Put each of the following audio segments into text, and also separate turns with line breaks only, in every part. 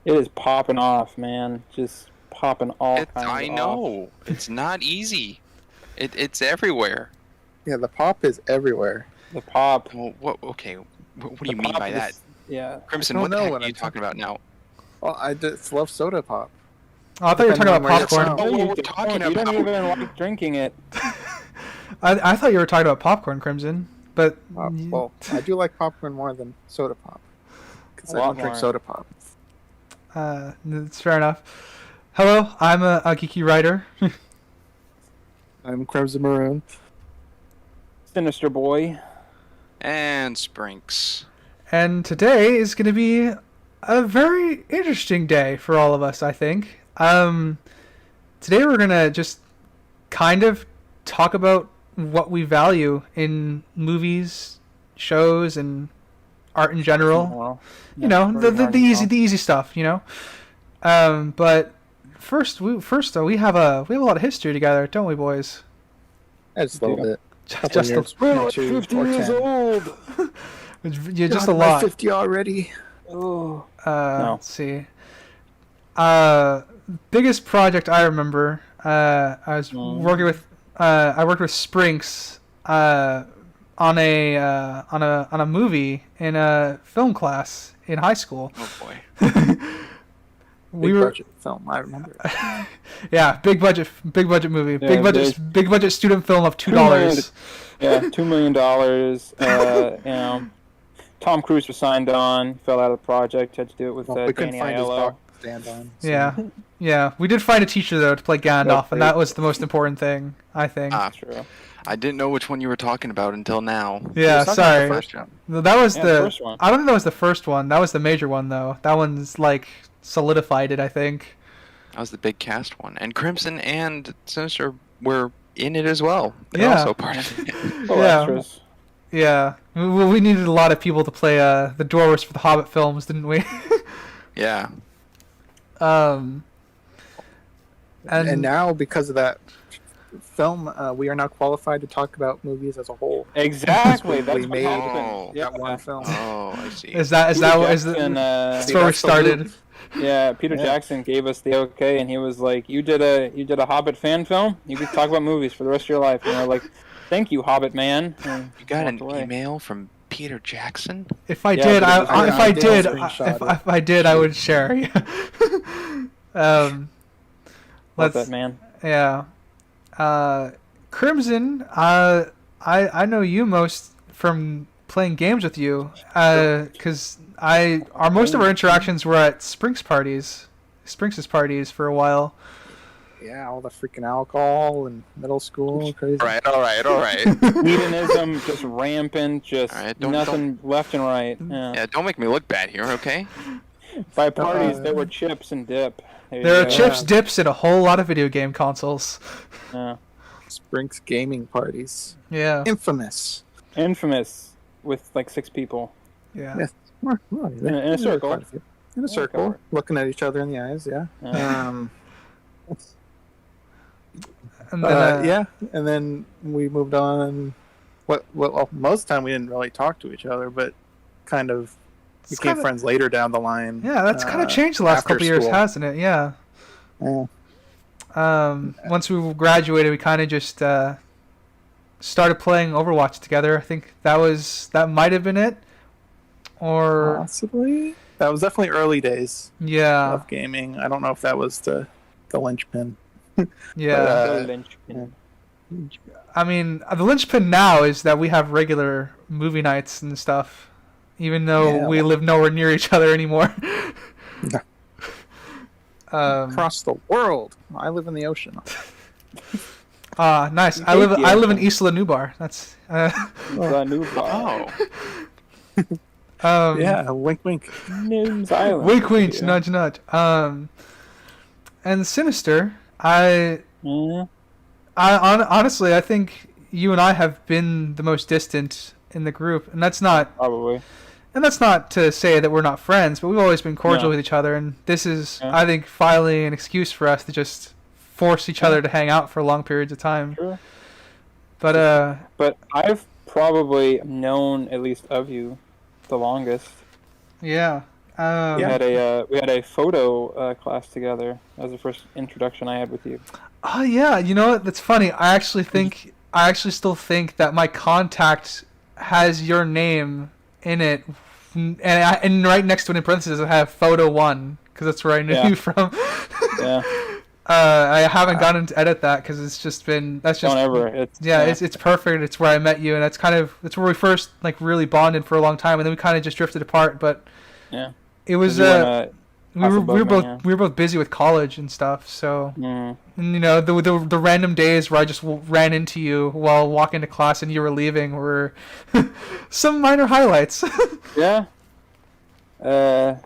It is popping off, man. Just popping all kinds
I
off.
know. It's not easy. It's everywhere.
Yeah, the pop is everywhere.
The pop.
Well, what? Okay. What do
The
you mean
pop
by that,
is, yeah.
Crimson?
don't
What the
know
heck
what
are you
I'm
talking about now?
Well, I just love soda pop.
Oh, I thought you were talking
Depending on
about
where you're
popcorn.
from.
No,
what
you
we're
don't.
talking
You don't
about.
even like drinking it.
I thought you were talking about popcorn, Crimson. But
Well, I do like popcorn more than soda pop because
A
I
lot
don't drink
more.
soda pop.
it's fair enough. Hello, I'm a geeky writer.
I'm Crimson Maroon.
Sinister boy.
And Sprinks.
And today is going to be a very interesting day for all of us, I think. Today we're going to just kind of talk about what we value in movies, shows, and art in general.
Well,
You know,
that's
the
pretty
easy stuff. You know, but first though we have a lot of history together, don't we, boys?
Just a little bit.
Just
years.
We're like
Two
50
or
years
10.
old.
yeah, just a
God, am I
lot.
50 already.
Oh. No.
Let's see. Biggest project I remember. I was working with. I worked with Sprinks. On a movie in a film class in high school.
Oh boy.
We
Big
were
budget film. I remember.
yeah, big budget movie.
Yeah,
Big budget student film of $2.
Yeah, $2 million. You know, Tom Cruise was signed on, fell out of the project, had to do it with
Well, we couldn't
Danny
find his
Aiello.
dog to stand on. So.
Yeah. Yeah, we did find a teacher though to play Gandalf, and that was the most important thing, I think.
Ah,
True.
I didn't know which one you were talking about until now.
Yeah,
We're talking about
sorry.
the first one.
That was
Yeah,
the.
first one.
I don't think that was the first one. That was the major one though. That one's like solidified it, I think.
That was the big cast one, and Crimson and Sinister were in it as well. They're
Yeah.
also part of it.
Oh,
Yeah.
extras.
Yeah, we needed a lot of people to play the Dwarves for the Hobbit films, didn't we?
Yeah.
And now, because of that film, we are now qualified to talk about movies as a whole.
Exactly.
We
That's what
made
happened.
that one film.
Oh, I see.
is that
Jackson,
that's
See,
where we
that's the
started?
loop.
Yeah, Peter
Yeah.
Jackson gave us the okay, and he was like, "You did a Hobbit fan film. You could talk about movies for the rest of your life." And we're like, "Thank you, Hobbit man." And
You got
walked
an
away.
email from Peter Jackson?
If I
Yeah,
did,
but
I
it
if I did, I
Shoot.
would share. Yeah.
Love
Let's
that man.
yeah. Crimson, I know you most from playing games with you, because most of our interactions were at Sprinks's parties for a while.
Yeah, all the freaking alcohol in middle school, crazy.
All right.
Hedonism just rampant, just
All right, don't-
nothing left and right. Yeah.
Yeah, don't make me look bad here, okay?
By parties, there were chips and dip.
There are
you go.
chips, dips, and a whole lot of video game consoles.
Yeah.
Sprinks gaming parties.
Yeah,
Infamous.
Infamous with like 6 people.
yeah.
Yeah.
In a circle.
In a circle,
cover.
looking at each other in the eyes. Yeah.
Yeah.
And then,
Yeah, and then we moved on. Well, most of the time we didn't really talk to each other, but kind of
It's
became
kinda-
friends later down the line.
Yeah, that's kind of changed the last
after
couple years,
school.
hasn't it? Yeah.
Yeah.
Once we graduated, we kind of just started playing Overwatch together. I think that might have been it, or
Possibly. That was definitely early days
yeah,
of gaming. I don't know if that was the linchpin.
yeah.
The linchpin.
I mean, the linchpin now is that we have regular movie nights and stuff, even though
Yeah.
we live nowhere near each other anymore.
Across the world. I live in the ocean.
Nice.
You
I live
hate the
I live in
ocean.
Isla Nublar. That's
The new bar.
Oh.
Yeah, wink, wink.
Nims Island.
wink, wink,
Yeah.
nudge, nudge. And Sinister, I
Mhm.
honestly, I think you and I have been the most distant in the group, and that's not
Probably.
to say that we're not friends, but we've always been cordial
No.
with each other, and this is,
Yeah.
I think, finally an excuse for us to just force each other to hang out for long periods of time.
True.
But
But I've probably known at least of you the longest.
yeah,
We had a photo class together. That was the first introduction I had with you.
Oh yeah, you know what? That's funny. I actually still think that my contact has your name in it, and right next to it in parentheses I have photo 1 because that's where I knew you from.
Yeah.
I haven't gotten to edit that because it's just been that's just
Don't ever.
it's perfect. It's where I met you, and that's where we first like really bonded for a long time, and then we kind of just drifted apart. But
yeah,
it was we were both busy with college and stuff. So and, you know the random days where I just ran into you while walking to class and you were leaving were some minor highlights.
Yeah. Yeah.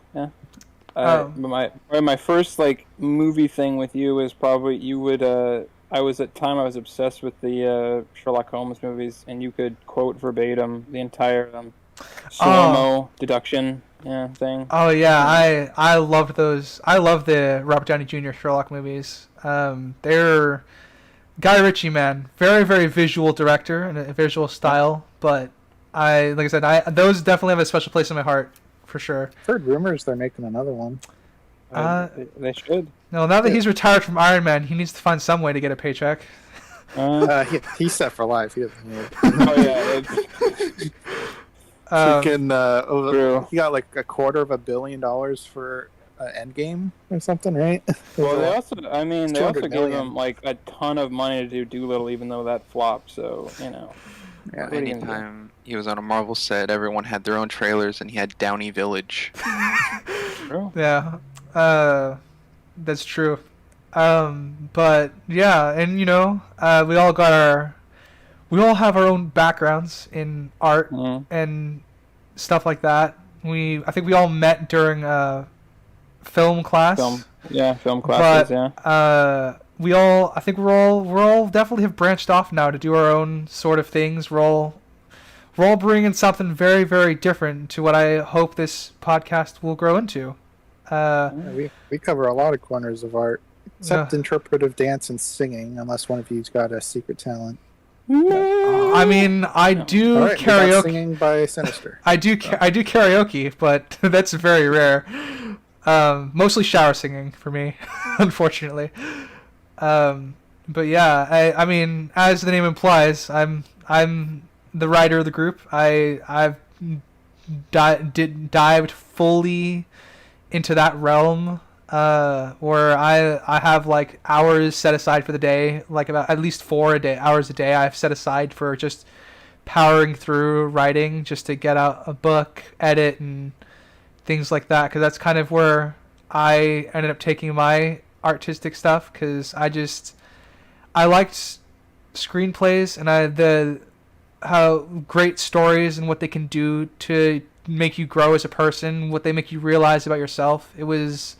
My first like movie thing with you is probably you would I was obsessed with the Sherlock Holmes movies, and you could quote verbatim the entire slow-mo deduction thing.
Oh yeah, I loved those. I love the Robert Downey Jr. Sherlock movies. They're Guy Ritchie, man, very very visual director and a visual style. But like I said, those definitely have a special place in my heart for sure.
I've heard rumors they're making another one.
They should.
No, now that he's retired from Iron Man, he needs to find some way to get a paycheck.
He's set for life. He doesn't need it.
Oh yeah.
Freaking, he got like $250 million for Endgame or something, right?
Well, they also gave
million.
him like a ton of money to do Doolittle, even though that flopped. So you know.
Yeah.
Anytime he was on a Marvel set, everyone had their own trailers, and he had Downey Village.
Yeah, that's true. But yeah, and you know, we all have our own backgrounds in art and stuff like that. I think we all met during film class.
Film classes.
But, I think we're all definitely have branched off now to do our own sort of things. We're all bringing something very, very different to what I hope this podcast will grow into.
We cover a lot of corners of art, except interpretive dance and singing, unless one of you's got a secret talent.
I mean, I do karaoke.
Singing by Sinister.
I do karaoke, but that's very rare. Mostly shower singing for me, unfortunately. But yeah, I mean, as the name implies, I'm the writer of the group. I've dived fully into that realm, where I have like hours set aside for the day, like about at least 4 hours a day I've set aside for just powering through writing, just to get out a book, edit, and things like that. Because that's kind of where I ended up taking my artistic stuff, because I liked screenplays and how great stories and what they can do to make you grow as a person, what they make you realize about yourself. It was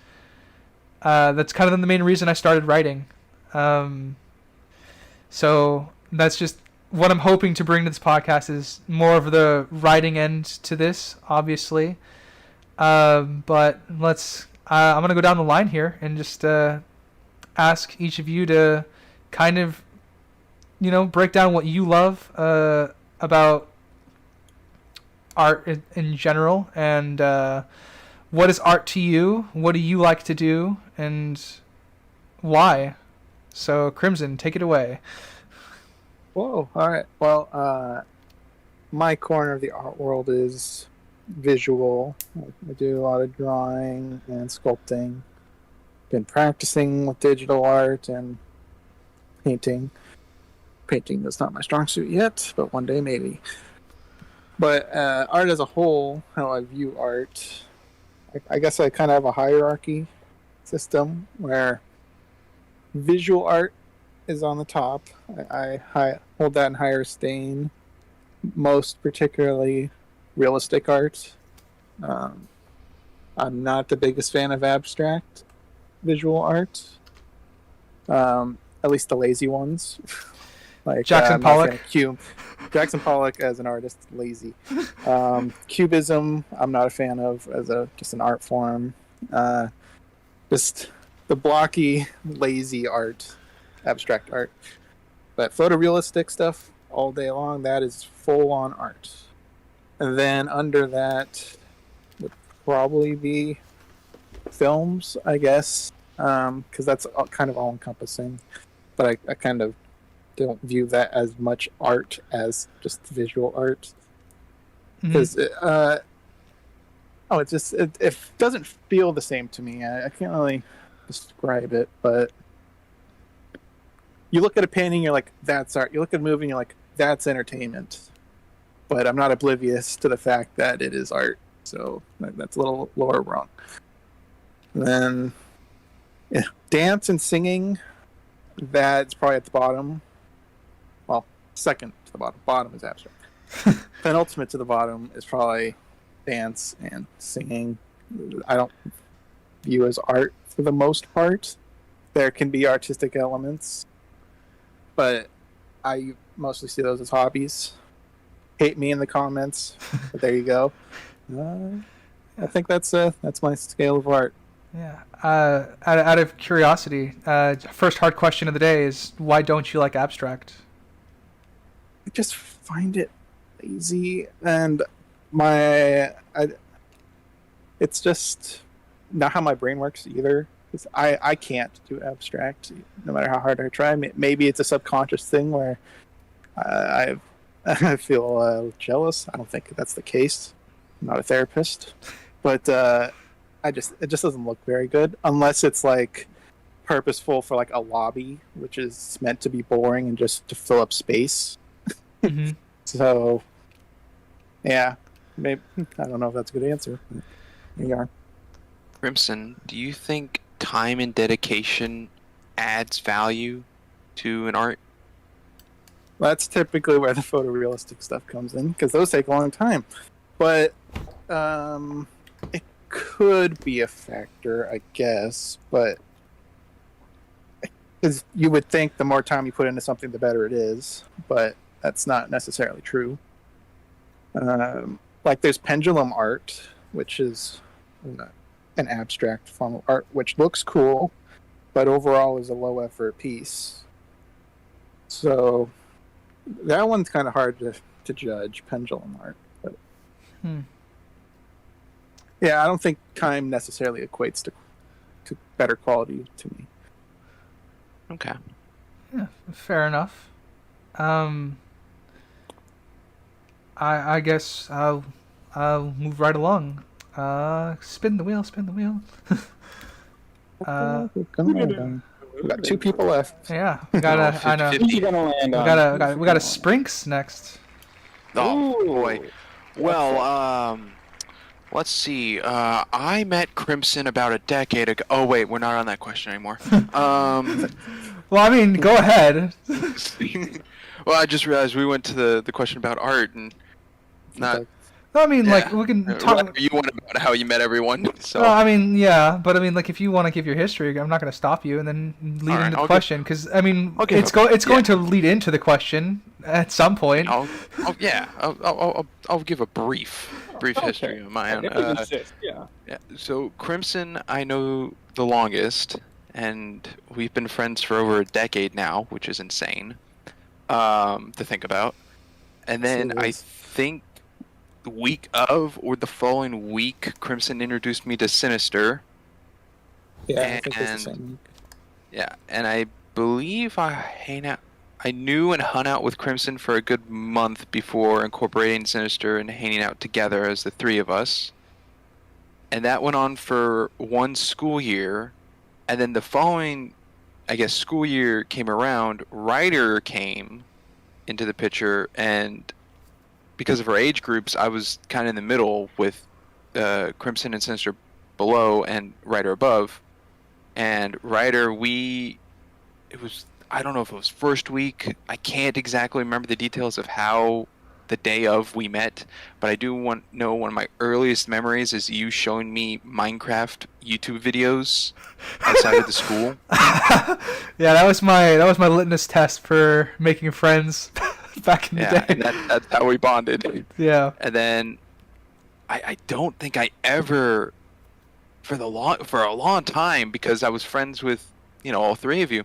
that's kind of the main reason I started writing. So that's just what I'm hoping to bring to this podcast, is more of the writing end to this, obviously. But I'm going to go down the line here and just ask each of you to kind of, you know, break down what you love about art in general, and what is art to you? What do you like to do, and why? So, Crimson, take it away.
Whoa! All right. Well, my corner of the art world is visual. I do a lot of drawing and sculpting. Been practicing with digital art and painting. Painting is not my strong suit yet, but one day maybe. But art as a whole, how I view art, I guess I kind of have a hierarchy system where visual art is on the top. I hold that in higher esteem, most particularly realistic art. I'm not the biggest fan of abstract visual art, at least the lazy ones. Like
Jackson Pollock.
Jackson Pollock as an artist, lazy. Cubism, I'm not a fan of as just an art form. Just the blocky, lazy art, abstract art. But photorealistic stuff all day long, that is full-on art. And then under that, probably be films, I guess, because that's kind of all encompassing. But I kind of don't view that as much art as just visual art, because it doesn't feel the same to me. I can't really describe it, but you look at a painting, you're like, that's art. You look at a movie, and you're like, that's entertainment. But I'm not oblivious to the fact that it is art, so that's a little lower wrong. And then, yeah, dance and singing, that's probably at the bottom. Well, second to the bottom. Bottom is abstract. Penultimate to the bottom is probably dance and singing. I don't view as art for the most part. There can be artistic elements, but I mostly see those as hobbies. Hate me in the comments, but there you go. I think that's my scale of art.
Yeah. Out of curiosity, first hard question of the day is, why don't you like abstract?
I just find it lazy, and it's just not how my brain works either. I can't do abstract, no matter how hard I try. Maybe it's a subconscious thing where I feel jealous. I don't think that's the case. I'm not a therapist, but it just doesn't look very good unless it's like purposeful for like a lobby, which is meant to be boring and just to fill up space.
Mm-hmm.
So, yeah, maybe I don't know if that's a good answer. There you are.
Crimson, do you think time and dedication adds value to an art?
That's typically where the photorealistic stuff comes in, because those take a long time. But it could be a factor, I guess. But because you would think the more time you put into something, the better it is. But that's not necessarily true. Like there's pendulum art, which is an abstract form of art, which looks cool, but overall is a low effort piece. So that one's kind of hard to judge, pendulum art. But yeah, I don't think time necessarily equates to better quality to me.
Okay.
Yeah, fair enough. I guess I'll move right along. Spin the wheel, spin the wheel.
We got 2 people left.
Yeah, we gotta. I know.
Who's you gonna land on?
We got a Sprinks next.
Oh
Ooh.
boy. Well, let's see. I met Crimson about a decade ago. Oh wait, we're not on that question anymore.
Well, I mean, go ahead.
Well, I just realized we went to the question about art and not.
I mean,
Yeah.
like, we can talk.
Whatever you want about how you met everyone. So.
Well, I mean, yeah, but I mean, like, if you want to give your history, I'm not going to stop you and then lead into the question, because I mean, it's going to lead into the question at some point.
I'll give a brief history of my own.
Yeah.
So Crimson, I know the longest, and we've been friends for over a decade now, which is insane to think about. And then I think the week of or the following week, Crimson introduced me to Sinister.
Yeah, I think it's the same week.
Yeah, and I believe I knew and hung out with Crimson for a good month before incorporating Sinister and hanging out together as the 3 of us. And that went on for one school year. And then the following, I guess, school year came around, Ryder came into the picture, and because of our age groups, I was kind of in the middle with Crimson and Sinister below and Ryder above. And Ryder, I don't know if it was first week. I can't exactly remember the details of how the day of we met, but I do know one of my earliest memories is you showing me Minecraft YouTube videos outside of the school.
Yeah, that was my litmus test for making friends back in the day.
And that's how we bonded.
Yeah.
And then I don't think I ever for a long time, because I was friends with, all 3 of you,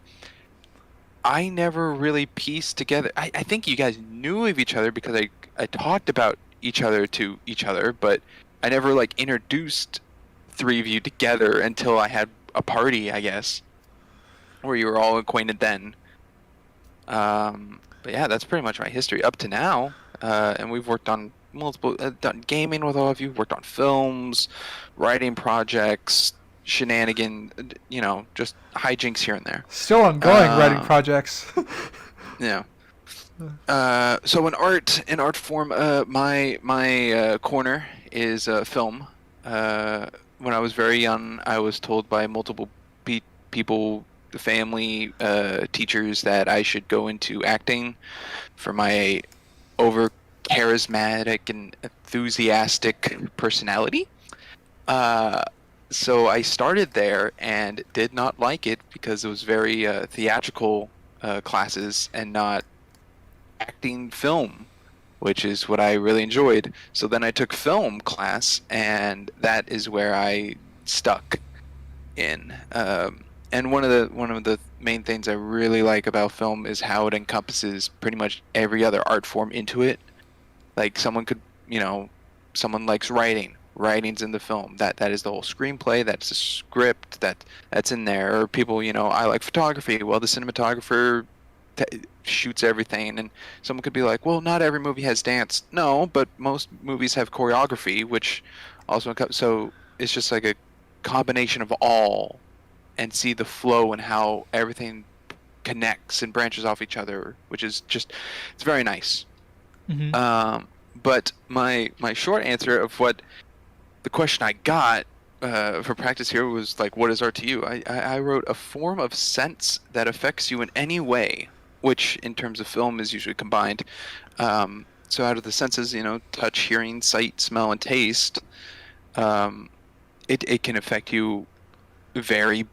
I never really pieced together. I think you guys knew of each other because I talked about each other to each other, but I never like introduced three of you together until I had a party, I guess, where you were all acquainted then. But yeah, that's pretty much my history up to now. And we've worked on multiple, done gaming with all of you, worked on films, writing projects, shenanigan, just hijinks here and there.
Still ongoing writing projects.
Yeah. So in art form, my corner is film. When I was very young, I was told by multiple people, family, teachers, that I should go into acting for my over charismatic and enthusiastic personality. So I started there and did not like it because it was very theatrical classes and not acting film, which is what I really enjoyed. So then I took film class, and that is where I stuck in. And one of the main things I really like about film is how it encompasses pretty much every other art form into it. Like someone likes writing. Writing's in the film. That is the whole screenplay. That's the script. That's in there. Or people, I like photography. Well, the cinematographer shoots everything, and someone could be like, well, not every movie has dance. No, but most movies have choreography, which also so it's just like a combination of all, and see the flow and how everything connects and branches off each other, which is just, it's very nice.
Mm-hmm.
But my short answer of what the question I got for practice here was like, what is art to you? I wrote a form of sense that affects you in any way, which in terms of film is usually combined. So out of the senses, touch, hearing, sight, smell, and taste, it can affect you very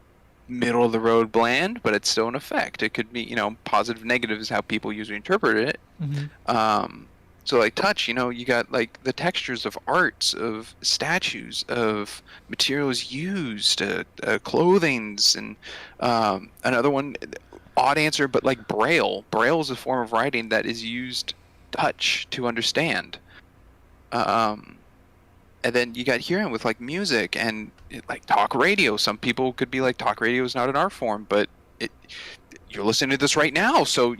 middle of the road bland, but it's still an effect. It could be, positive, negative is how people usually interpret it.
Mm-hmm.
So like touch, you got like the textures of arts, of statues, of materials used, clothings, and another one, odd answer, but like Braille. Braille is a form of writing that is used touch to understand. And then you got hearing with like music and like talk radio. Some people could be like, talk radio is not an art form, but you're listening to this right now, so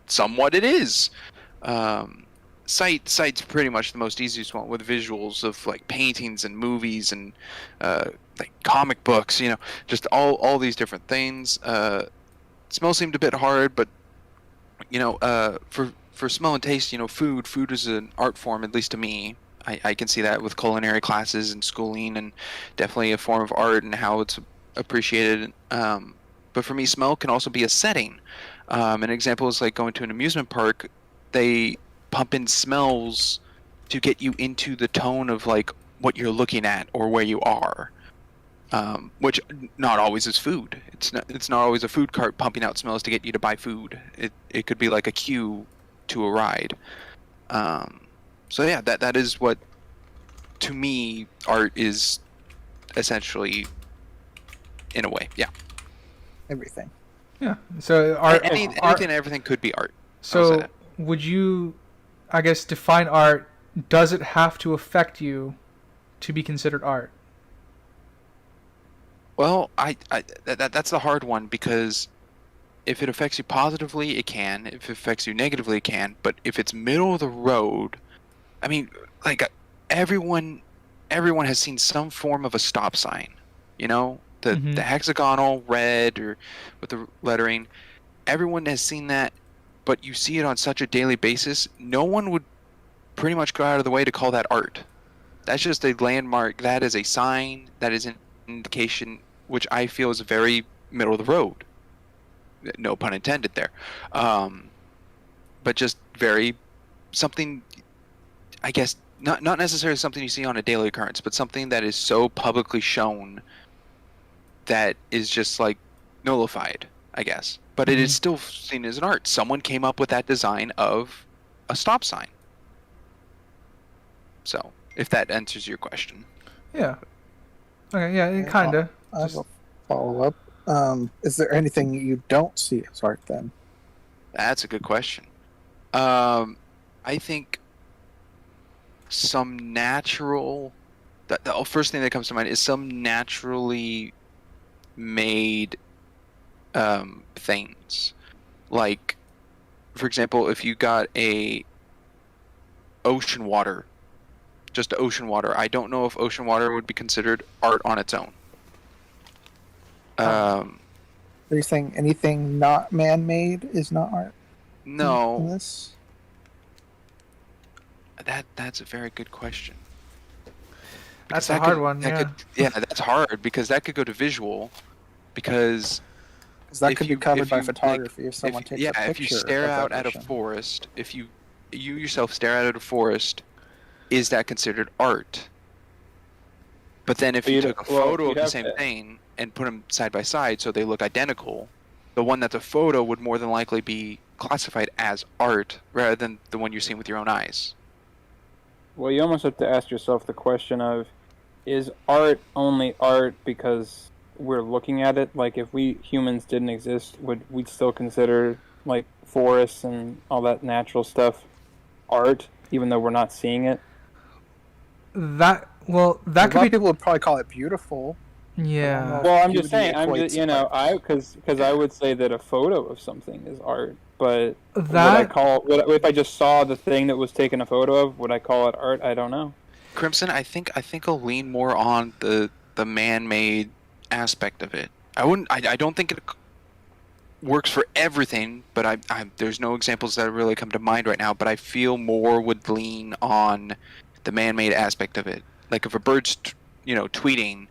somewhat it is. Sight's pretty much the most easiest one, with visuals of like paintings and movies and like comic books, just all these different things. Smell seemed a bit hard, but for smell and taste, food is an art form, at least to me. I can see that with culinary classes and schooling, and definitely a form of art and how it's appreciated. But for me, smell can also be a setting. An example is like going to an amusement park. They pump in smells to get you into the tone of like what you're looking at or where you are, which not always is food. It's not always a food cart pumping out smells to get you to buy food. It could be like a cue to a ride. So yeah, that is what, to me, art is essentially, in a way. Yeah.
Everything.
Yeah. So art,
anything and everything could be art.
So would you, I guess, define art? Does it have to affect you to be considered art?
Well, that's the hard one, because if it affects you positively, it can. If it affects you negatively, it can. But if it's middle of the road, I mean, like everyone has seen some form of a stop sign, the hexagonal red or with the lettering. Everyone has seen that, but you see it on such a daily basis. No one would pretty much go out of the way to call that art. That's just a landmark. That is a sign. That is an indication, which I feel is very middle of the road. No pun intended there. But just very something, I guess, not necessarily something you see on a daily occurrence, but something that is so publicly shown that is just like nullified, I guess. But it is still seen as an art. Someone came up with that design of a stop sign. So, if that answers your question.
Yeah. Okay, yeah, kind of.
I have a follow-up. Is there anything you don't see as art then?
That's a good question. I think some natural. The first thing that comes to mind is some naturally made things. Like, for example, if you got a ocean water, just ocean water, I don't know if ocean water would be considered art on its own.
Are you saying anything not man-made is not art? In
No,
this?
that's a very good question.
That's
Because
a
that
hard
could,
one.
that
Yeah.
could, yeah, that's hard because that could go to visual. Because
Because that
if
could be
you
covered by
like,
photography if someone takes a
if you
picture
stare
of
out
that
at a
ocean.
forest, if you yourself stare out at a forest, is that considered art? But then if you took a photo of the same thing and put them side by side so they look identical, the one that's a photo would more than likely be classified as art rather than the one you're seeing with your own eyes.
Well, you almost have to ask yourself the question of, is art only art because we're looking at it? Like, if we humans didn't exist, would we still consider, like, forests and all that natural stuff art, even though we're not seeing it?
That
A
could
lot
be.
of people would probably call it beautiful.
Yeah.
Well, I'm just
Beauty
saying,
equates
because I would say that a photo of something is art, but
That
if I just saw the thing that was taken a photo of, would I call it art? I don't know.
Crimson, I think I'll lean more on the man-made aspect of it. I don't think it works for everything, but there's no examples that really come to mind right now, but I feel more would lean on the man-made aspect of it. Like if a bird's tweeting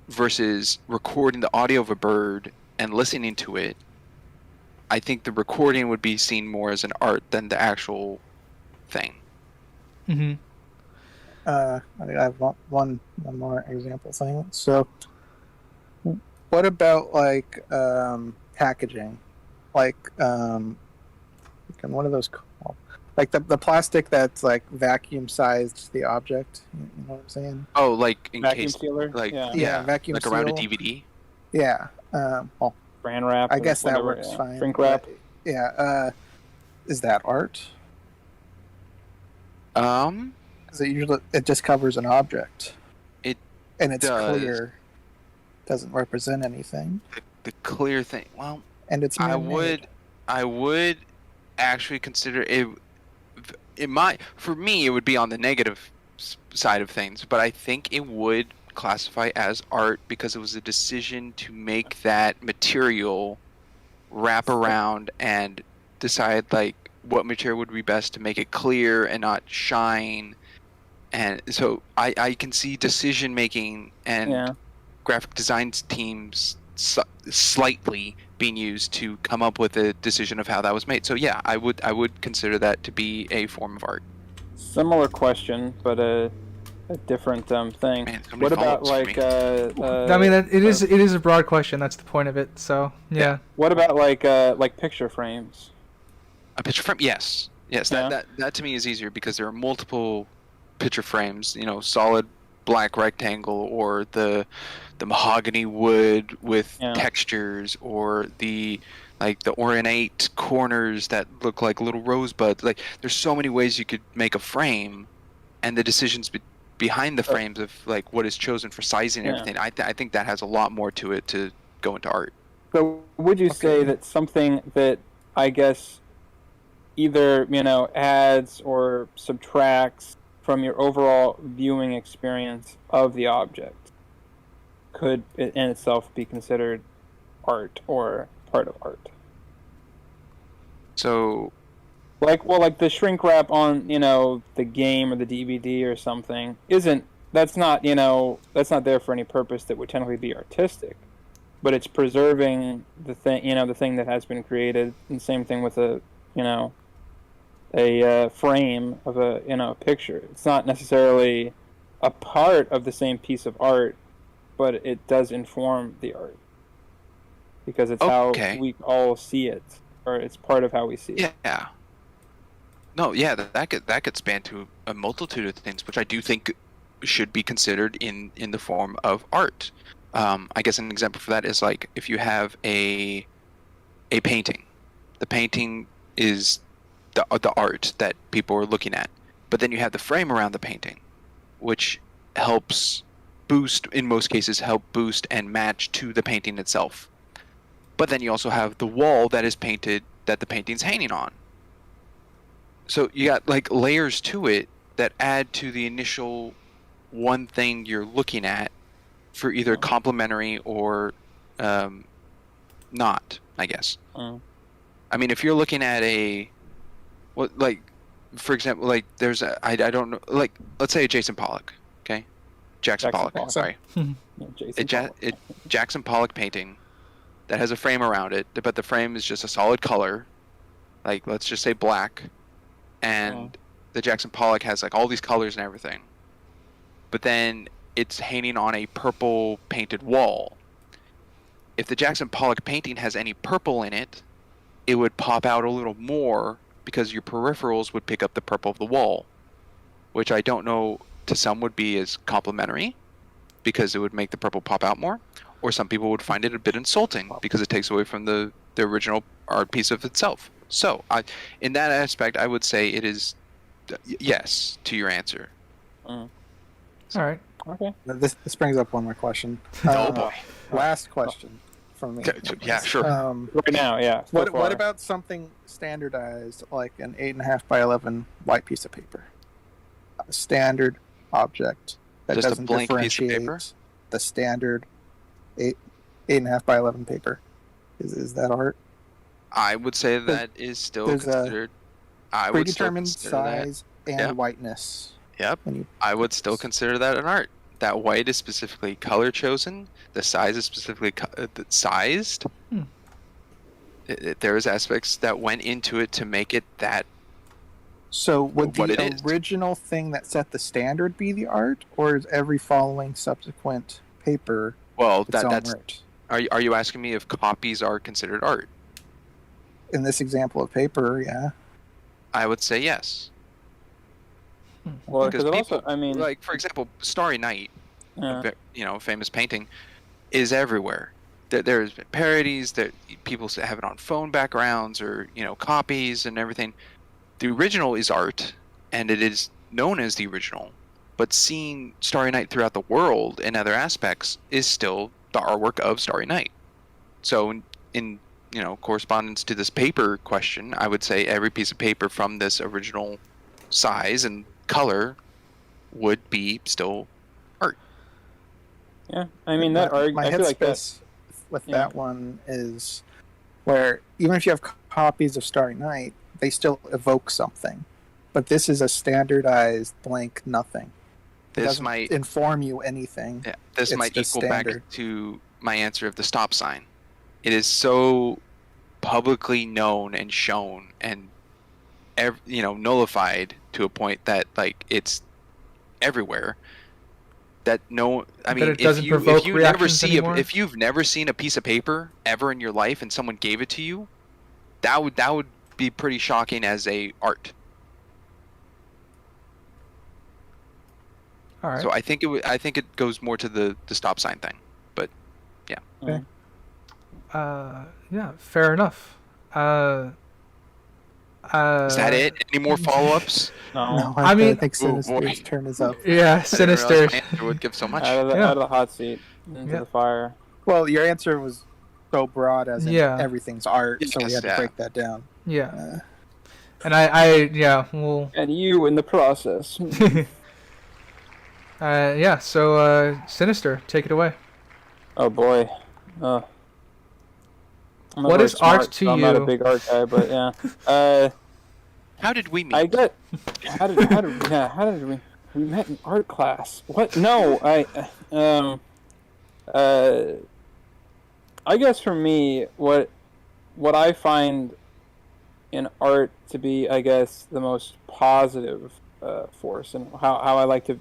versus recording the audio of a bird and listening to it, I think the recording would be seen more as an art than the actual thing.
hmm
I have one more example thing. So, what about like packaging? Like, what are those called? Like the plastic that's like vacuum sized the object. You know what I'm saying?
Oh, like
Vacuum
encased,
sealer?
like
Yeah, vacuum
like around a
seal.
DVD.
Yeah. Well,
Saran wrap.
I
Or
guess that
whatever,
works
yeah.
fine.
Shrink wrap.
But, yeah. Is that art? Because it just covers an object.
It
and it's
does.
clear. Doesn't represent anything.
The clear thing. Well,
And it's man-made.
I would actually consider it. For me, it would be on the negative side of things, but I think it would classify as art because it was a decision to make that material wrap around and decide like what material would be best to make it clear and not shine. And so I can see decision making and graphic design teams slightly being used to come up with a decision of how that was made. So yeah, I would consider that to be a form of art.
Similar question, but a different thing.
Man,
What about like
I mean, it is a broad question. That's the point of it. So yeah.
What about like picture frames?
A picture frame? Yes.
Yeah.
That to me is easier because there are multiple picture frames. Solid black rectangle or the mahogany wood with textures, or the ornate corners that look like little rosebuds. Like there's so many ways you could make a frame, and the decisions behind the frames of like what is chosen for sizing and everything. I think that has a lot more to it to go into art.
So would you say that something that I guess either adds or subtracts from your overall viewing experience of the object could in itself be considered art or part of art?
So
like the shrink wrap on the game or the DVD or something that's not there for any purpose that would technically be artistic, but it's preserving the thing the thing that has been created. And same thing with a frame of a picture. It's not necessarily a part of the same piece of art, but it does inform the art because it's how we all see it, or it's part of how we see it.
Yeah. No, yeah, that could span to a multitude of things, which I do think should be considered in the form of art. I guess an example for that is like if you have a painting. The painting is the art that people are looking at. But then you have the frame around the painting, which helps boost, in most cases, help boost and match to the painting itself. But then you also have the wall that is painted that the painting's hanging on. So you got like layers to it that add to the initial one thing you're looking at for either complementary or not, I guess. I mean, if you're looking at for example, like there's I don't know, like let's say a Jackson Pollock, okay? Jackson Pollock, sorry. Jackson Pollock painting that has a frame around it, but the frame is just a solid color, like let's just say black, and the Jackson Pollock has like all these colors and everything. But then it's hanging on a purple painted wall. If the Jackson Pollock painting has any purple in it, it would pop out a little more because your peripherals would pick up the purple of the wall, which I don't know, to some would be as complimentary because it would make the purple pop out more, or some people would find it a bit insulting because it takes away from the original art piece of itself. So in that aspect, I would say it is yes to your answer.
All right.
Okay. This brings up one more question.
Oh boy.
Last question from me.
Yeah, sure.
Right now, yeah.
What about something standardized like an 8.5 by 11 white piece of paper? A standard object that
Just a
doesn't
blank piece of
differentiate
paper?
the standard 8.5 by 11 paper. Is that art?
I would say that is still
There's
considered. I would still
Predetermined
consider
size and
Yep.
whiteness.
Yep. I would still consider that an art. That white is specifically color chosen. The size is specifically sized. There is aspects that went into it to make it that.
So would
What it
the
is.
original thing that set the standard be the art, or is every following subsequent paper
Well,
its own
that's.
art?
Are you asking me if copies are considered art?
In this example of paper, yeah.
I would say yes.
Well,
Because
because
people,
also, I mean,
like for example, Starry Night, famous painting, is everywhere. There's been parodies that people have it on phone backgrounds or copies and everything. The original is art, and it is known as the original. But seeing Starry Night throughout the world in other aspects is still the artwork of Starry Night. So in correspondence to this paper question, I would say every piece of paper from this original size and color would be still art.
yeah. I mean that art.
My
I feel like that.
headspace with that one is where even if you have copies of Starry Night, they still evoke something. But this is a standardized blank nothing. It
This
doesn't
might
inform you anything.
Yeah, this
It's
might
just
equal
standard.
back to my answer of the stop sign. It is so publicly known and shown and nullified to a point that like it's everywhere. That I mean,
it doesn't provoke
if you never
reactions
see
anymore?
if you've never seen a piece of paper ever in your life and someone gave it to you, that would be pretty shocking as a art.
All right.
So I think it goes more to the stop sign thing. But yeah.
Okay.
Yeah, fair enough.
Is that it? Any more follow-ups?
No,
I mean-
I think Sinister's
boy.
turn is up.
Yeah,
I didn't
Sinister.
realize my answer would give so much.
Out of the
Yeah.
out of the hot seat into
Yeah.
the fire.
Well, your answer was so broad as in
Yeah.
everything's art, so we
Yes,
had to
yeah.
break that down.
Yeah, and I well,
And you in the process.
yeah. So, Sinister, take it away.
Oh boy. I'm not
What
very
is art to
I'm not a
you?
big art guy, but yeah.
How did we meet?
I get. How did we met in art class? What? No, I guess for me, what I find in art to be, I guess, the most positive force, and how I like to,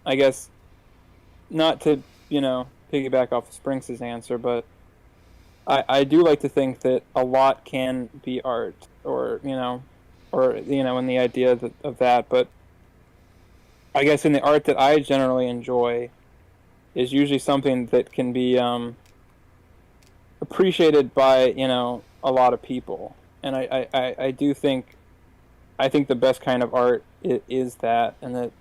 I guess, not to, piggyback off of Sprinks' answer, but I do like to think that a lot can be art, or in the idea of that, but I guess in the art that I generally enjoy is usually something that can be appreciated by a lot of people, and I do think I think the best kind of art is that, and that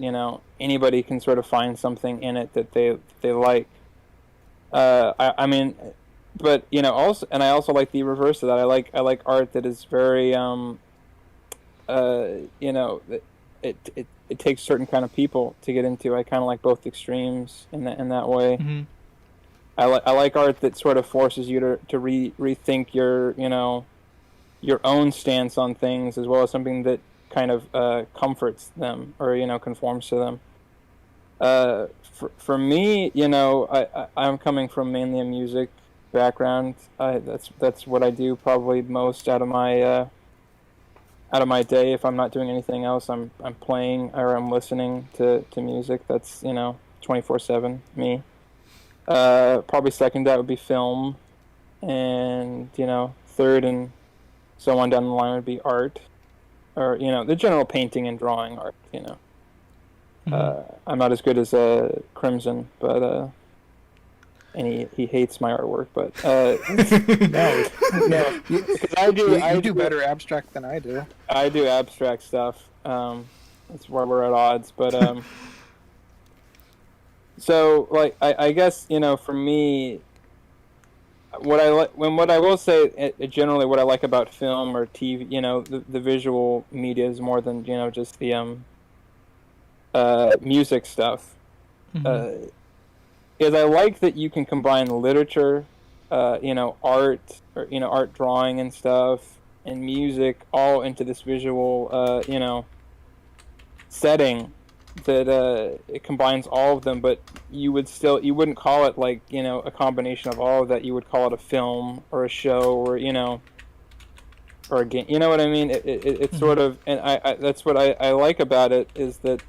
anybody can sort of find something in it that they like. I mean, but also, and I also like the reverse of that. I like art that is very it takes certain kind of people to get into. I kind of like both extremes in that way.
Mm-hmm.
I like art that sort of forces you to rethink your own stance on things, as well as something that kind of comforts them or conforms to them. For me, I'm coming from mainly a music background. That's what I do probably most out of my day. If I'm not doing anything else, I'm playing or I'm listening to music. That's 24/7 me. Probably second that would be film, and third and so on down the line would be art, or the general painting and drawing art. I'm not as good as Crimson, but and he hates my artwork, but
no,
because I do
better abstract than I do.
I do abstract stuff. That's why we're at odds, but so like I guess for me, what I will say generally what I like about film or TV, the visual media is more than just the music stuff.
Mm-hmm.
Is I like that you can combine literature, art, or art drawing and stuff, and music all into this visual, setting that it combines all of them. But you wouldn't call it like a combination of all of that. You would call it a film or a show or or a game. You know what I mean? It's sort of, and I that's what I like about it, is that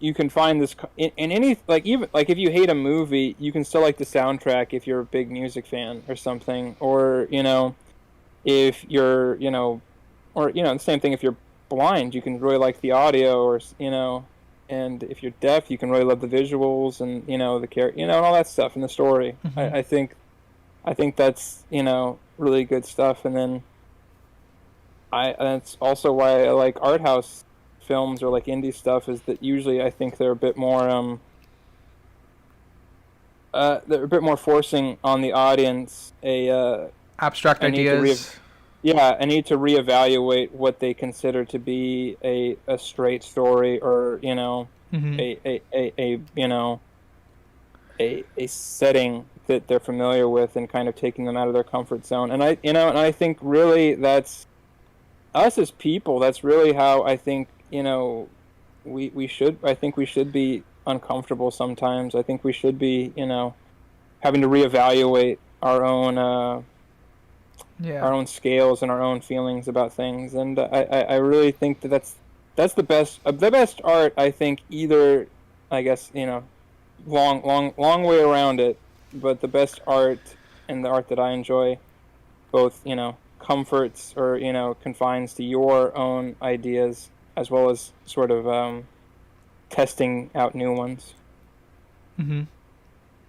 you can find this in any, like, even like if you hate a movie, you can still like the soundtrack if you're a big music fan or something, or if you're or the same thing if you're blind, you can really like the audio, or and if you're deaf, you can really love the visuals and the character, and all that stuff in the story.
Mm-hmm.
I think that's really good stuff, and then that's also why I like art house films or like indie stuff, is that usually I think they're a bit more forcing on the audience
abstract ideas.
I need to reevaluate what they consider to be a straight story, or
Mm-hmm.
a setting that they're familiar with, and kind of taking them out of their comfort zone. And I think really that's us as people. That's really how I think we should be uncomfortable sometimes. I think we should be having to reevaluate our own our own scales and our own feelings about things. And I really think that's the best art. I think either, I guess long way around it, but the best art, and the art that I enjoy, both comforts or confines to your own ideas, as well as sort of testing out new ones.
Mm-hmm.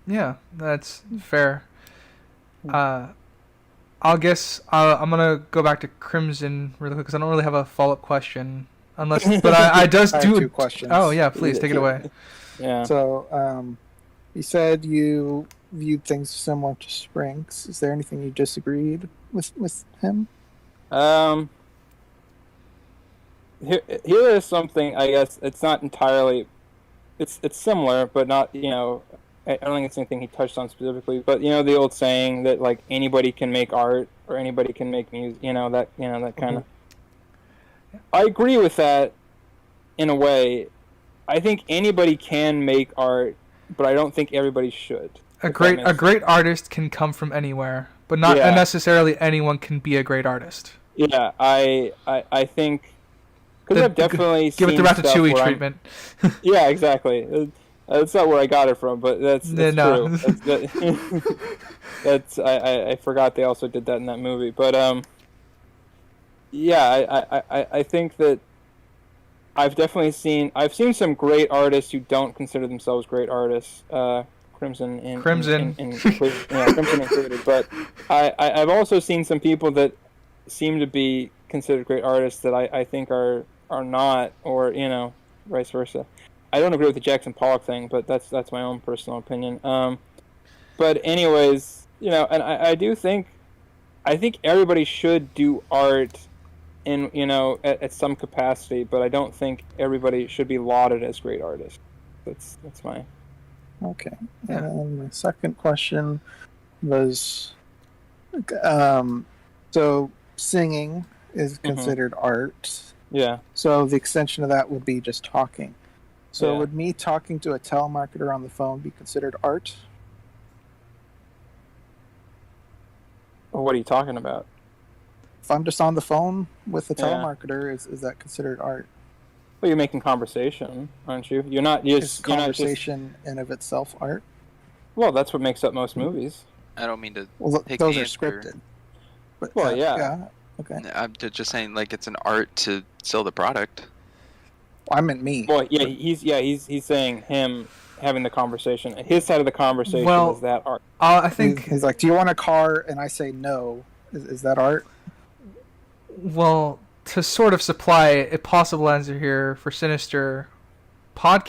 Yeah, that's fair. I'll guess I'm gonna go back to Crimson really quick because I don't really have a follow-up question, unless. But I
have 2 questions.
Oh yeah, please take it away.
Yeah.
So, you said you viewed things similar to Sprinks. Is there anything you disagreed with him?
Here is something, I guess it's not entirely, it's similar, but not, I don't think it's anything he touched on specifically, but the old saying that like anybody can make art, or anybody can make music, that kind of. I agree with that in a way. I think anybody can make art, but I don't think everybody should.
A great artist can come from anywhere, but not necessarily anyone can be a great artist.
Yeah, I think, because I've definitely
give it the Ratatouille treatment.
Yeah, exactly. That's not where I got it from, but that's true. That's I forgot they also did that in that movie, but I think that I've seen some great artists who don't consider themselves great artists. Crimson included, Crimson included. But I've also seen some people that seem to be considered great artists that I think are not, or vice versa. I don't agree with the Jackson Pollock thing, but that's my own personal opinion. But anyways, and I do think everybody should do art in at some capacity, but I don't think everybody should be lauded as great artists. That's my
Okay.
Yeah.
And my second question was, so singing is considered art.
Yeah.
So the extension of that would be just talking. So
Yeah.
would me talking to a telemarketer on the phone be considered art?
Well, what are you talking about?
If I'm just on the phone with a
Yeah.
telemarketer, is that considered art?
Well, you're making conversation, aren't you? You're not
Is
just
conversation in of itself art?
Well, that's what makes up most movies.
I don't mean to.
Well,
Take
those
the
are
answer.
scripted. But,
Well, yeah.
Okay.
I'm just saying, like, it's an art to sell the product.
Well, I meant me.
Well, yeah, he's saying him having the conversation. His side of the conversation
Well,
is that art.
I think.
He's like, "Do you want a car?" And I say no. Is that art?
Well, to sort of supply a possible answer here for Sinister, a lot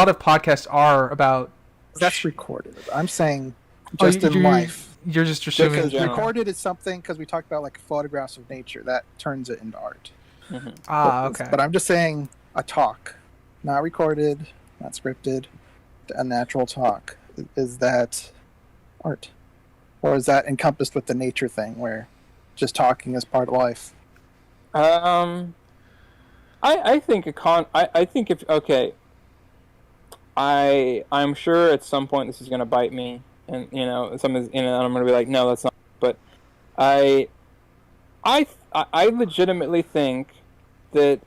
of podcasts are about.
That's recorded. I'm saying
Oh,
just in life.
You're just assuming.
Because
general.
recorded is something, because we talked about like photographs of nature, that turns it into art.
Okay.
But I'm just saying a talk, not recorded, not scripted, a natural talk. Is that art? Or is that encompassed with the nature thing where just talking is part of life?
I think I think if okay. I'm sure at some point this is going to bite me, and I'm going to be like, no, that's not. But I legitimately think that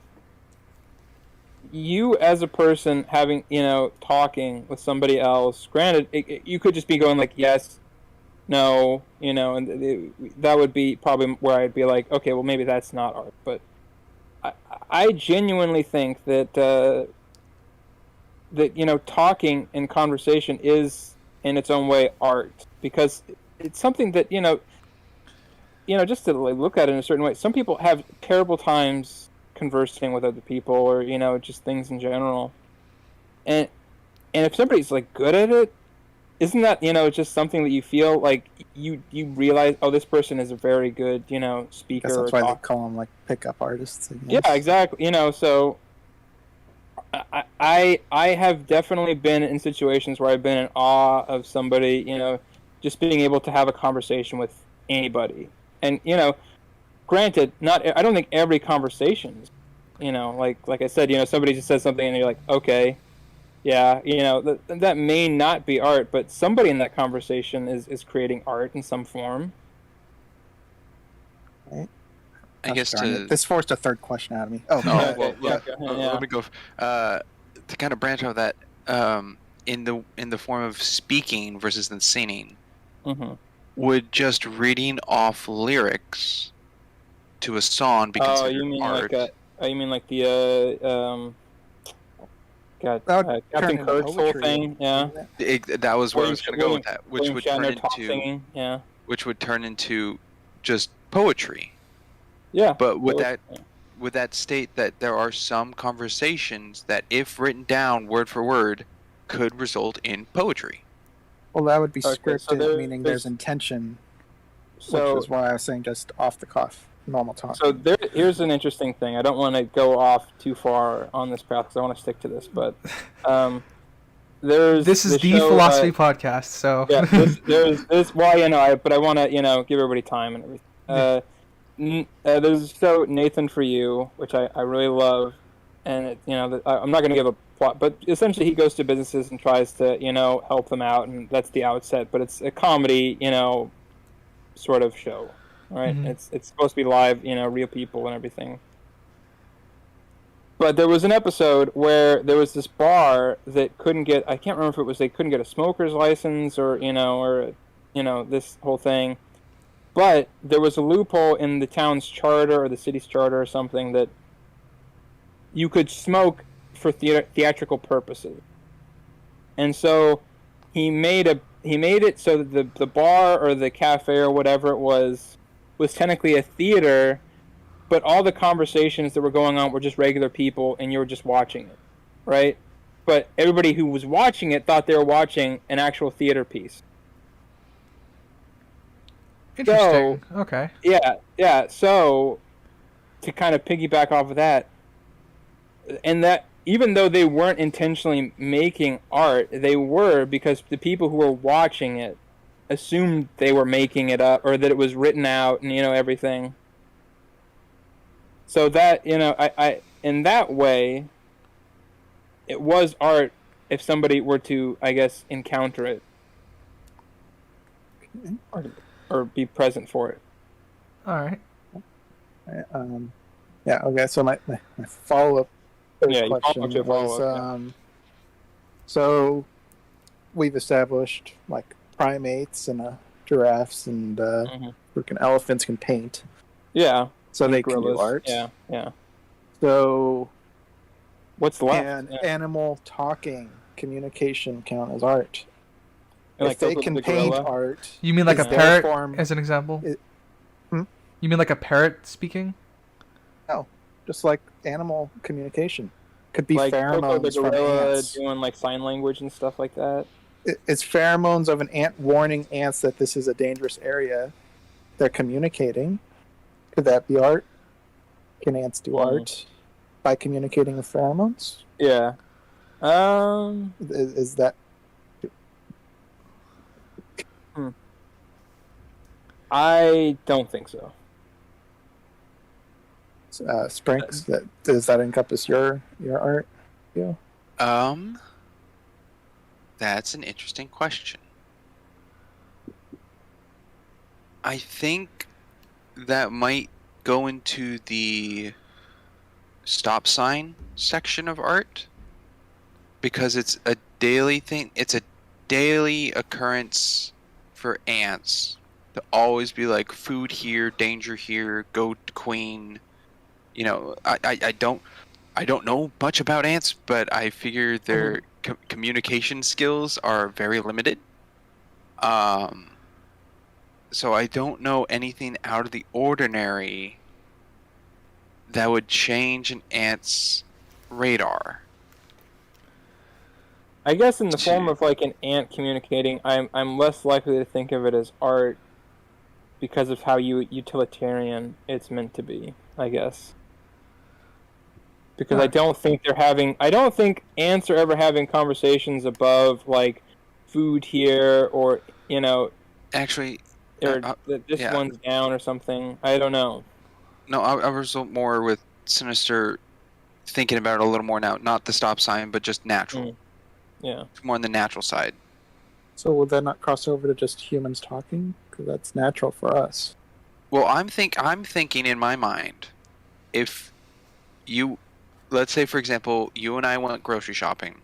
you as a person having talking with somebody else, granted, you could just be going like yes, no, and that would be probably where I'd be like, okay, well maybe that's not art, but I genuinely think that. That talking and conversation is in its own way art, because it's something that just to look at it in a certain way. Some people have terrible times conversing with other people, or just things in general, and if somebody's like good at it, isn't that just something that you feel like you realize, oh, this person is a very good speaker.
Guess that's
or
why
talker.
they call them like pickup artists. I guess.
Yeah, exactly. So I have definitely been in situations where I've been in awe of somebody, just being able to have a conversation with anybody. And granted, I don't think every conversation, like I said, somebody just says something and you're like, okay, yeah, that may not be art, but somebody in that conversation is creating art in some form.
Right.
I guess
this forced a third question out of me. Oh,
well,
yeah.
let me go. To kind of branch off that, in the form of speaking versus the singing, would just reading off lyrics to a song be considered
you mean
art?
you mean like the Captain Kirk's whole thing? Yeah,
that was where I was going to go with that, which would turn into
singing, yeah,
which would turn into just poetry.
Yeah,
but would that state that there are some conversations that, if written down word for word, could result in poetry?
Well, that would be
Okay,
scripted,
so
meaning there's intention,
So
which is why I was saying just off the cuff, normal talk.
So here's an interesting thing. I don't want to go off too far on this path because I want to stick to this, but
this is the
show,
philosophy podcast. So
yeah, there's well, but I want to give everybody time and everything. There's a show, Nathan for You, which I really love, and I'm not going to give a plot, but essentially he goes to businesses and tries to help them out, and that's the outset. But it's a comedy sort of show, right?
Mm-hmm.
It's supposed to be live, real people and everything. But there was an episode where there was this bar that couldn't get, I can't remember if it was they couldn't get a smoker's license or this whole thing. But there was a loophole in the town's charter or the city's charter or something that you could smoke for theatrical purposes. And so he made it so that the bar or the cafe or whatever it was technically a theater, but all the conversations that were going on were just regular people, and you were just watching it, right? But everybody who was watching it thought they were watching an actual theater piece.
Interesting.
So,
Okay.
yeah. So, to kind of piggyback off of that, and that even though they weren't intentionally making art, they were because the people who were watching it assumed they were making it up or that it was written out and everything. So that I in that way, it was art if somebody were to, I guess, encounter it or be present for it.
All right.
Yeah. Okay. So my follow-up question
your
was,
follow-up,
so we've established like primates and giraffes and freaking elephants can paint.
Yeah.
So they can
Gorillas.
do art.
Yeah.
So
What's left?
can animal talking, communication count as art?
And,
If they can paint art,
You mean like a
is their
parrot,
form-
as an example?
Hmm?
You mean like a parrot speaking?
no, just like animal communication. Could be
like Coco the
pheromones from
gorilla
ants.
doing like sign language and stuff like that.
It's pheromones of an ant warning ants that this is a dangerous area. They're communicating. Could that be art? Can ants do art by communicating with pheromones?
Yeah.
Is that
I don't think so.
Sprinks? Does that encompass your art? Yeah.
That's an interesting question. I think that might go into the stop sign section of art because it's a daily thing. It's a daily occurrence for ants to always be like food here, danger here, goat queen. I don't know much about ants, but I figure their communication skills are very limited. So I don't know anything out of the ordinary that would change an ant's radar.
I guess in the form of like an ant communicating, I'm less likely to think of it as art because of how utilitarian it's meant to be, I guess. Because I don't think ants are ever having conversations above like food here or
Actually,
this one's down or something. I don't know.
No, I was more with Sinister thinking about it a little more now. Not the stop sign, but just natural.
Yeah.
It's more on the natural side.
So would that not cross over to just humans talking? Because that's natural for us.
Well, I'm thinking in my mind, if you, let's say for example, you and I went grocery shopping,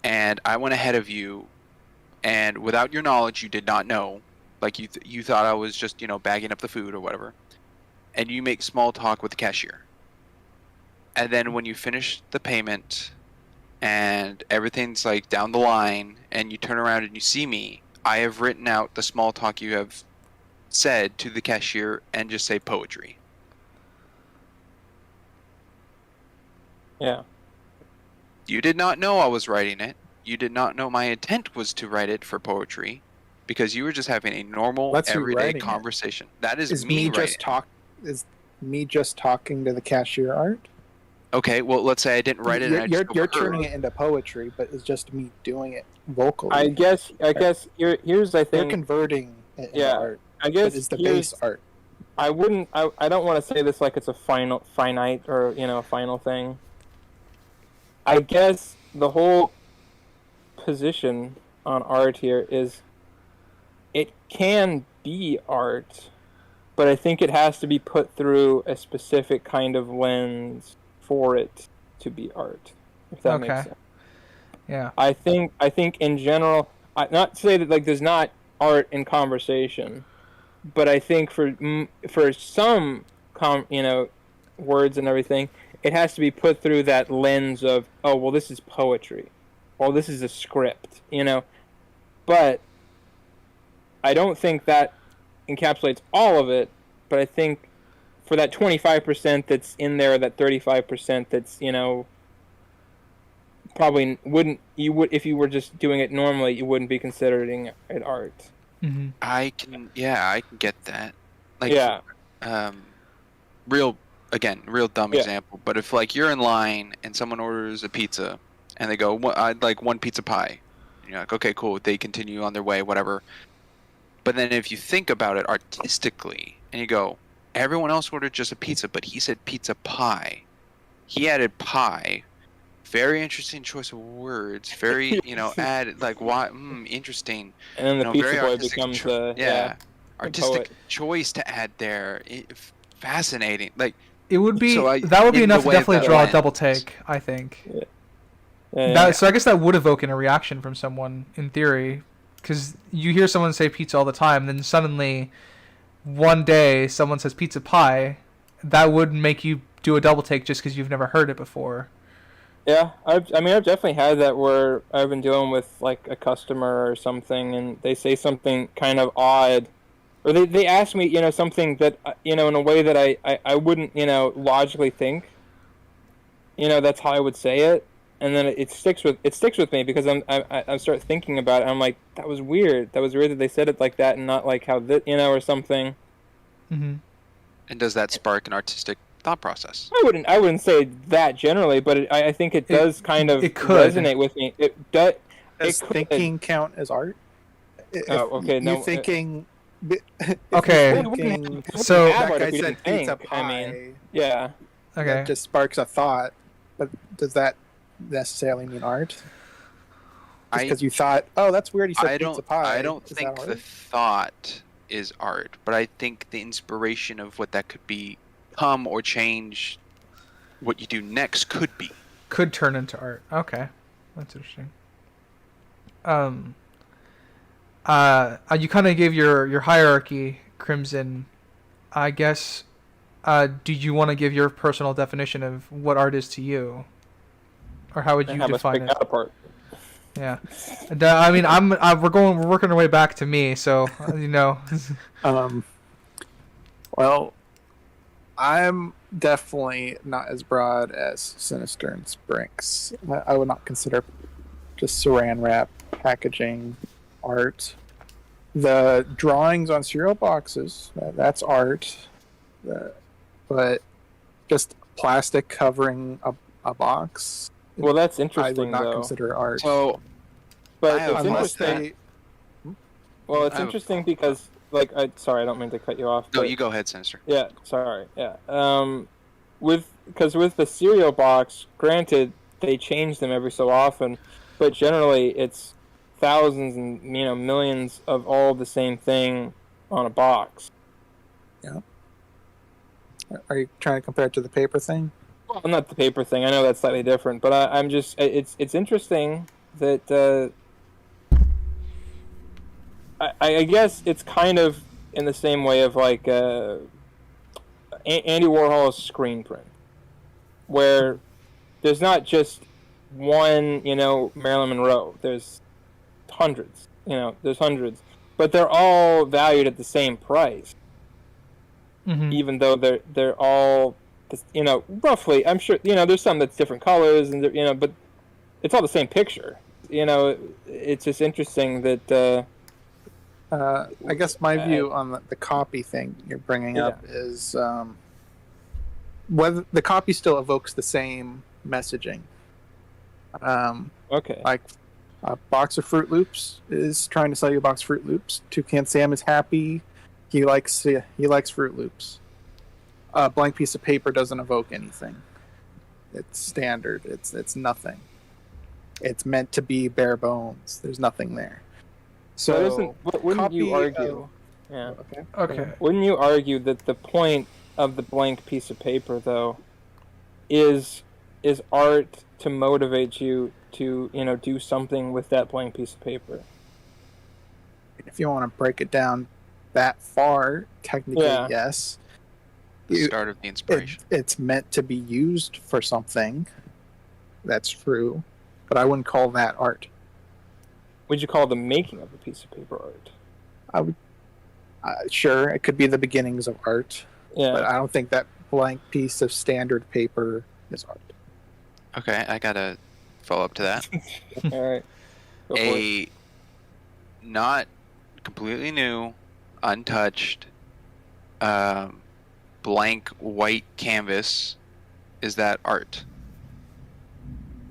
and I went ahead of you, and without your knowledge, you did not know, like you thought I was just bagging up the food or whatever, and you make small talk with the cashier, and then when you finish the payment, and everything's like down the line, and you turn around and you see me, I have written out the small talk you have said to the cashier and just say poetry.
Yeah.
You did not know I was writing it. You did not know my intent was to write it for poetry, because you were just having a normal everyday conversation. That is me writing.
Is me just talking to the cashier art?
Okay, well, let's say I didn't write it.
You're turning it into poetry, but it's just me doing it vocally.
I guess here's I think
you're converting it into art.
I guess
it's the base art.
I don't want to say this like it's a finite or a final thing. I guess the whole position on art here is it can be art, but I think it has to be put through a specific kind of lens for it to be art, if that makes sense.
Yeah.
I think in general, not to say that like there's not art in conversation, but I think for some words and everything, it has to be put through that lens of, oh well, this is poetry, or this is a script, but I don't think that encapsulates all of it. But I think for that 25% that's in there, that 35% that's, probably wouldn't, you would, if you were just doing it normally, you wouldn't be considering it art.
Mm-hmm.
I can get that. Like,
Yeah.
Real dumb example, but if like you're in line and someone orders a pizza and they go, I'd like one pizza pie, and you're like, okay, cool, they continue on their way, whatever. But then if you think about it artistically and you go, everyone else ordered just a pizza, but he said pizza pie, he added pie. Very interesting choice of words. Very, add like why? Interesting.
And then the pizza boy becomes
artistic choice to add there. Fascinating. Like
it would be that would be enough to definitely draw a double take. I think. Yeah. So I guess that would evoke a reaction from someone in theory, because you hear someone say pizza all the time, then suddenly one day someone says pizza pie, that would make you do a double take just because you've never heard it before.
Yeah, I've definitely had that where I've been dealing with like a customer or something, and they say something kind of odd, or they ask me, something that, in a way that I wouldn't, logically think. That's how I would say it, and then it sticks with me because I start thinking about it. I'm like, that was weird. That was weird that they said it like that and not like how that, or something.
Mm-hmm.
And does that spark an artistic thought process?
I wouldn't say that generally, but I think it does kind of resonate with me.
Does thinking count as art?
Okay.
You're thinking.
Okay. So
that guy said pizza pie.
Yeah.
Okay.
That just sparks a thought, but does that necessarily mean art? Just because you thought, oh, that's weird. He said pizza pie.
I don't think the thought is art, but I think the inspiration of what that could become or change what you do next could
turn into art. Okay, that's interesting. You kind of gave your hierarchy, Crimson. I guess. Do you want to give your personal definition of what art is to you, or how would you define it? Apart. Yeah, we're working our way back to me, so
Well, I'm definitely not as broad as Sinister and Sprinks. I would not consider just saran wrap packaging art. The drawings on cereal boxes, that's art. But just plastic covering a box.
Well, that's interesting.
I would not consider art.
So,
but it's interesting. Well, it's interesting because, sorry, I don't mean to cut you off.
No, you go ahead, Sinister.
Yeah, sorry. Yeah. With the cereal box, granted, they change them every so often, but generally it's thousands and millions of all the same thing on a box.
Yeah. Are you trying to compare it to the paper thing?
Well, not the paper thing. I know that's slightly different, but I'm just it's interesting that I guess it's kind of in the same way of like Andy Warhol's screen print, where there's not just one Marilyn Monroe. There's hundreds. There's hundreds, but they're all valued at the same price.
Mm-hmm.
Even though they're all, roughly, I'm sure, there's some that's different colors and but it's all the same picture. It's just interesting that.
I guess my view on the copy thing you're bringing up is whether the copy still evokes the same messaging.
Okay.
Like a box of Fruit Loops is trying to sell you a box of Fruit Loops. Toucan Sam is happy. He likes Fruit Loops. A blank piece of paper doesn't evoke anything. It's standard. It's nothing. It's meant to be bare bones. There's nothing there. So
wouldn't you argue? Yeah.
Okay.
Wouldn't you argue that the point of the blank piece of paper, though, is art to motivate you to do something with that blank piece of paper?
If you want to break it down that far, technically, yes.
The start of the inspiration.
It's meant to be used for something. That's true, but I wouldn't call that art.
Would you call the making of a piece of paper art?
I would. Sure, it could be the beginnings of art,
Yeah.
But I don't think that blank piece of standard paper is art.
Okay, I gotta follow up to that.
All right. Go for it.
A not completely new, untouched, blank white canvas, is that art?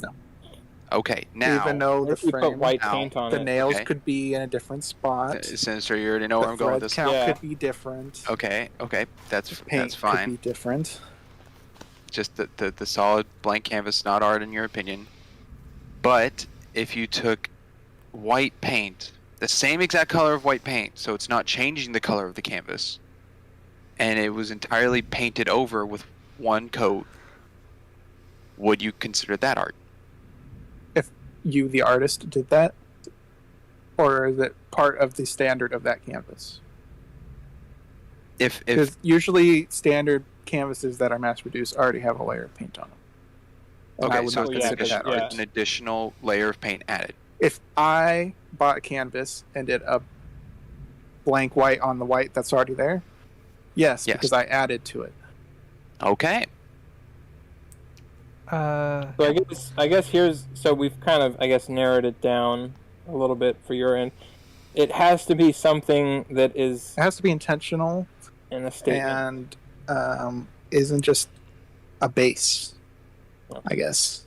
No.
Okay, now
Even though the
If you put
frame,
white
now,
paint on
the
it.
nails
okay.
could be in a different spot.
Sinister, you already know
The
where I'm going with
thread
this.
count
Yeah.
could be different.
Okay, that's
Paint
fine.
could be different.
Just the solid blank canvas, not art in your opinion. But if you took white paint, the same exact color of white paint, so it's not changing the color of the canvas, and it was entirely painted over with one coat, would you consider that art?
If you, the artist, did that, or is it part of the standard of that canvas?
If
Because usually standard canvases that are mass produced already have a layer of paint on them. And I
okay,
would
so
not
it's
consider that art.
an additional layer of paint added.
If I bought a canvas and did a blank white on the white that's already there, yes. Because I added to it.
Okay.
So I guess here's so we've kind of narrowed it down a little bit for your end. It has to be something that is
It has to be intentional
in a statement.
and isn't just a base, I guess.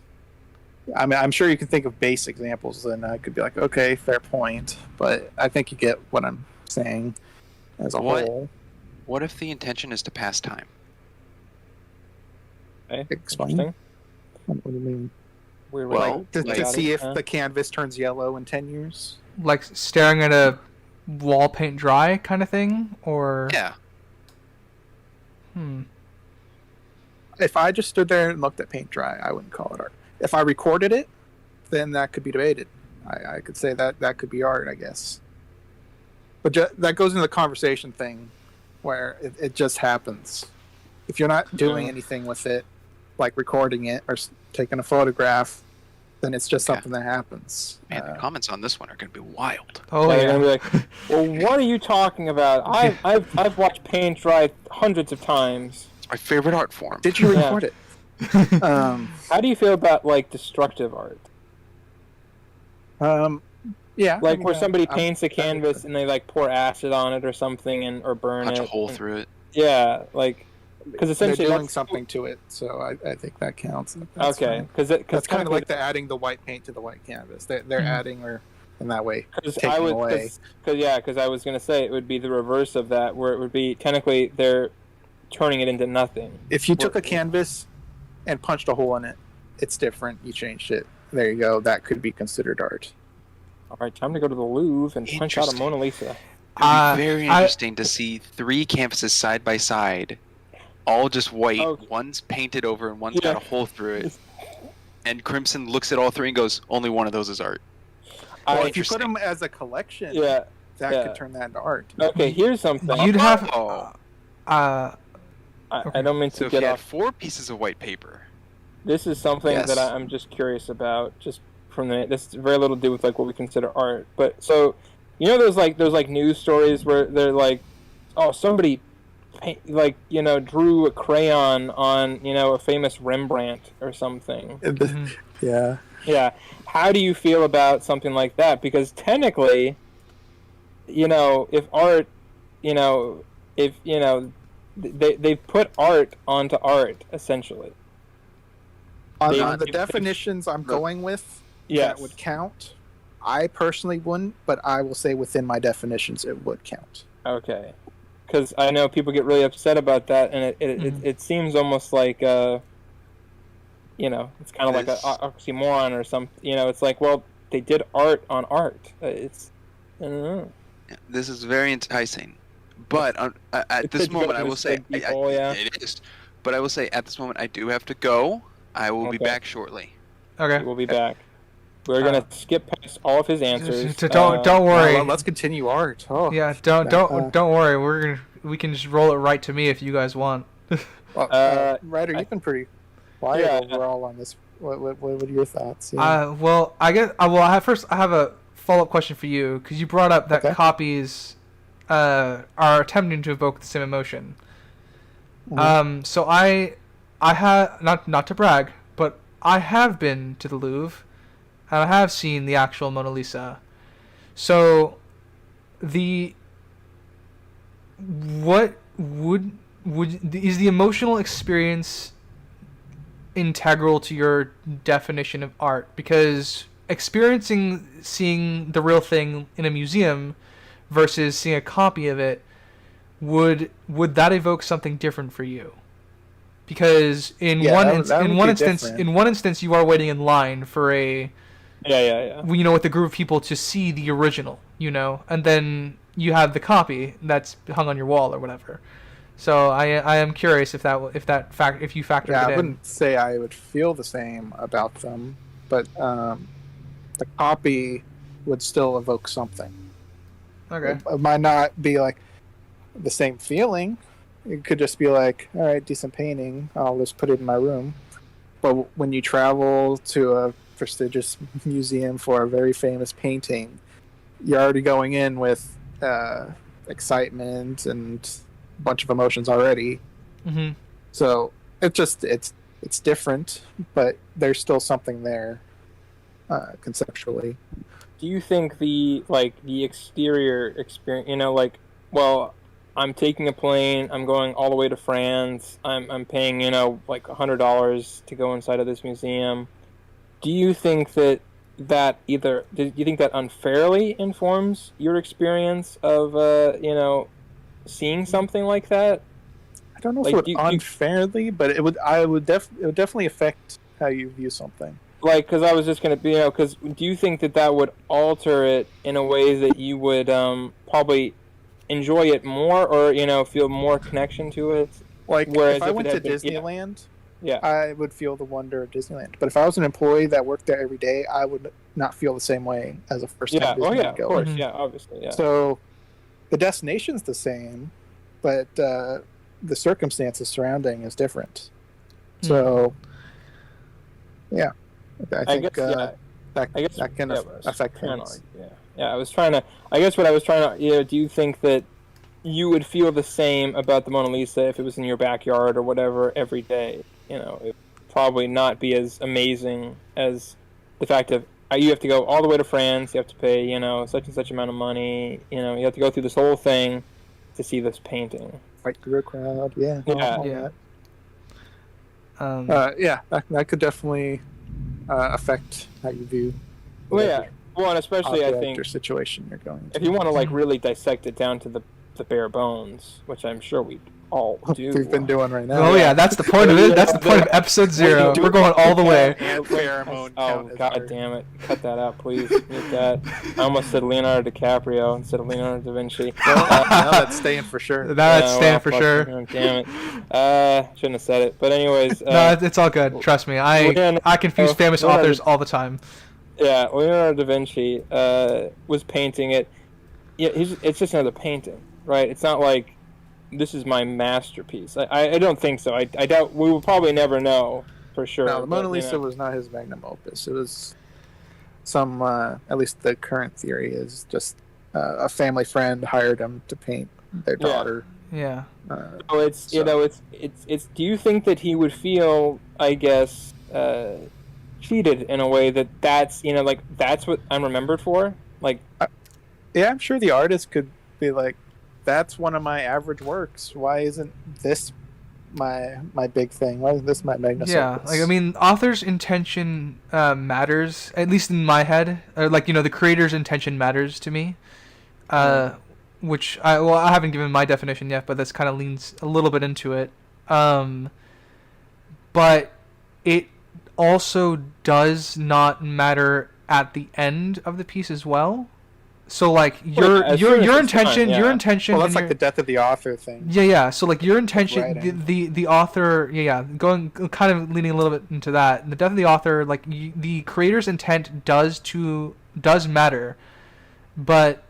I mean, I'm sure you can think of base examples, and I could be like, okay, fair point. But I think you get what I'm saying as a whole.
What if the intention is to pass time?
Okay.
Explain.
Interesting.
What do you mean?
We're
Well,
To
like-
see if the canvas turns yellow in 10 years?
Like staring at a wall paint dry kind of thing, or
Yeah.
If I just stood there and looked at paint dry, I wouldn't call it art. If I recorded it, then that could be debated. I could say that could be art, I guess. But that goes into the conversation thing, where it just happens. If you're not doing anything with it, like recording it or taking a photograph, then it's just something that happens.
Man, the comments on this one are going to be wild.
oh
They're
yeah,
gonna be like, well, what are you talking about? I've watched paint dry hundreds of times.
It's my favorite art form.
Did you
Yeah.
record it?
How do you feel about like destructive art?
Yeah.
Like
I mean,
where somebody
I'm-
paints a canvas and they like pour acid on it or something or burn
Punch
it.
a hole through it.
Yeah, like because
they're
essentially
doing
that's
something to it, so I think that counts.
Okay, because
That's kind of like the adding the white paint to the white canvas. They're adding or in that way taking away.
Because I was gonna say it would be the reverse of that, where it would be technically they're turning it into nothing.
If you took a canvas and punched a hole in it, it's different. You changed it. There you go. That could be considered art.
All right, time to go to the Louvre and punch out a
Interesting.
Mona Lisa.
It would be very interesting to see three canvases side by side, all just white.
Okay.
One's painted over and one's got a hole through it. And Crimson looks at all three and goes, "Only one of those is art."
Well, if you put them as a collection, that could turn that into art.
Okay, here's something.
you'd have.
I don't mean to
So if
get
you had
off.
4 pieces of white paper,
This is something
Yes.
that I'm just curious about. Just from this, very little to do with like what we consider art. But so, you know, those news stories where they're like, oh, somebody, drew a crayon on a famous Rembrandt or something.
Yeah.
Yeah. How do you feel about something like that? Because technically, if art, they put art onto art essentially.
On the definitions I'm going with, that would count. I personally wouldn't, but I will say within my definitions it would count.
Okay. Because I know people get really upset about that, and it seems almost like it's kind of like an oxymoron or something. It's like, well, they did art on art. I don't know.
this is very enticing. But at this moment, I will say, it is. But I will say, at this moment, I do have to go. I will be back shortly.
Okay.
We'll be back. We're gonna skip past all of his answers.
Don't worry.
Let's continue art. Oh.
Yeah, don't worry. We can just roll it right to me if you guys want.
Ryder, you've been pretty quiet overall on this. What are your thoughts?
Well, I guess. I have a follow-up question for you because you brought up that copies are attempting to evoke the same emotion. So I have not to brag, but I have been to the Louvre, and I have seen the actual Mona Lisa. So, the what would is the emotional experience integral to your definition of art? Because experiencing seeing the real thing in a museum versus seeing a copy of it, would that evoke something different for you? Because in one instance you are waiting in line for a with a group of people to see the original, and then you have the copy that's hung on your wall or whatever. So I am curious if you factor it in.
I wouldn't say I would feel the same about them, but the copy would still evoke something.
Okay.
It might not be like the same feeling. It could just be like, all right, decent painting. I'll just put it in my room. But when you travel to a prestigious museum for a very famous painting, you're already going in with excitement and a bunch of emotions already.
Mm-hmm.
So it's different, but there's still something there conceptually.
Do you think the exterior experience, I'm taking a plane, I'm going all the way to France, I'm paying, $100 to go inside of this museum. Do you think do you think that unfairly informs your experience of, seeing something like that?
I don't know if it would unfairly, but it would definitely affect how you view something.
Because I was just going to be, because do you think that would alter it in a way that you would probably enjoy it more, or feel more connection to it?
Whereas if I went to Disneyland, I would feel the wonder of Disneyland. But if I was an employee that worked there every day, I would not feel the same way as a first-time Disneyland goer.
Of course, obviously, yeah.
So the destination's the same, but the circumstances surrounding is different. So, yeah. I think that can affect things.
Yeah, I was trying to. I guess what I was trying to. Do you think that you would feel the same about the Mona Lisa if it was in your backyard or whatever every day? It would probably not be as amazing as the fact of you have to go all the way to France. You have to pay, such and such amount of money. You have to go through this whole thing to see this painting.
Fight through a crowd. Yeah. That could definitely affect how you view.
And especially I think
your situation you're going to.
If you want to really dissect it down to the bare bones, which I'm sure we all do.
We've been doing right now.
Oh yeah, that's the point of it. That's the point of episode 0. We're going all the way.
God damn it! Cut that out, please. Mute that. I almost said Leonardo DiCaprio instead of Leonardo da Vinci.
No, that's staying for sure.
That's staying for sure.
Damn it! Shouldn't have said it. But anyways,
no, it's all good. Trust me. I confuse famous authors all the time.
Yeah, Leonardo da Vinci was painting it. Yeah, it's just another painting, right? It's not like this is my masterpiece. I don't think so. I doubt we will probably never know for sure.
No, the Mona Lisa was not his magnum opus. It was some, at least the current theory is just a family friend hired him to paint their daughter.
Yeah.
So it's it's. Do you think that he would feel, I guess, cheated in a way that's that's what I'm remembered for?
Yeah, I'm sure the artist could be like, that's one of my average works. Why isn't this my big thing? Why isn't this my magnum opus?
Yeah, author's intention matters, at least in my head. Or the creator's intention matters to me. Which I haven't given my definition yet, but this kind of leans a little bit into it. But it also does not matter at the end of the piece as well. So your intention.
Well, that's like the death of the author thing.
Yeah. So your intention, the author. Going kind of leaning a little bit into that. The death of the author, the creator's intent does matter, but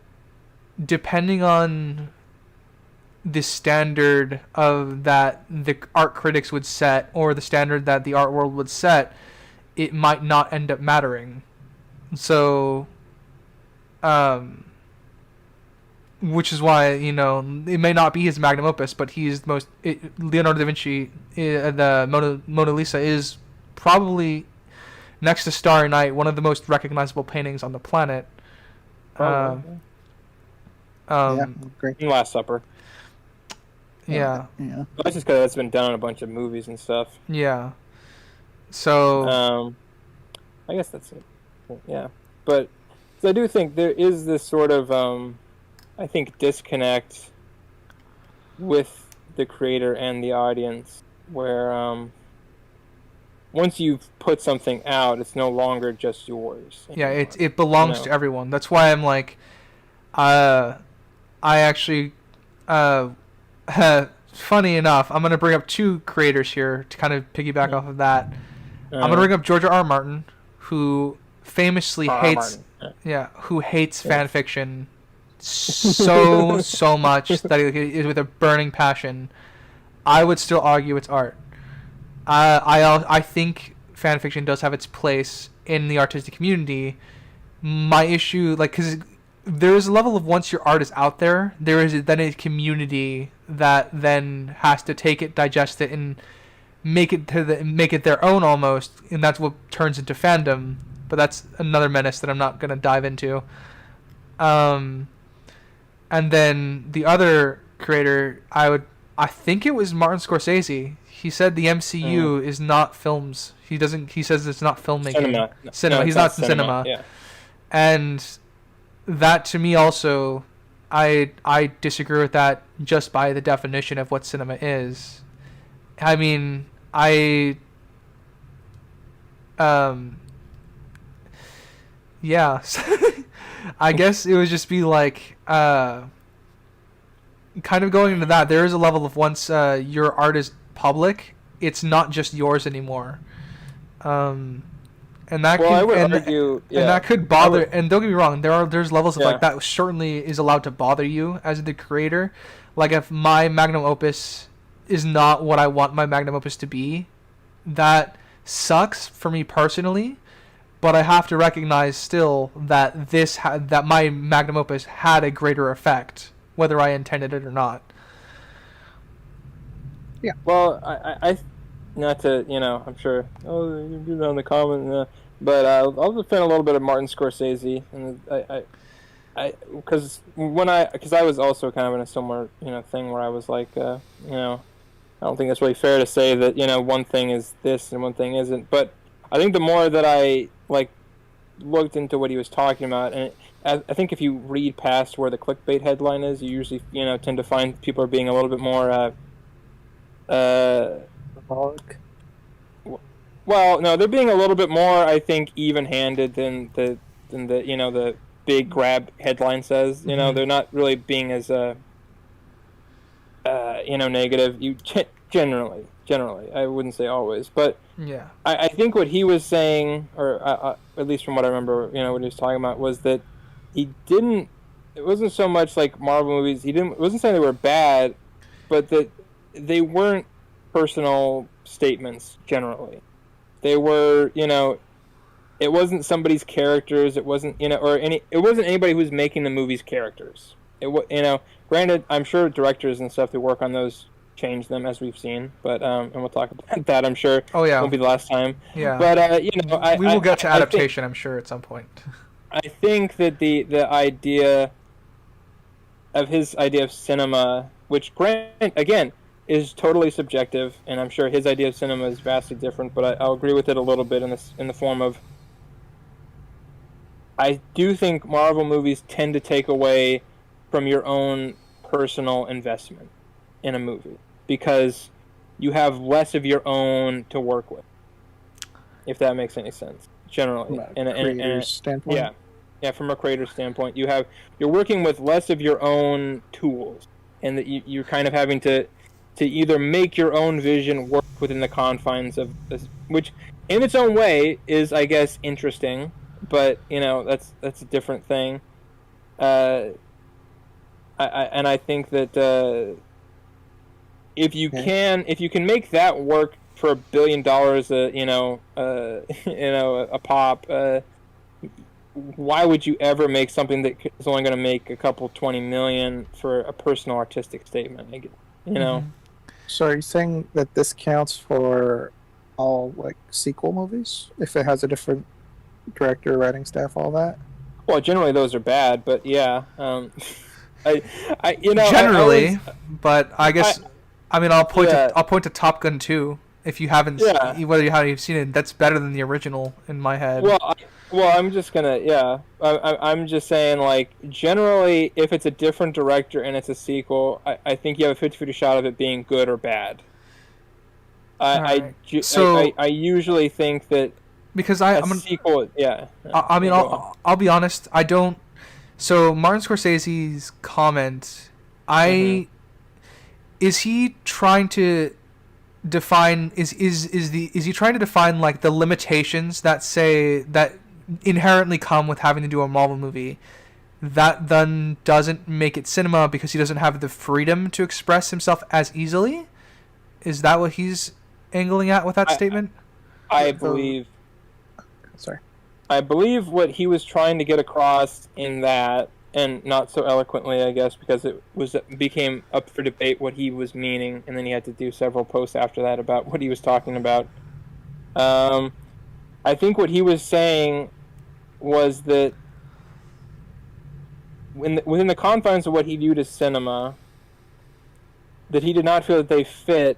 depending on the standard of that the art critics would set or the standard that the art world would set, it might not end up mattering. So which is why it may not be his magnum opus, but he's the most. Leonardo da Vinci, the Mona Lisa is probably next to Starry Night one of the most recognizable paintings on the planet.
Yeah,
great.
Last Supper.
Yeah.
Yeah.
That's just because that's been done in a bunch of movies and stuff.
Yeah. So.
I guess that's it. Yeah, but so I do think there is this sort of, I think, disconnect with the creator and the audience, where once you've put something out, it's no longer just yours
Yeah,
anymore,
it belongs to everyone. That's why I'm like, I actually, funny enough, I'm gonna bring up two creators here to kind of piggyback off of that. I'm gonna bring up George R. R. Martin, who famously hates, who hates fan fiction so much that he with a burning passion. I would still argue it's art. I think fan fiction does have its place in the artistic community. My issue, because there is a level of once your art is out there, there is then a community that then has to take it, digest it, and make it their own almost, and that's what turns into fandom. But that's another menace that I'm not gonna dive into. And then the other creator, I think it was Martin Scorsese. He said the MCU is not films. He says it's not filmmaking. Cinema.
No,
he's not in cinema.
Yeah. And
that to me also, I disagree with that just by the definition of what cinema is. I mean, yeah. I guess it would just be like, kind of going into that. There is a level of once your art is public, it's not just yours anymore. And that that could bother. And don't get me wrong, there's levels of like that certainly is allowed to bother you as the creator. Like if my magnum opus is not what I want my magnum opus to be, that sucks for me personally. But I have to recognize still that that my magnum opus had a greater effect, whether I intended it or not.
Yeah. Well, I not to, I'm sure. Oh, you do that in the comment, but I'll defend a little bit of Martin Scorsese, and because I was also kind of in a similar thing where I was like, I don't think it's really fair to say that one thing is this and one thing isn't. But I think the more that I looked into what he was talking about, and I think if you read past where the clickbait headline is, you usually tend to find people are being a little bit more well, no, they're being a little bit more, I think, even-handed than the the big grab headline says. They're not really being as negative. Generally, I wouldn't say always, but
yeah,
I think what he was saying, or at least from what I remember, what he was talking about, was that he didn't. It wasn't so much like Marvel movies. He wasn't saying they were bad, but that they weren't personal statements generally. They were, it wasn't somebody's characters. It wasn't, it wasn't anybody who was making the movie's characters. Granted, I'm sure directors and stuff that work on those change them as we've seen, but and we'll talk about that. I'm sure.
Oh yeah,
won't be the last time.
Yeah,
but
we will get to adaptation. I'm sure at some point.
I think that the idea of his idea of cinema, which again is totally subjective, and I'm sure his idea of cinema is vastly different, but I'll agree with it a little bit in the form of, I do think Marvel movies tend to take away from your own personal investment in a movie, because you have less of your own to work with, if that makes any sense, generally.
From a creator's standpoint?
Yeah, from a creator's standpoint. You're working with less of your own tools, and that you're kind of having to either make your own vision work within the confines of this, which in its own way is, I guess, interesting, but that's a different thing. I think that if you can make that work for $1 billion, a pop, why would you ever make something that is only going to make a couple 20 million for a personal artistic statement? You know.
Mm-hmm.
So are you saying that this counts for all like sequel movies if it has a different director, writing staff, all that?
Well, generally those are bad, but yeah. You know,
Generally, but I guess mean I'll point
Yeah.
to Top Gun 2 if you haven't
Yeah.
whether you've seen it. That's better than the original in my head.
Well, I'm just gonna, yeah. I'm just saying, like, generally, if it's a different director and it's a sequel, I think you have a 50-50 shot of it being good or bad. I usually think that
because
sequel, yeah.
I mean, I'll be honest. I don't. So Martin Scorsese's comment, is he trying to define is he trying to define like the limitations that inherently come with having to do a Marvel movie that then doesn't make it cinema because he doesn't have the freedom to express himself as easily? Is that what he's angling at with that statement?
I believe.
Sorry.
I believe what he was trying to get across in that, and not so eloquently, I guess, because it became up for debate what he was meaning, and then he had to do several posts after that about what he was talking about. I think what he was saying was that within the confines of what he viewed as cinema, that he did not feel that they fit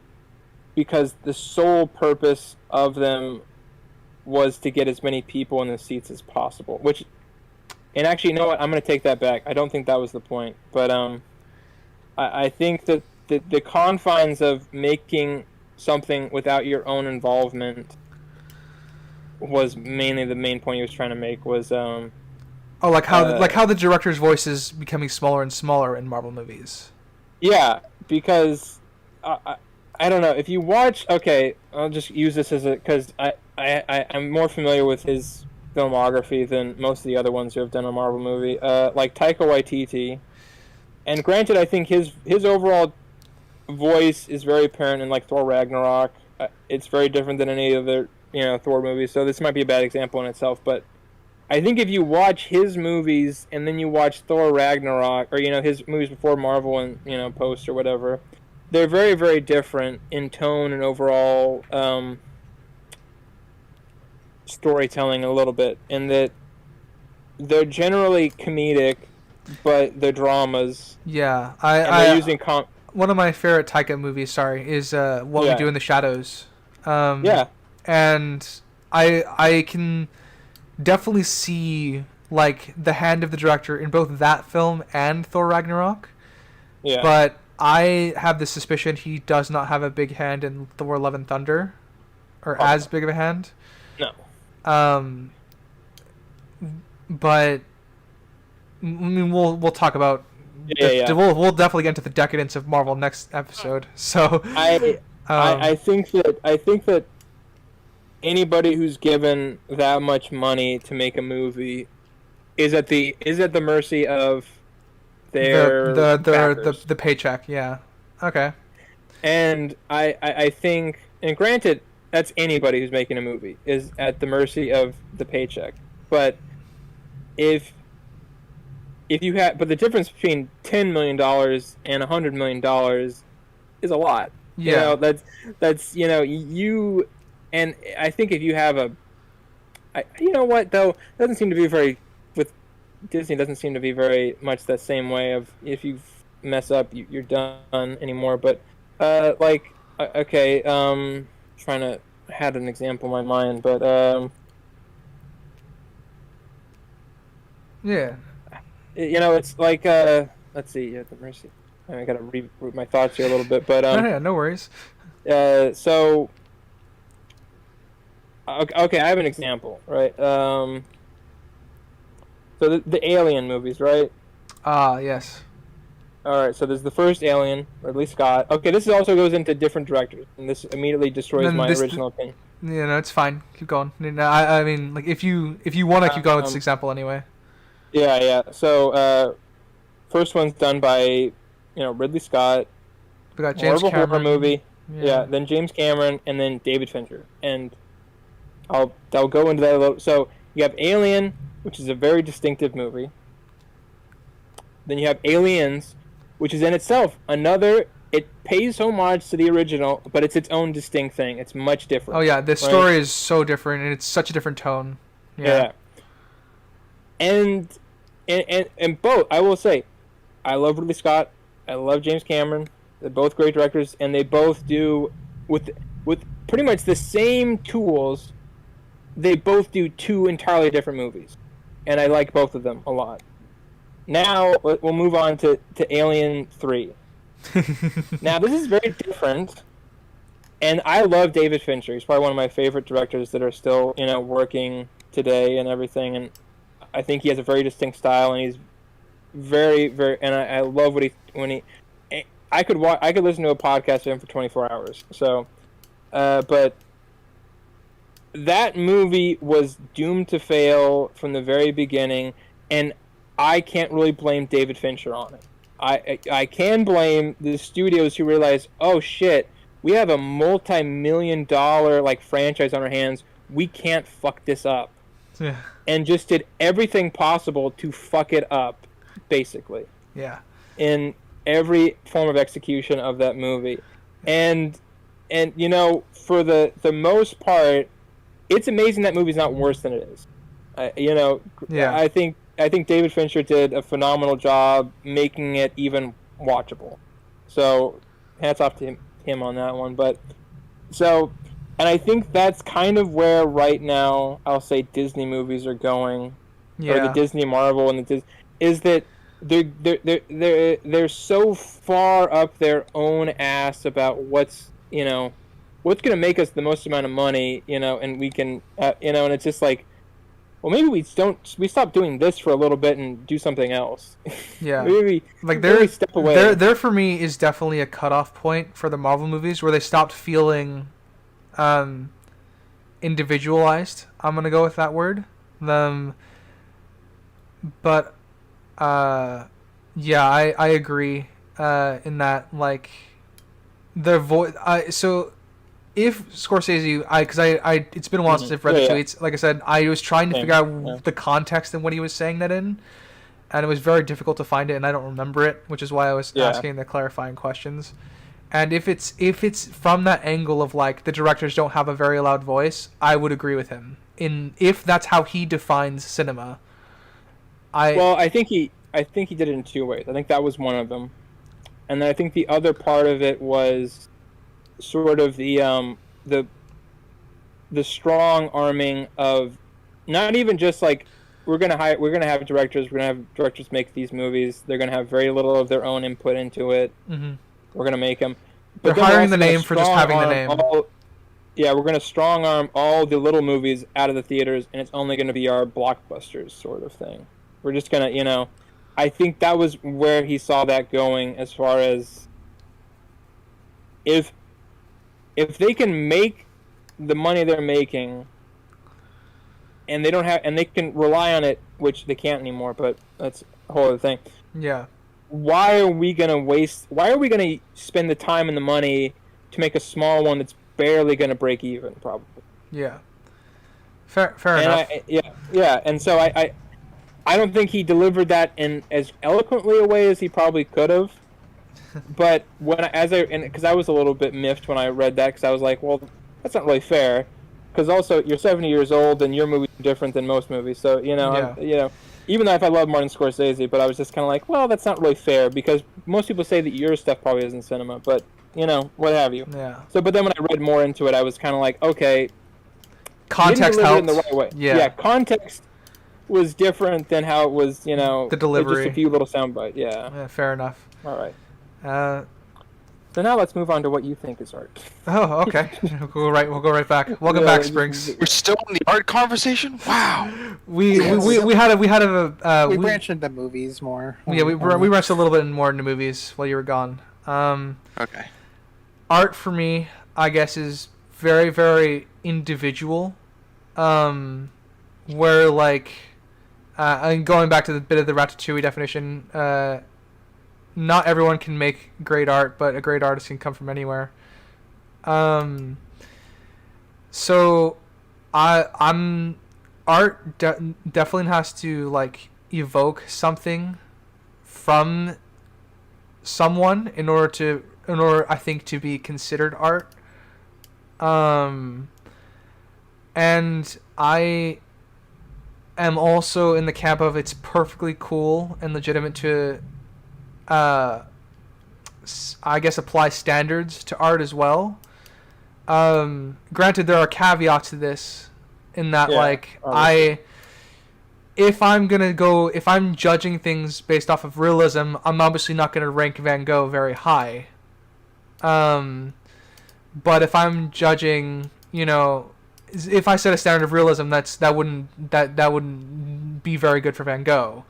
because the sole purpose of them was to get as many people in the seats as possible. And actually, you know what? I'm going to take that back. I don't think that was the point. But I think that the confines of making something without your own involvement was mainly the main point he was trying to make. Was
like how the director's voice is becoming smaller and smaller in Marvel movies.
Yeah, because I don't know if you watch. Okay, I'll just use this as because I'm more familiar with his filmography than most of the other ones who have done a Marvel movie, like Taika Waititi. And granted, I think his overall voice is very apparent in like Thor Ragnarok. It's very different than any other Thor movies, so this might be a bad example in itself. But I think if you watch his movies and then you watch Thor Ragnarok, or his movies before Marvel and post or whatever, they're very, very different in tone and overall storytelling a little bit, in that they're generally comedic, but they're dramas.
Yeah, one of my favorite Taika movies, is What We Do in the Shadows. And I can definitely see like the hand of the director in both that film and Thor Ragnarok.
Yeah.
But I have the suspicion he does not have a big hand in Thor: Love and Thunder, or as big of a hand.
No.
But I mean, we'll talk about. We'll definitely get into the decadence of Marvel next episode. So
I think that anybody who's given that much money to make a movie is at the mercy of their
the paycheck. Yeah. Okay.
And I think, and granted, that's anybody who's making a movie is at the mercy of the paycheck. But if you have, but the difference between $10 million and $100 million is a lot.
Yeah.
That's you, and I think if you have you know what though, it doesn't seem to be very, with Disney, doesn't seem to be very much that same way of if you mess up you're done anymore. But trying to had an example in my mind, but it's like let's see, at the mercy. I gotta reroute my thoughts here a little bit, but
no worries.
So okay, I have an example, right? So the Alien movies, right?
Yes.
All right, so there's the first Alien, Ridley Scott. Okay, this also goes into different directors, and this immediately destroys my original opinion.
Yeah, no, it's fine. Keep going. I mean, like if you want to keep going with this example anyway.
Yeah. So, first one's done by, Ridley Scott.
We got James Cameron.
Horror movie. Yeah. Then James Cameron, and then David Fincher. And I'll go into that a little. So you have Alien, which is a very distinctive movie. Then you have Aliens, which is in itself another. It pays homage to the original, but it's its own distinct thing. It's much different.
Oh yeah, the story is so different, and it's such a different tone. Yeah.
And both, I will say, I love Ridley Scott. I love James Cameron. They're both great directors, and they both do with pretty much the same tools. They both do two entirely different movies, and I like both of them a lot. Now we'll move on to Alien 3. Now this is very different, and I love David Fincher. He's probably one of my favorite directors that are still working today and everything. And I think he has a very distinct style, and he's very very. And I love I could listen to a podcast of him for 24 hours. So, but that movie was doomed to fail from the very beginning, and I can't really blame David Fincher on it. I can blame the studios who realized, oh shit, we have a multi-million-dollar franchise on our hands. We can't fuck this up, and just did everything possible to fuck it up, basically.
Yeah.
In every form of execution of that movie, and for the most part, it's amazing that movie's not worse than it is. I think David Fincher did a phenomenal job making it even watchable. So, hats off to him on that one. And I think that's kind of where right now I'll say Disney movies are going, or the Disney Marvel and is that they're so far up their own ass about what's going to make us the most amount of money, and we can, and it's just like, well, maybe we stop doing this for a little bit and do something else.
Yeah.
Maybe
really
step away.
There for me is definitely a cutoff point for the Marvel movies where they stopped feeling individualized. I'm going to go with that word. But yeah, I agree in that, their voice. So if Scorsese, because I it's been a while since I've read the tweets. Like I said, I was trying to figure out the context and what he was saying that in, and it was very difficult to find it, and I don't remember it, which is why I was asking the clarifying questions. And if it's from that angle of the directors don't have a very loud voice, I would agree with him. If that's how he defines cinema.
I think he did it in two ways. I think that was one of them, and then I think the other part of it was sort of the strong arming of not even just we're gonna have directors make these movies. They're gonna have very little of their own input into it. Mm-hmm. We're gonna make them.
But they're hiring the name for just having the name.
We're gonna strong arm all the little movies out of the theaters, and it's only gonna be our blockbusters sort of thing. We're just gonna, I think that was where he saw that going, as far as if they can make the money they're making, and they can rely on it, which they can't anymore, but that's a whole other thing.
Yeah.
Why are we gonna spend the time and the money to make a small one that's barely gonna break even, probably?
Yeah. Fair enough.
And so I don't think he delivered that in as eloquently a way as he probably could have. But because I was a little bit miffed when I read that, because I was like, well, that's not really fair. Because also you're 70 years old and your movie's different than most movies, so even though I love Martin Scorsese, but I was just kind of like, well, that's not really fair, because most people say that your stuff probably isn't cinema, but what have you.
Yeah.
So, but then when I read more into it, I was kind of like, okay,
context helped
in the right way. Yeah, context was different than how it was,
the delivery.
Just a few little sound bites. Yeah.
Fair enough.
All right. So now let's move on to what you think is art.
Oh, okay. We'll go right back. Welcome back, Springs.
We're still in the art conversation. Wow.
We branched into movies more.
Yeah, we branched a little bit more into movies while you were gone.
Okay.
Art for me, I guess, is very, very individual. Where and going back to the bit of the Ratatouille definition, not everyone can make great art, but a great artist can come from anywhere. So I'm art definitely has to like evoke something from someone in order I think to be considered art. And I am also in the camp of it's perfectly cool and legitimate to I guess apply standards to art as well. Granted, there are caveats to this in that like if I'm judging things based off of realism, I'm obviously not gonna rank Van Gogh very high. But if I'm judging, if I set a standard of realism, that wouldn't be very good for Van Gogh.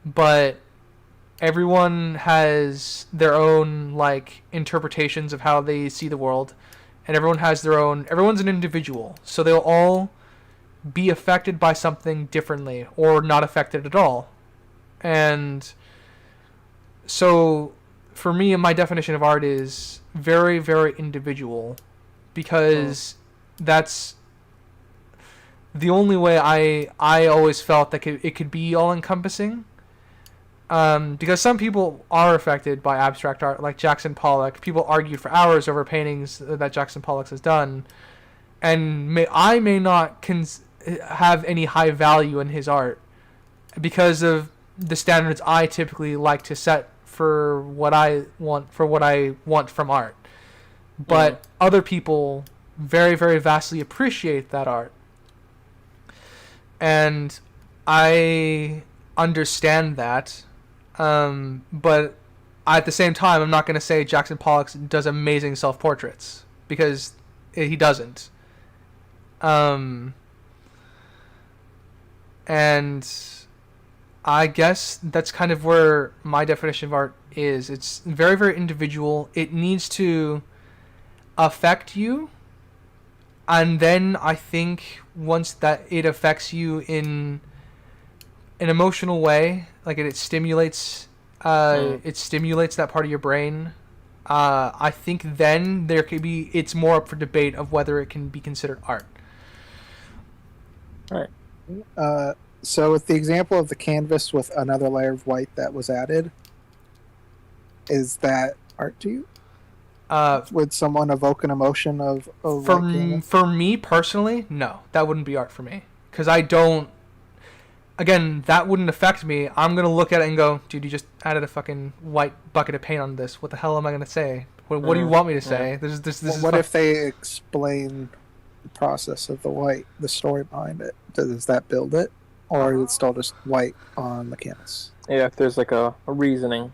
But everyone has their own like interpretations of how they see the world, and everyone's an individual, so they'll all be affected by something differently or not affected at all. And so for me, my definition of art is very, very individual, because that's the only way I always felt that it could be all encompassing. Because some people are affected by abstract art, like Jackson Pollock. People argued for hours over paintings that Jackson Pollock has done, and I may not have any high value in his art because of the standards I typically like to set for what I want from art. But other people very, very vastly appreciate that art, and I understand that. But at the same time, I'm not going to say Jackson Pollock does amazing self-portraits, because he doesn't. And I guess that's kind of where my definition of art is. It's very, very individual. It needs to affect you. And then I think once that it affects you in an emotional way, like it stimulates that part of your brain, I think then it's more up for debate of whether it can be considered art.
All right.
So with the example of the canvas with another layer of white that was added, is that art to you? Would someone evoke an emotion of
for me personally, no, that wouldn't be art for me, because I don't. Again, that wouldn't affect me. I'm gonna look at it and go, dude, you just added a fucking white bucket of paint on this. What the hell am I gonna say? What do you want me to say?
What if they explain the process of the story behind it? Does that build it, or is it still just white on the canvas?
Yeah, if there's like a reasoning,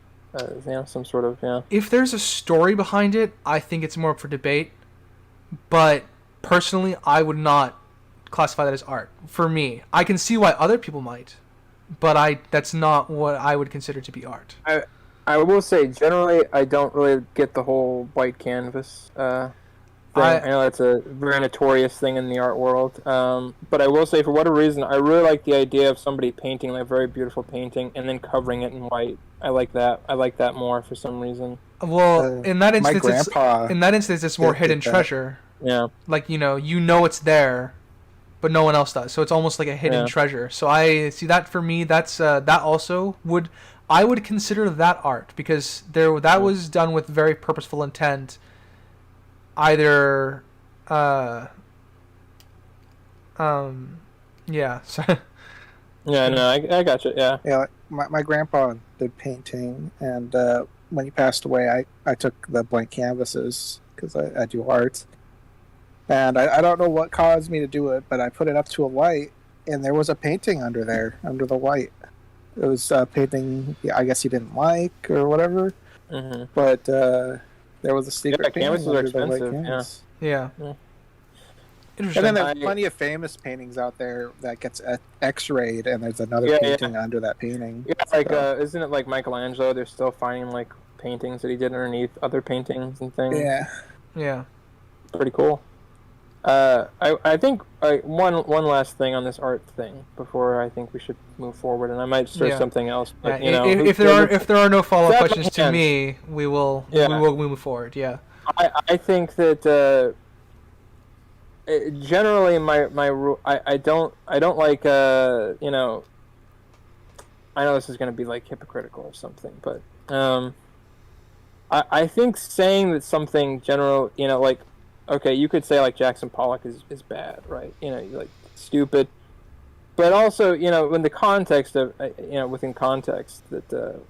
some sort of
If there's a story behind it, I think it's more up for debate. But personally, I would not classify that as art. For me, I can see why other people might, but that's not what I would consider to be art.
I will say, generally, I don't really get the whole white canvas thing. I know that's a very notorious thing in the art world, but I will say, for whatever reason, I really like the idea of somebody painting like a very beautiful painting and then covering it in white. I like that. I like that more for some reason.
Well, in that instance, it's more hidden treasure.
Yeah.
Like it's there, but no one else does. So it's almost like a hidden treasure. So I see that. For me, that's that also I would consider that art, because that was done with very purposeful intent. Either yeah. So
Yeah, no, I got you. Yeah.
Yeah, my grandpa did painting, and when he passed away, I took the blank canvases because I do art. And I don't know what caused me to do it, but I put it up to a light, and there was a painting under the white. It was a painting I guess he didn't like or whatever.
Mm-hmm.
But there was a secret painting
canvases are
under the white
expensive.
canvas.
yeah.
And then there's plenty of famous paintings out there that gets X-rayed, and there's another painting under that painting.
Yeah, it's like isn't it like Michelangelo? They're still finding like paintings that he did underneath other paintings and things.
Yeah.
Pretty cool. I think one last thing on this art thing before I think we should move forward, and I might start something else. But,
if there are no follow-up questions to me, we will move forward. Yeah.
I think that generally my rule. I don't like you know. I know this is going to be like hypocritical or something, but I think saying that something general, you know, like, okay, you could say like Jackson Pollock is bad, right? You know, you're like stupid, but also, you know, in the context of, you know, within context that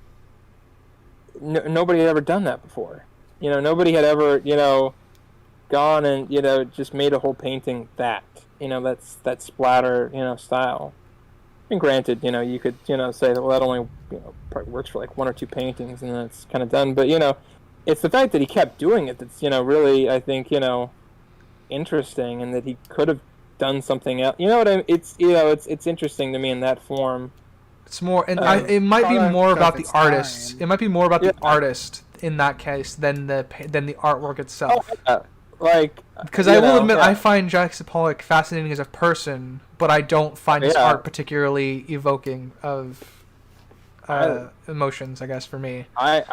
nobody had ever done that before. You know, nobody had ever, you know, gone and, you know, just made a whole painting that, you know, that splatter, you know, style. And granted, you know, you could, you know, say that, well, that only, you know, probably works for like one or two paintings and then it's kind of done. But, you know, it's the fact that he kept doing it that's, you know, really, I think, you know, interesting, and that he could have done something else. You know what I mean? It's, you know, it's interesting to me in that form.
It's more, and it might be more about the artist.
time.
It might be more about the artist in that case than the artwork itself.
Oh, yeah. Like,
because I will admit, I find Jackson Pollock fascinating as a person, but I don't find his art particularly evoking of emotions, I guess, for me.
I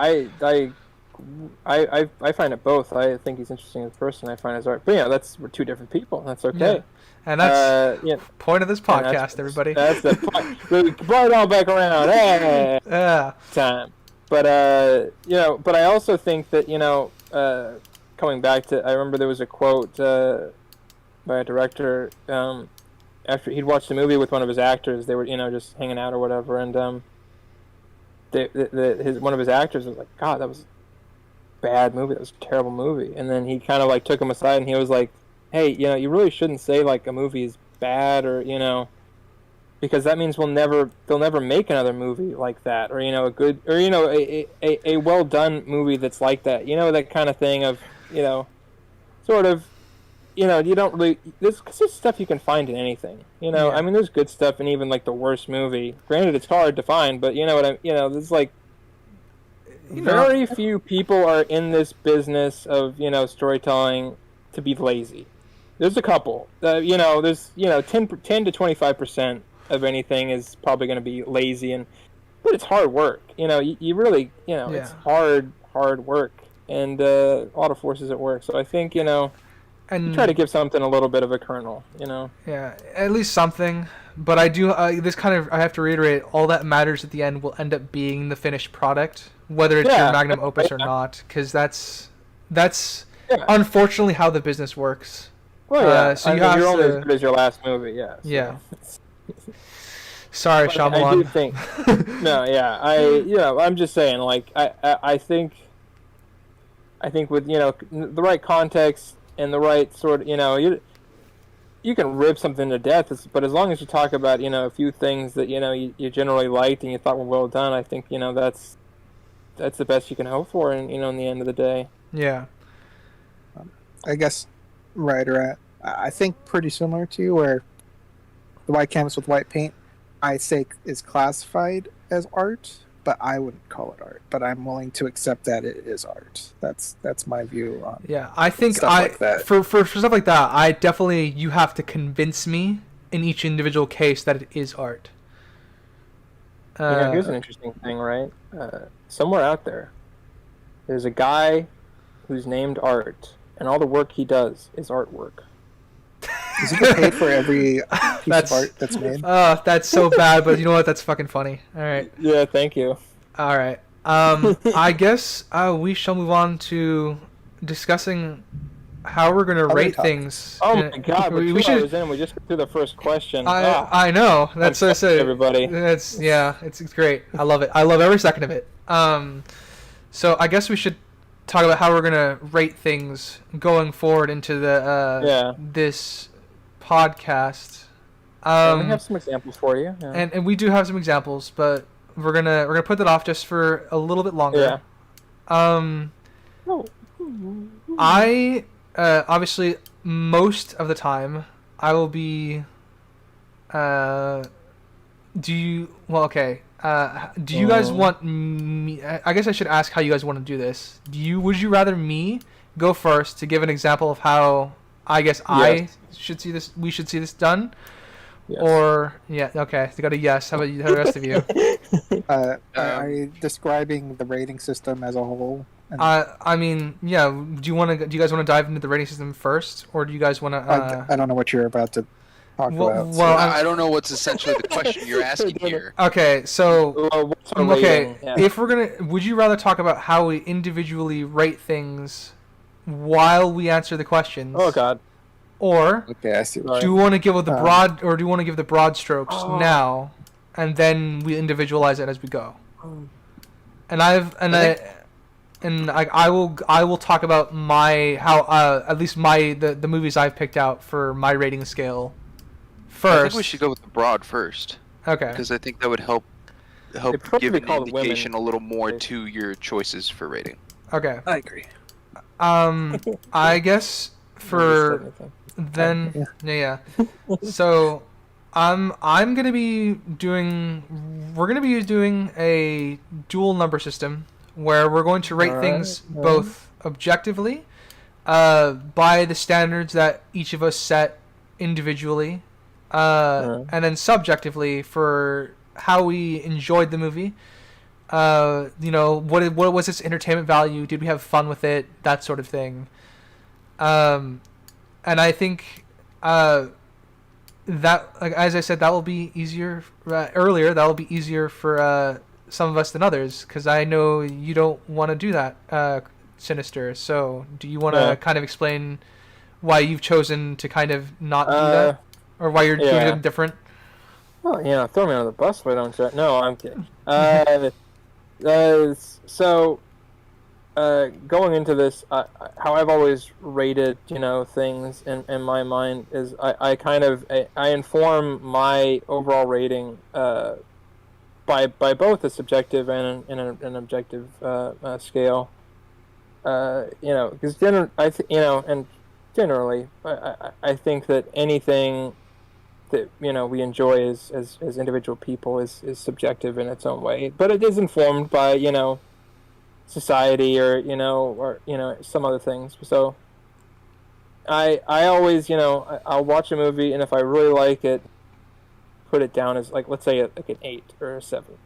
find it both. I think he's interesting as a person. I find his art, but we're two different people. That's okay.
Yeah. And that's point of this podcast, everybody.
That's the point. We brought it all back around. Hey, time. But you know, but I also think that, you know, coming back to, I remember there was a quote by a director after he'd watched a movie with one of his actors. They were, you know, just hanging out or whatever, and one of his actors was like, "God, that was a bad movie. That was a terrible movie." And then he kind of like took him aside and he was like, "Hey, you know, you really shouldn't say like a movie is bad, or, you know, because that means they'll never make another movie like that, or, you know, a good, or, you know, a well done movie that's like that. You know, that kind of thing of, you know, sort of, you know, you don't really, there's stuff you can find in anything, you know. I mean, there's good stuff in even like the worst movie. Granted, it's hard to find, but you know what you know, there's like very few people are in this business of, you know, storytelling to be lazy. There's a couple, you know, there's, you know, 10 to 25% of anything is probably going to be lazy, but it's hard work, you know. You really, you know, it's hard work, and a lot of forces at work. So I think, you know, and try to give something a little bit of a kernel, you know. Yeah,
at least something. But I do this kind of, I have to reiterate, all that matters at the end will end up being the finished product, whether it's your magnum opus or not, because that's unfortunately how the business works.
Well, yeah. So you're only as good as your last movie, so.
Yeah. Sorry, Shyamalan.
I do think. No, yeah, you know, I'm just saying, like, I think with, you know, the right context and the right sort of, you know, you can rip something to death, but as long as you talk about, you know, a few things that, you know, you generally liked and you thought were well done, I think, you know, that's the best you can hope for, and, you know, in the end of the day.
Yeah. I guess I think pretty similar to you, where the white canvas with white paint, I say, is classified as art, but I wouldn't call it art. But I'm willing to accept that it is art. That's my view on.
Yeah, I think
stuff like that.
For stuff like that, I definitely, you have to convince me in each individual case that it is art.
You know, here's an interesting thing, right? Somewhere out there's a guy who's named Art, and all the work he does is artwork.
Does he get paid for every piece of art that's made?
Oh, that's so bad, but you know what? That's fucking funny. All right.
Yeah, thank you.
All right. I guess we shall move on to discussing how we're going to rate things.
Oh my god, we should. We just got through the first question.
I know. That's what I said.
Everybody.
It's great. I love it. I love every second of it. So I guess we should talk about how we're going to rate things going forward into the this podcast.
We have some examples for you. Yeah.
And we do have some examples, but we're gonna put that off just for a little bit longer. Yeah. I obviously most of the time I will be do you guys want me? I guess I should ask how you guys want to do this. Would you rather me go first to give an example of how I guess I should see this? We should see this done. Yes. Or okay, you got a yes. How about you, the rest of you?
Are you describing the rating system as a whole?
I mean, yeah. Do you guys want to dive into the rating system first, or do you guys want to?
I don't know what you're about to talk about.
Well,
I don't know what's essentially the question you're asking here.
Okay, so
what's our
okay,
rating? Yeah.
if we're gonna, would you rather talk about how we individually rate things while we answer the questions?
Oh God.
Or
Okay, I see.
do you want to give the broad, or do you want to give the broad strokes now, and then we individualize it as we go? And I will talk about at least the movies I've picked out for my rating scale first.
I think we should go with the broad first.
Okay.
Because I think that would help give an indication a little more to your choices for rating.
Okay.
I agree.
I guess for then yeah. So we're gonna be doing a dual number system where we're going to rate things both objectively by the standards that each of us set individually, and then subjectively for how we enjoyed the movie. What was its entertainment value? Did we have fun with it? That sort of thing. And I think that, like as I said, that will be easier earlier. That will be easier for some of us than others, because I know you don't want to do that, Sinister. So, do you want to kind of explain why you've chosen to kind of not do that, or why you're doing it different?
Well, throw me on the bus, why don't you? No, I'm kidding. So, going into this, how I've always rated, things in my mind is I inform my overall rating by both a subjective and an objective scale. Because generally, I think that anything that we enjoy as individual people is subjective in its own way, but it is informed by society or some other things. So I always I'll watch a movie, and if I really like it, put it down as let's say like an 8 or a 7.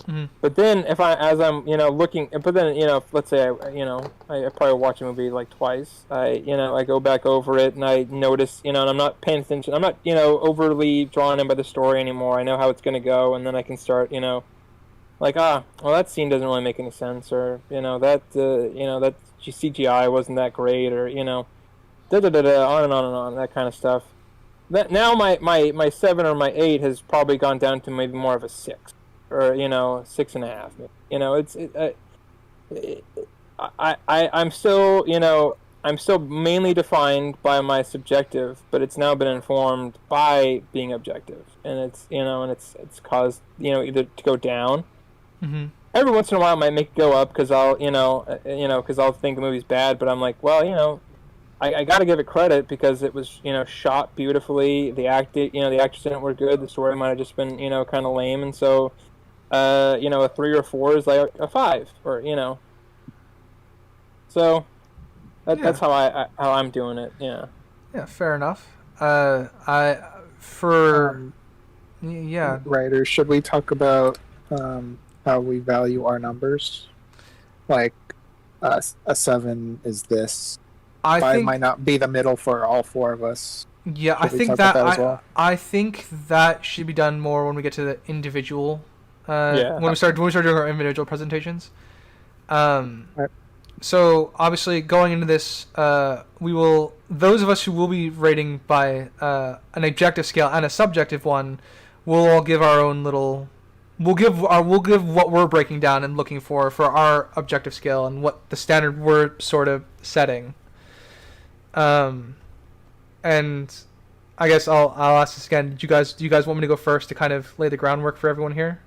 Mm-hmm.
But then if I'm looking, but then let's say I probably watch a movie like twice. I go back over it and I notice and I'm not paying attention. I'm not overly drawn in by the story anymore. I know how it's gonna go, and then I can start well, that scene doesn't really make any sense, or that CGI wasn't that great, or on and on and on, that kind of stuff. That now my 7 or my 8 has probably gone down to maybe more of a 6. Or 6.5. I'm still mainly defined by my subjective, but it's now been informed by being objective, and it's caused either to go down.
Mm-hmm.
Every once in a while, it might make it go up because I'll think the movie's bad, but I'm like, well, I got to give it credit because it was shot beautifully. The actors in it were good. The story might have just been kind of lame, and so. A 3 or 4 is like a 5, or So that's how I'm doing it. Yeah.
Yeah, fair enough.
Writers, should we talk about how we value our numbers? Like a 7 is this.
I think
might not be the middle for all 4 of us.
Yeah, I think I think that should be done more when we get to the individual. When we start doing our individual presentations.
Right.
So obviously going into this, those of us who will be rating by an objective scale and a subjective one, we'll all give our own little. We'll give what we're breaking down and looking for our objective scale and what the standard we're sort of setting. And I guess I'll ask this again. Do you guys want me to go first to kind of lay the groundwork for everyone here?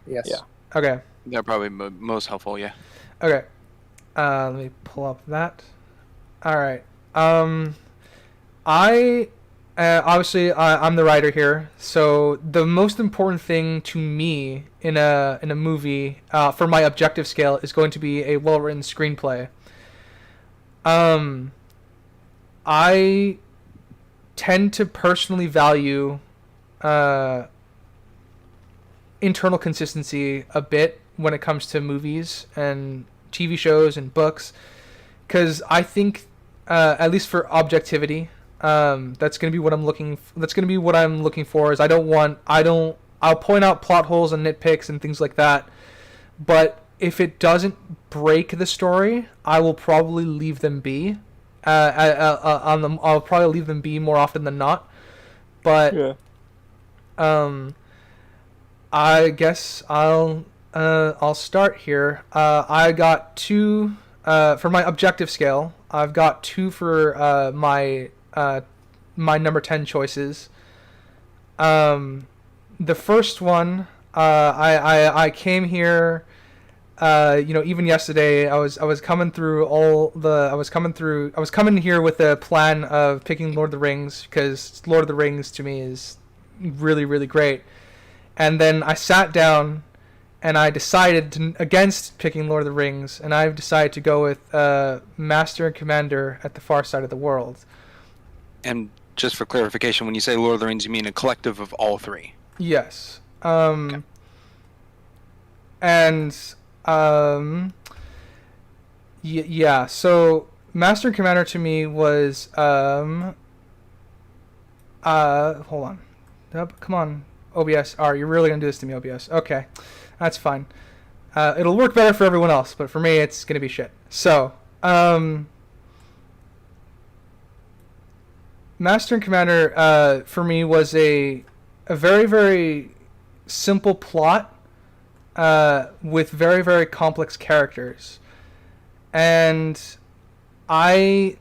Yes.
Yeah.
Okay.
They're probably most helpful, yeah.
Okay. Let me pull up that. All right. Obviously I'm the writer here, so the most important thing to me in a movie for my objective scale is going to be a well-written screenplay. I tend to personally value internal consistency a bit when it comes to movies and TV shows and books, because I think, at least for objectivity, that's gonna be what I'm looking. That's gonna be what I'm looking for. Is I'll point out plot holes and nitpicks and things like that, but if it doesn't break the story, I will probably leave them be. I'll probably leave them be more often than not. But
Yeah.
I guess I'll start here. I got 2 for my objective scale. I've got 2 for my number 10 choices. The first one, I came here. Even yesterday, I was coming here with a plan of picking Lord of the Rings, because Lord of the Rings to me is really, really great. And then I sat down and I decided against picking Lord of the Rings, and I've decided to go with Master and Commander at the Far Side of the World.
And just for clarification, when you say Lord of the Rings, you mean a collective of all 3?
Yes.
Okay.
And yeah. So Master and Commander to me was hold on. Come on, OBS. You're really gonna do this to me, OBS? Okay, that's fine. It'll work better for everyone else, but for me, it's gonna be shit. So, Master and Commander, for me, was a very, very simple plot, with very, very complex characters. And I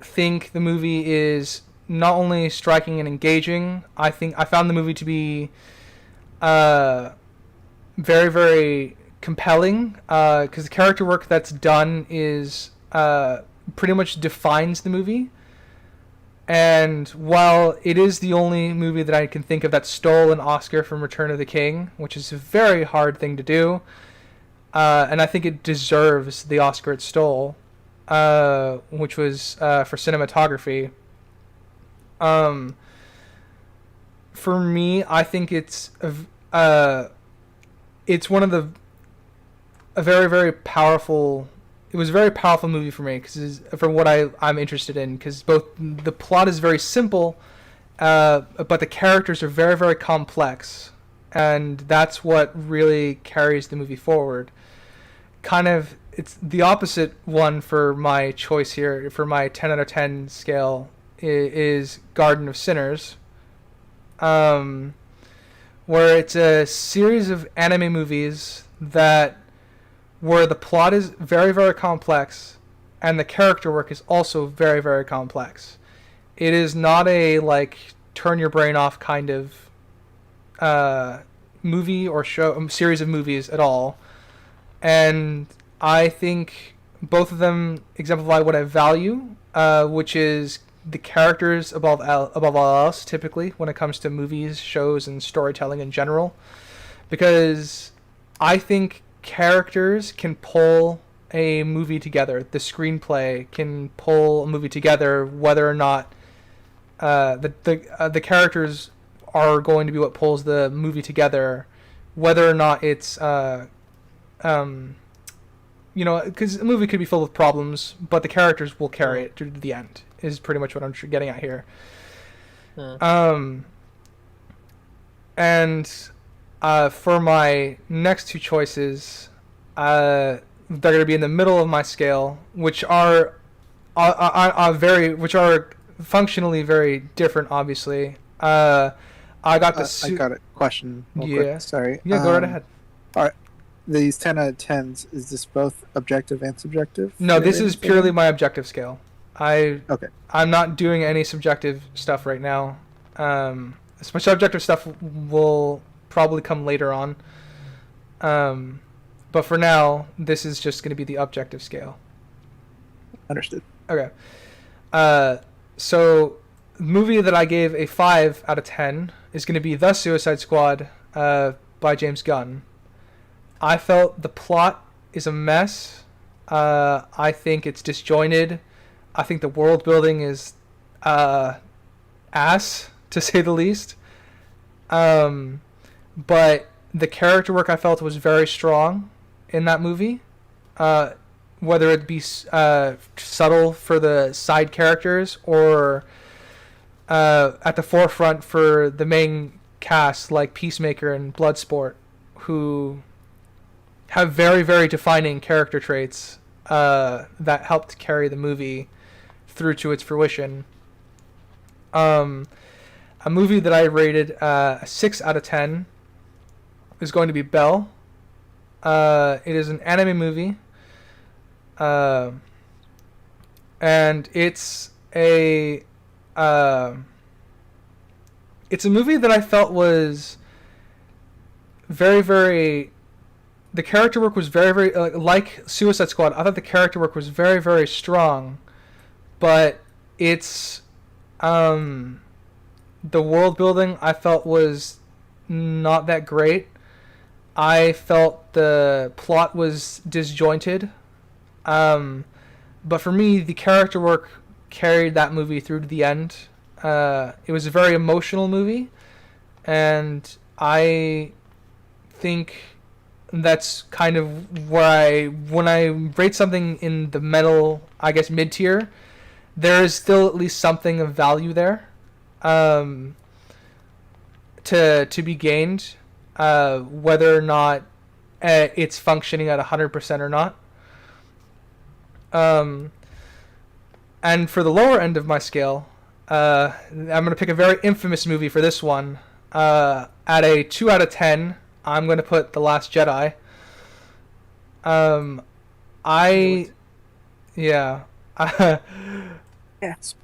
think the movie is not only striking and engaging, I found the movie to be very, very compelling, because the character work that's done is pretty much defines the movie. And while it is the only movie that I can think of that stole an Oscar from Return of the King, which is a very hard thing to do, and I think it deserves the Oscar it stole, which was for cinematography. For me, I think it's one of a very, very powerful. It was a very powerful movie for me, because for what I'm interested in, because both the plot is very simple, but the characters are very, very complex, and that's what really carries the movie forward. Kind of, it's the opposite one for my choice here. For my 10 out of 10 scale is Garden of Sinners, where it's a series of anime movies where the plot is very, very complex, and the character work is also very, very complex. It is not a, turn your brain off kind of movie or series of movies at all. And I think both of them exemplify what I value, which is the characters above all else, typically, when it comes to movies, shows, and storytelling in general. Because I think characters can pull a movie together. The screenplay can pull a movie together, whether or not the characters are going to be what pulls the movie together, whether or not it's because a movie could be filled with problems, but the characters will carry it to the end, is pretty much what I'm getting at here. And for my next 2 choices, they're going to be in the middle of my scale, which are functionally very different. Obviously, I got the.
I got a question.
Quick.
Sorry.
Yeah, go right ahead.
All right. These 10 out of 10s, is this both objective and subjective?
No, this is purely my objective scale.
Okay.
I'm not doing any subjective stuff right now. My subjective stuff will probably come later on. But for now, this is just going to be the objective scale.
Understood.
Okay. So, the movie that I gave a 5 out of 10 is going to be The Suicide Squad by James Gunn. I felt the plot is a mess. I think it's disjointed. I think the world building is ass, to say the least. But the character work I felt was very strong in that movie. whether it be subtle for the side characters or at the forefront for the main cast, like Peacemaker and Bloodsport, who have very, very defining character traits that helped carry the movie through to its fruition. A movie that I rated a 6 out of 10 is going to be Belle. It is an anime movie. And it's a movie that I felt was very, very... The character work was very, very... like Suicide Squad, I thought the character work was very, very strong. But it's... the world building I felt was not that great. I felt the plot was disjointed. But for me, the character work carried that movie through to the end. It was a very emotional movie, and I think that's kind of where when I rate something in the middle, I guess mid-tier, there is still at least something of value there to be gained, whether or not it's functioning at 100% or not. And for the lower end of my scale, I'm going to pick a very infamous movie for this one. At a 2 out of 10, I'm going to put The Last Jedi. Yeah.
Yes.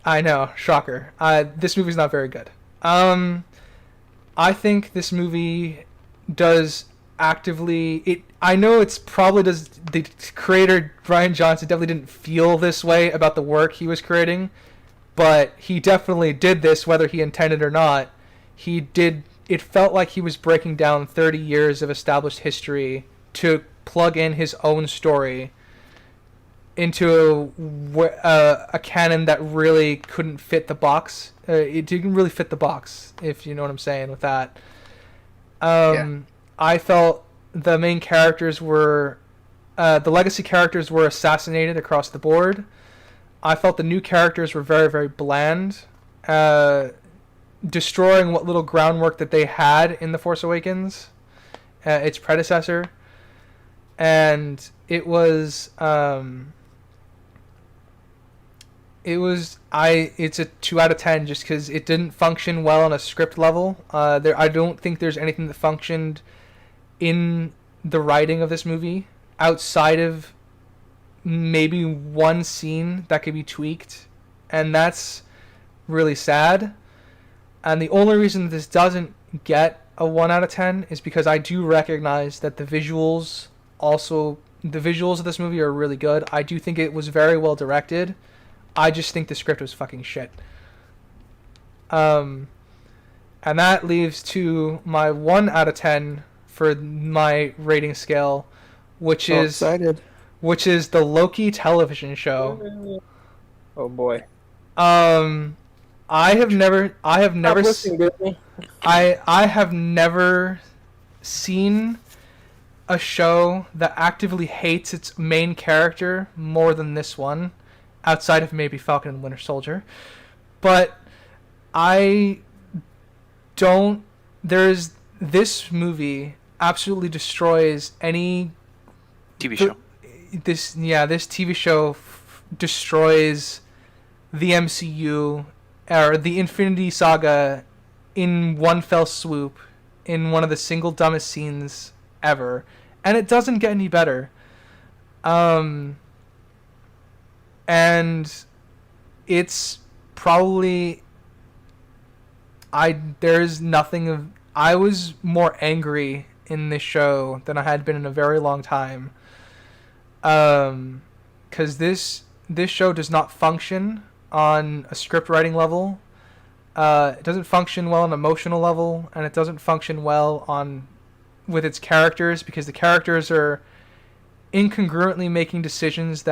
I know, shocker. This movie's not very good. I think this movie does actively... I know it's probably does... The creator, Rian Johnson, definitely didn't feel this way about the work he was creating, but he definitely did this, whether he intended or not. He did... It felt like he was breaking down 30 years of established history to plug in his own story into a canon that really couldn't fit the box. It didn't really fit the box, if you know what I'm saying with that. I felt the main characters were... the legacy characters were assassinated across the board. I felt the new characters were very, very bland, destroying what little groundwork that they had in The Force Awakens, its predecessor. And it's a 2 out of 10 just because it didn't function well on a script level. I don't think there's anything that functioned in the writing of this movie outside of maybe one scene that could be tweaked, and that's really sad. And the only reason this doesn't get a 1 out of 10 is because I do recognize that the visuals of this movie are really good. I do think it was very well directed. I just think the script was fucking shit. And that leaves to my 1 out of 10 for my rating scale, which is the Loki television show.
Oh boy.
I have never seen a show that actively hates its main character more than this one, outside of maybe Falcon and Winter Soldier. But this movie absolutely destroys any
TV show.
This TV show destroys the MCU or the Infinity Saga in one fell swoop, in one of the single dumbest scenes ever, and it doesn't get any better. And it's probably I was more angry in this show than I had been in a very long time. Because this show does not function on a script writing level. It doesn't function well on an emotional level, and it doesn't function well with its characters, because the characters are incongruently making decisions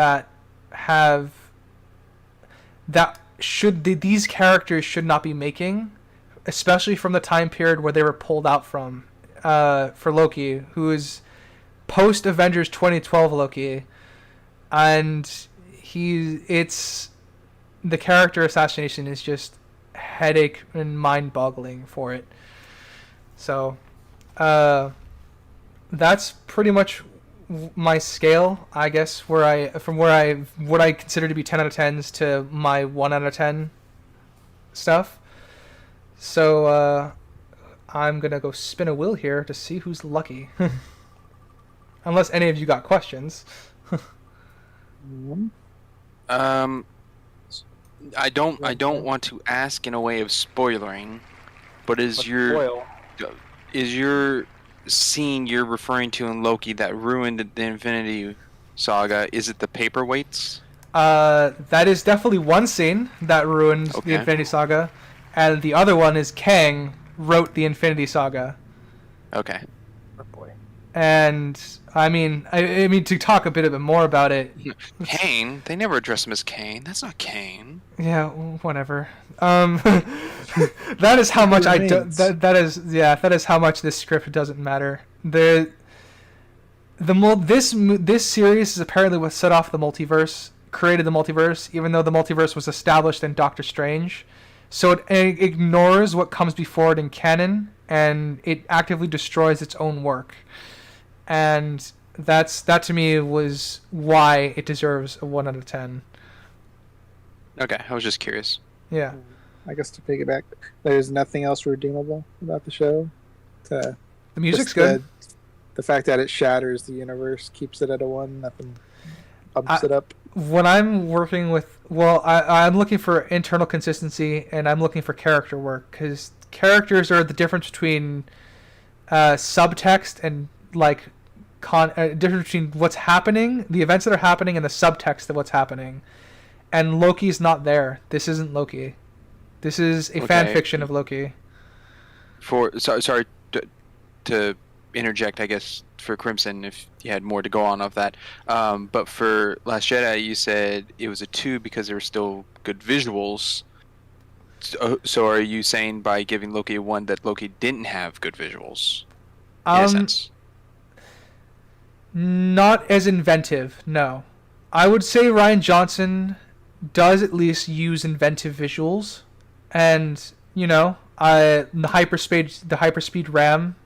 these characters should not be making, especially from the time period where they were pulled out from. For Loki, who is post Avengers 2012 Loki, and it's the character assassination is just headache and mind-boggling for it. So, that's pretty much my scale, I guess, what I consider to be 10 out of 10s to my 1 out of 10 stuff. So, I'm gonna go spin a wheel here to see who's lucky. Unless any of you got questions.
I don't want to ask in a way of spoilering, but is your scene you're referring to in Loki that ruined the Infinity Saga, is it the paperweights?
That is definitely one scene that ruined the Infinity Saga, and the other one is Kang wrote the Infinity Saga.
Okay.
Oh boy.
And I mean to talk a bit more about it.
Kane? They never address him as Kane. That's not Kane.
Yeah, whatever. That is how much that is how much this script doesn't matter. This series is apparently what set off the multiverse, created the multiverse, even though the multiverse was established in Doctor Strange. So it ignores what comes before it in canon, and it actively destroys its own work. And that to me was why it deserves a 1 out of 10.
Okay, I was just curious.
Yeah.
I guess to piggyback, there's nothing else redeemable about the show.
The music's good.
The fact that it shatters the universe keeps it at a 1. Nothing bumps it up.
When I'm working with, I'm looking for internal consistency, and I'm looking for character work, because characters are the difference between subtext and difference between what's happening, the events that are happening, and the subtext of what's happening. And Loki's not there. This isn't Loki. This is a fan fiction of Loki.
Sorry to interject, I guess, for Crimson, if you had more to go on of that. But for Last Jedi, you said it was a 2 because there were still good visuals. So are you saying by giving Loki a 1 that Loki didn't have good visuals? In a sense?
Not as inventive, no. I would say Rian Johnson does at least use inventive visuals, and the hyperspeed RAM,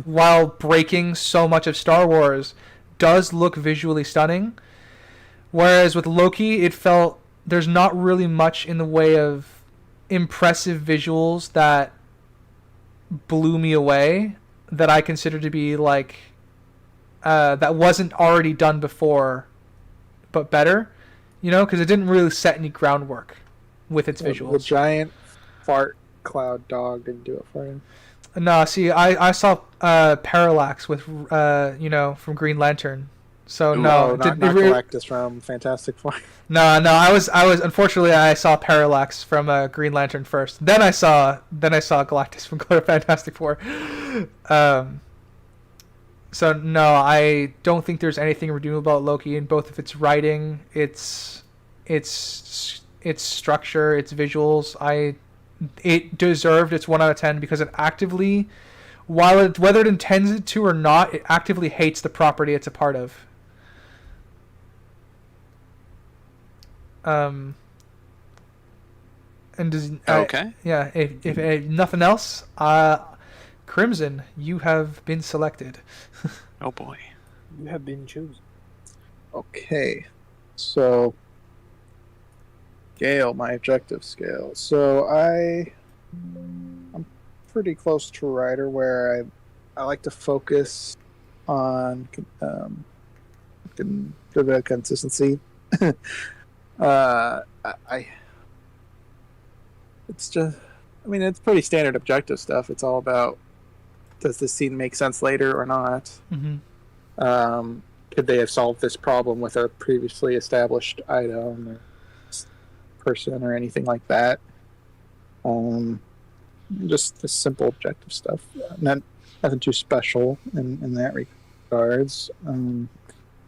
while breaking so much of Star Wars, does look visually stunning. Whereas with Loki, it felt there's not really much in the way of impressive visuals that blew me away, that I consider to be that wasn't already done before, but better. Because it didn't really set any groundwork with its visuals.
The giant fart cloud dog didn't do it for you.
No, see, I saw Parallax with from Green Lantern. So not
Galactus from Fantastic Four.
No, I was unfortunately I saw Parallax from Green Lantern first. Then I saw Galactus from Fantastic Four. So no, I don't think there's anything redeemable about Loki in both of its writing, its structure, its visuals. It deserved its 1 out of 10 because it actively, whether it intends it to or not, it actively hates the property it's a part of. And
okay.
If nothing else, Crimson, you have been selected.
Oh boy.
You have been chosen.
Okay. So, scale, my objective scale. So I'm pretty close to writer where I like to focus on consistency. It's pretty standard objective stuff. It's all about, does this scene make sense later or not?
Mm-hmm.
Could they have solved this problem with a previously established item or person or anything like that? Just simple objective stuff. Nothing too special in that regards.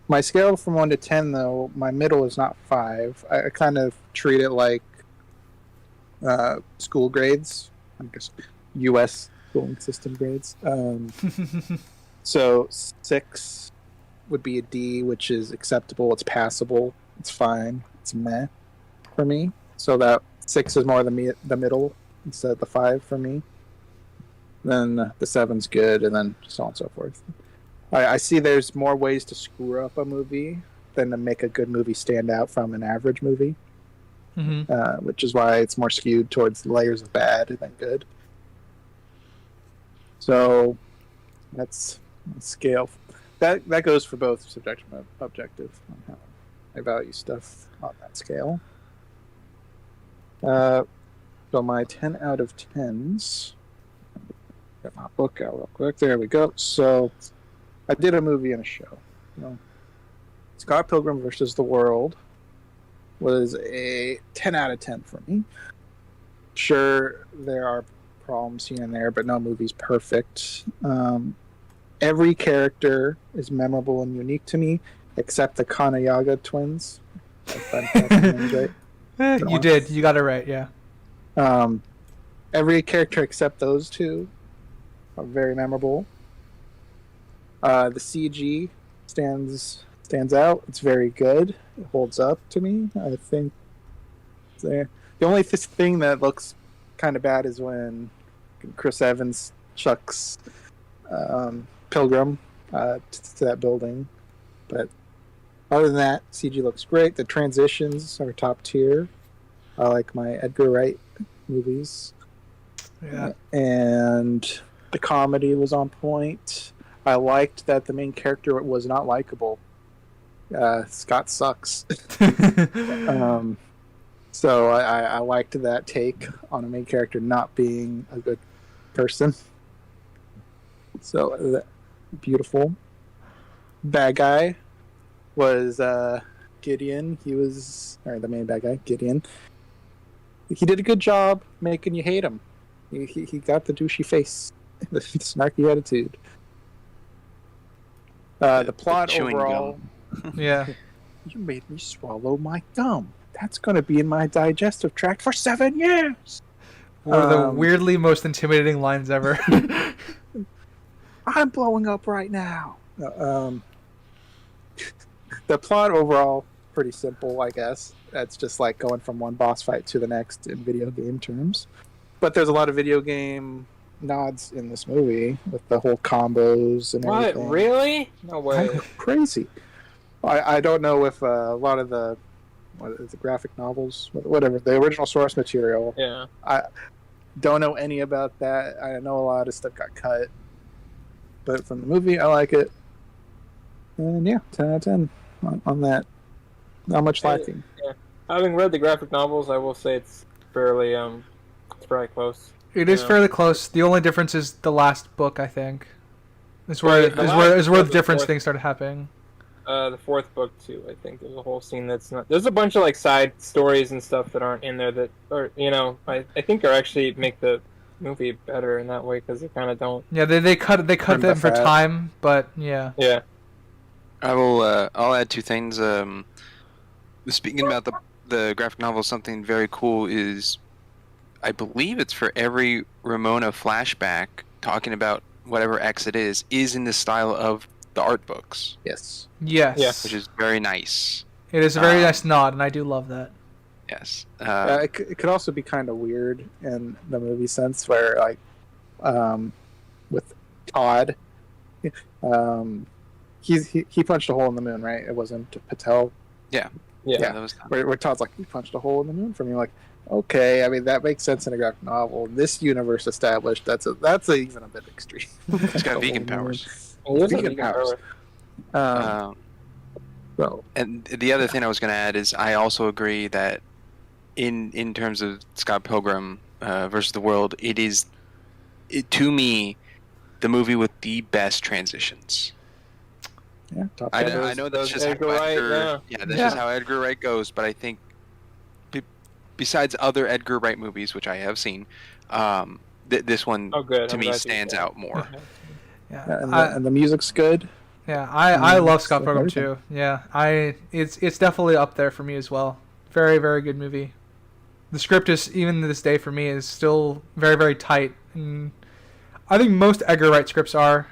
My scale from 1 to 10, though, my middle is not 5. I kind of treat it like school grades, I guess U.S. schooling system grades. So 6 would be a D, which is acceptable. It's passable. It's fine. It's meh for me. So that 6 is more the middle instead of the 5 for me. Then the 7's good, and then so on and so forth. I see there's more ways to screw up a movie than to make a good movie stand out from an average movie, which is why it's more skewed towards layers of bad than good. So that's scale. That goes for both subjective and objective on how I value stuff on that scale. So my 10 out of 10s. Get my book out real quick. There we go. So I did a movie and a show. Scott Pilgrim versus the World was a 10 out of 10 for me. Sure, there are problems here and there, but no movie's perfect. Every character is memorable and unique to me, except the Kanayaga twins. If I'm pronouncing names right.
You did. You got it right, yeah.
Every character except those two are very memorable. The CG stands out. It's very good. It holds up to me. I think the only thing that looks kind of bad is when Chris Evans chucks Pilgrim to that building. But other than that, CG looks great. The transitions are top tier. I like my Edgar Wright movies.
Yeah.
And the comedy was on point. I liked that the main character was not likable. Scott sucks. So I liked that take on a main character not being a good person. So beautiful. Bad guy was Gideon. The main bad guy, Gideon. He did a good job making you hate him. He got the douchey face, the snarky attitude. The plot overall.
Yeah.
You made me swallow my gum. That's going to be in my digestive tract for 7 years.
One of the weirdly most intimidating lines ever.
I'm blowing up right now. The plot overall, pretty simple, I guess. That's just like going from one boss fight to the next in video game terms. But there's a lot of video game nods in this movie with the whole combos and everything.
What? Really? No way.
Crazy. I don't know if a lot of the graphic novels, whatever, the original source material.
Yeah.
I don't know any about that. I know a lot of stuff got cut. But from the movie, I like it. And yeah, 10 out of 10 on that. Not much lacking.
Yeah. Having read the graphic novels, I will say it's fairly close.
It is fairly close. The only difference is the last book, I think. Is where the difference things started happening.
The fourth book too. I think there's a whole scene that's not. There's a bunch of like side stories and stuff that aren't in there that are I think are actually make the movie better in that way because they kind of don't.
Yeah, they cut them for time, but yeah.
Yeah.
I'll add 2 things. Speaking about the graphic novel, something very cool is, I believe it's for every Ramona flashback talking about whatever X it is in the style of the art books.
Yes.
Yes.
Yeah.
Which is very nice.
It is a very nice nod, and I do love that.
Yes.
It could also be kind of weird in the movie sense where, like, with Todd, he punched a hole in the moon, right? It wasn't Patel.
Yeah.
Yeah.
That was
Where Todd's like, he punched a hole in the moon for me. Like, okay, I mean that makes sense in a graphic novel. This universe established, that's even a bit extreme.
It's got vegan powers.
Vegan powers. So,
and the other thing I was going to add is I also agree that in terms of Scott Pilgrim versus the World, to me the movie with the best transitions.
Yeah, top
I know that's just how Edgar. That's just how Edgar Wright goes. But I think, besides other Edgar Wright movies, which I have seen, this one to me stands out more.
Yeah, and the music's good.
Yeah, I love Scott Pilgrim too. Yeah, it's definitely up there for me as well. Very, very good movie. The script is, even to this day for me, is still very, very tight. And I think most Edgar Wright scripts are.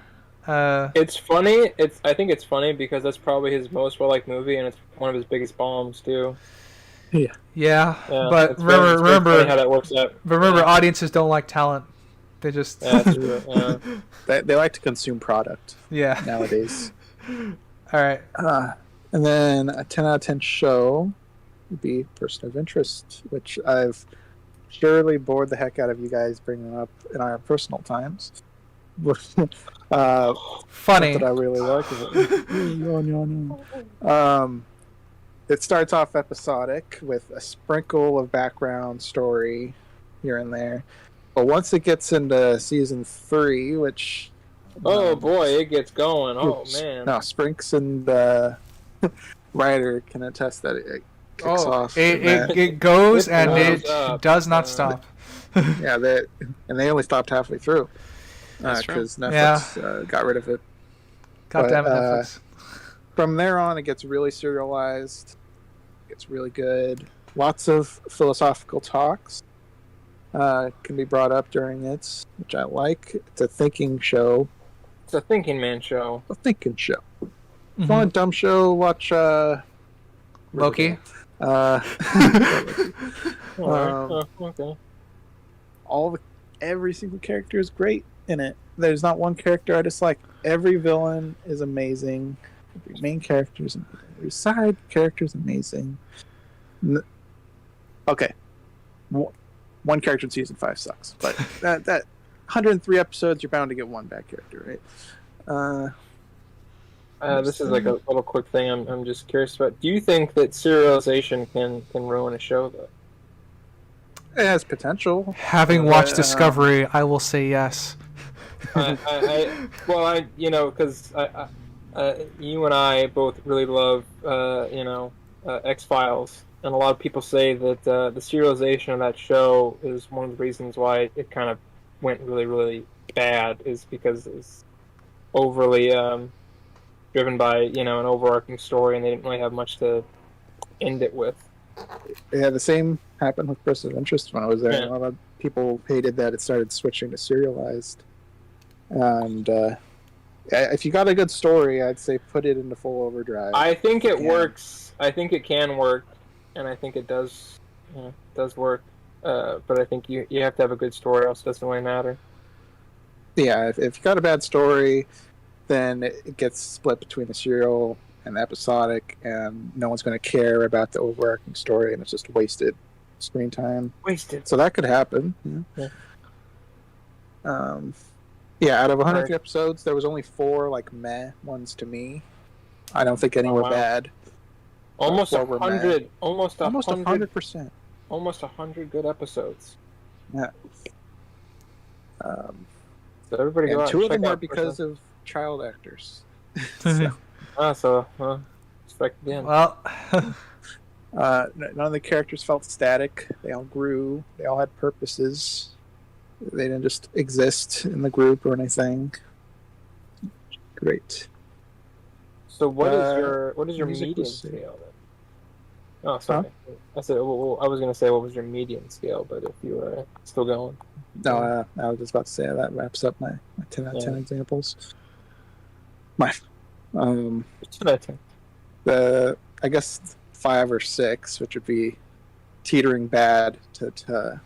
It's funny. I think it's funny because that's probably his most well-liked movie, and it's one of his biggest bombs too.
Yeah,
Yeah,
but
it's very funny how that works out.
remember,
Yeah.
audiences don't like talent. They just
Yeah, that's true. Yeah.
They like to consume product
yeah.
nowadays.
All right.
And then a 10 out of 10 show would be Person of Interest, which I've surely bored the heck out of you guys bringing up in our personal times.
Funny.
That I really like it. It starts off episodic with a sprinkle of background story here and there, but once it gets into season 3, which
oh boy, it gets going. Oh man.
No, Sprinks and Ryder can attest that it kicks off.
It goes and it does not stop.
Yeah, they only stopped halfway through because Netflix got rid of it.
God damn it, Netflix.
From there on, it gets really serialized. It gets really good. Lots of philosophical talks can be brought up during it, which I like. It's a thinking show.
It's a thinking man show.
A thinking show. If you want a dumb show, watch
Loki.
Okay.
Every single character is great in it. There's not one character I dislike. Every villain is amazing. Every main character is amazing. Every side character is amazing. Okay. One character in season 5 sucks. But that 103 episodes, you're bound to get one bad character, right?
This is like a little quick thing I'm just curious about. Do you think that serialization can ruin a show, though?
It has potential.
Having watched Discovery, I will say yes.
Because you and I both really love, X-Files, and a lot of people say that the serialization of that show is one of the reasons why it kind of went really, really bad, is because it's overly driven by, an overarching story, and they didn't really have much to end it with.
Yeah, the same happened with Person of Interest when I was there.
Yeah.
A lot of people hated that it started switching to serialized. And if you got a good story, I'd say put it into full overdrive.
I think it works. I think it can work, and I think it does work. But I think you have to have a good story, else it doesn't really matter.
Yeah, if you got a bad story, then it gets split between the serial and the episodic, and no one's going to care about the overarching story, and it's just wasted screen time.
Wasted.
So that could happen. Yeah. Out of 100 episodes, there was only 4 like meh ones to me. I don't think any were bad.
Almost 100. Almost
100%.
Almost 100 good episodes.
Yeah.
So everybody go out
2 of them
check
were
out
because of child actors.
Expect again.
Well,
none of the characters felt static. They all grew. They all had purposes. They didn't just exist in the group or anything. Great.
So what is your median scale then? Oh, sorry. Huh? I said I was going to say what was your median scale, but if you were still going.
No, I was just about to say that wraps up my 10 out of 10 examples. My 10 out of 10. I guess 5 or 6, which would be teetering bad to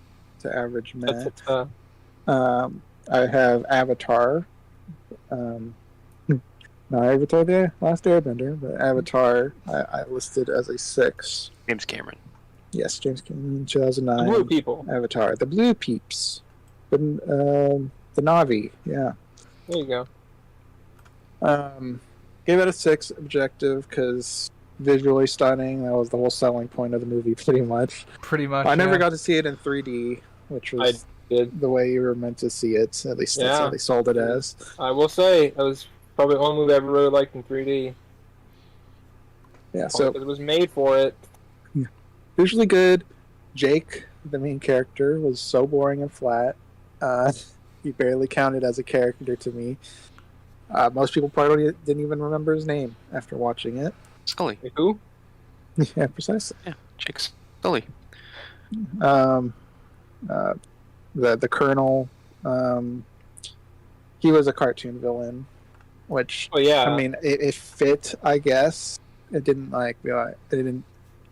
average meh. I have Avatar. Not Avatar the Last Airbender, but Avatar I listed as a 6.
James Cameron.
Yes, James Cameron, 2009.
The Blue People.
Avatar. The Blue Peeps. The Na'vi, yeah.
There you go.
Gave it a 6 objective because visually stunning. That was the whole selling point of the movie, pretty much.
I
never got to see it in 3D, which was the way you were meant to see it. At least that's how they sold it as.
I will say, it was probably the only movie I ever really liked in 3D.
Yeah, so
it was made for it.
Visually good. Jake, the main character, was so boring and flat. He barely counted as a character to me. Most people probably didn't even remember his name after watching it.
Scully.
Who?
Yeah, precisely.
Yeah, Jake Scully.
The Colonel. He was a cartoon villain. which
Oh yeah.
I mean, it fit, I guess. It didn't it didn't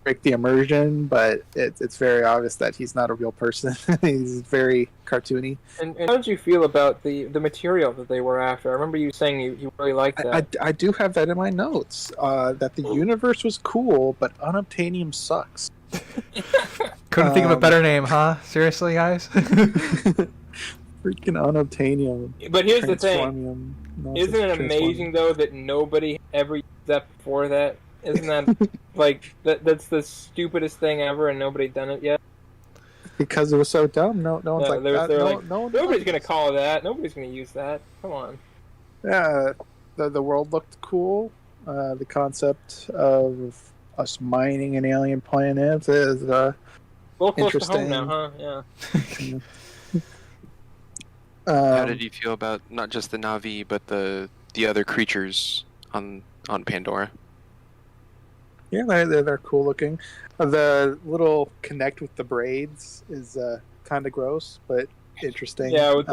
break the immersion, but it's very obvious that he's not a real person. He's very cartoony.
And how did you feel about the material that they were after? I remember you saying you really liked that.
I do have that in my notes. That the universe was cool, but unobtainium sucks.
Couldn't think of a better name, huh? Seriously, guys?
Freaking unobtainium.
But here's the thing. Isn't it amazing though that nobody ever used that before that? Isn't that like that's the stupidest thing ever, and nobody done it yet?
Because it was so dumb. No one's like that.
Nobody's gonna call that. Nobody's gonna use that. Come on.
Yeah, the world looked cool. The concept of us mining an alien planet is
a little close to
interesting.
home now, huh?
Yeah. How did you feel about not just the Na'vi, but the other creatures on Pandora?
Yeah, they're cool looking. The little connect with the braids is kind of gross, but interesting.
Yeah, it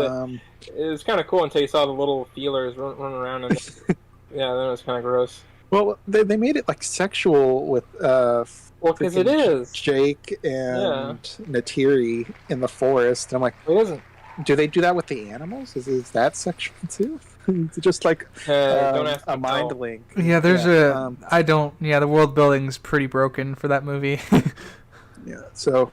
was kind of cool until you saw the little feelers running around. And yeah, then it was kind of gross.
Well, they made it like sexual with
because it is
Jake and Natiri in the forest. And I'm like,
it isn't.
Do they do that with the animals? Is that sexual too? It's just like a mind link.
Yeah, there's the world building's pretty broken for that movie.
Yeah, so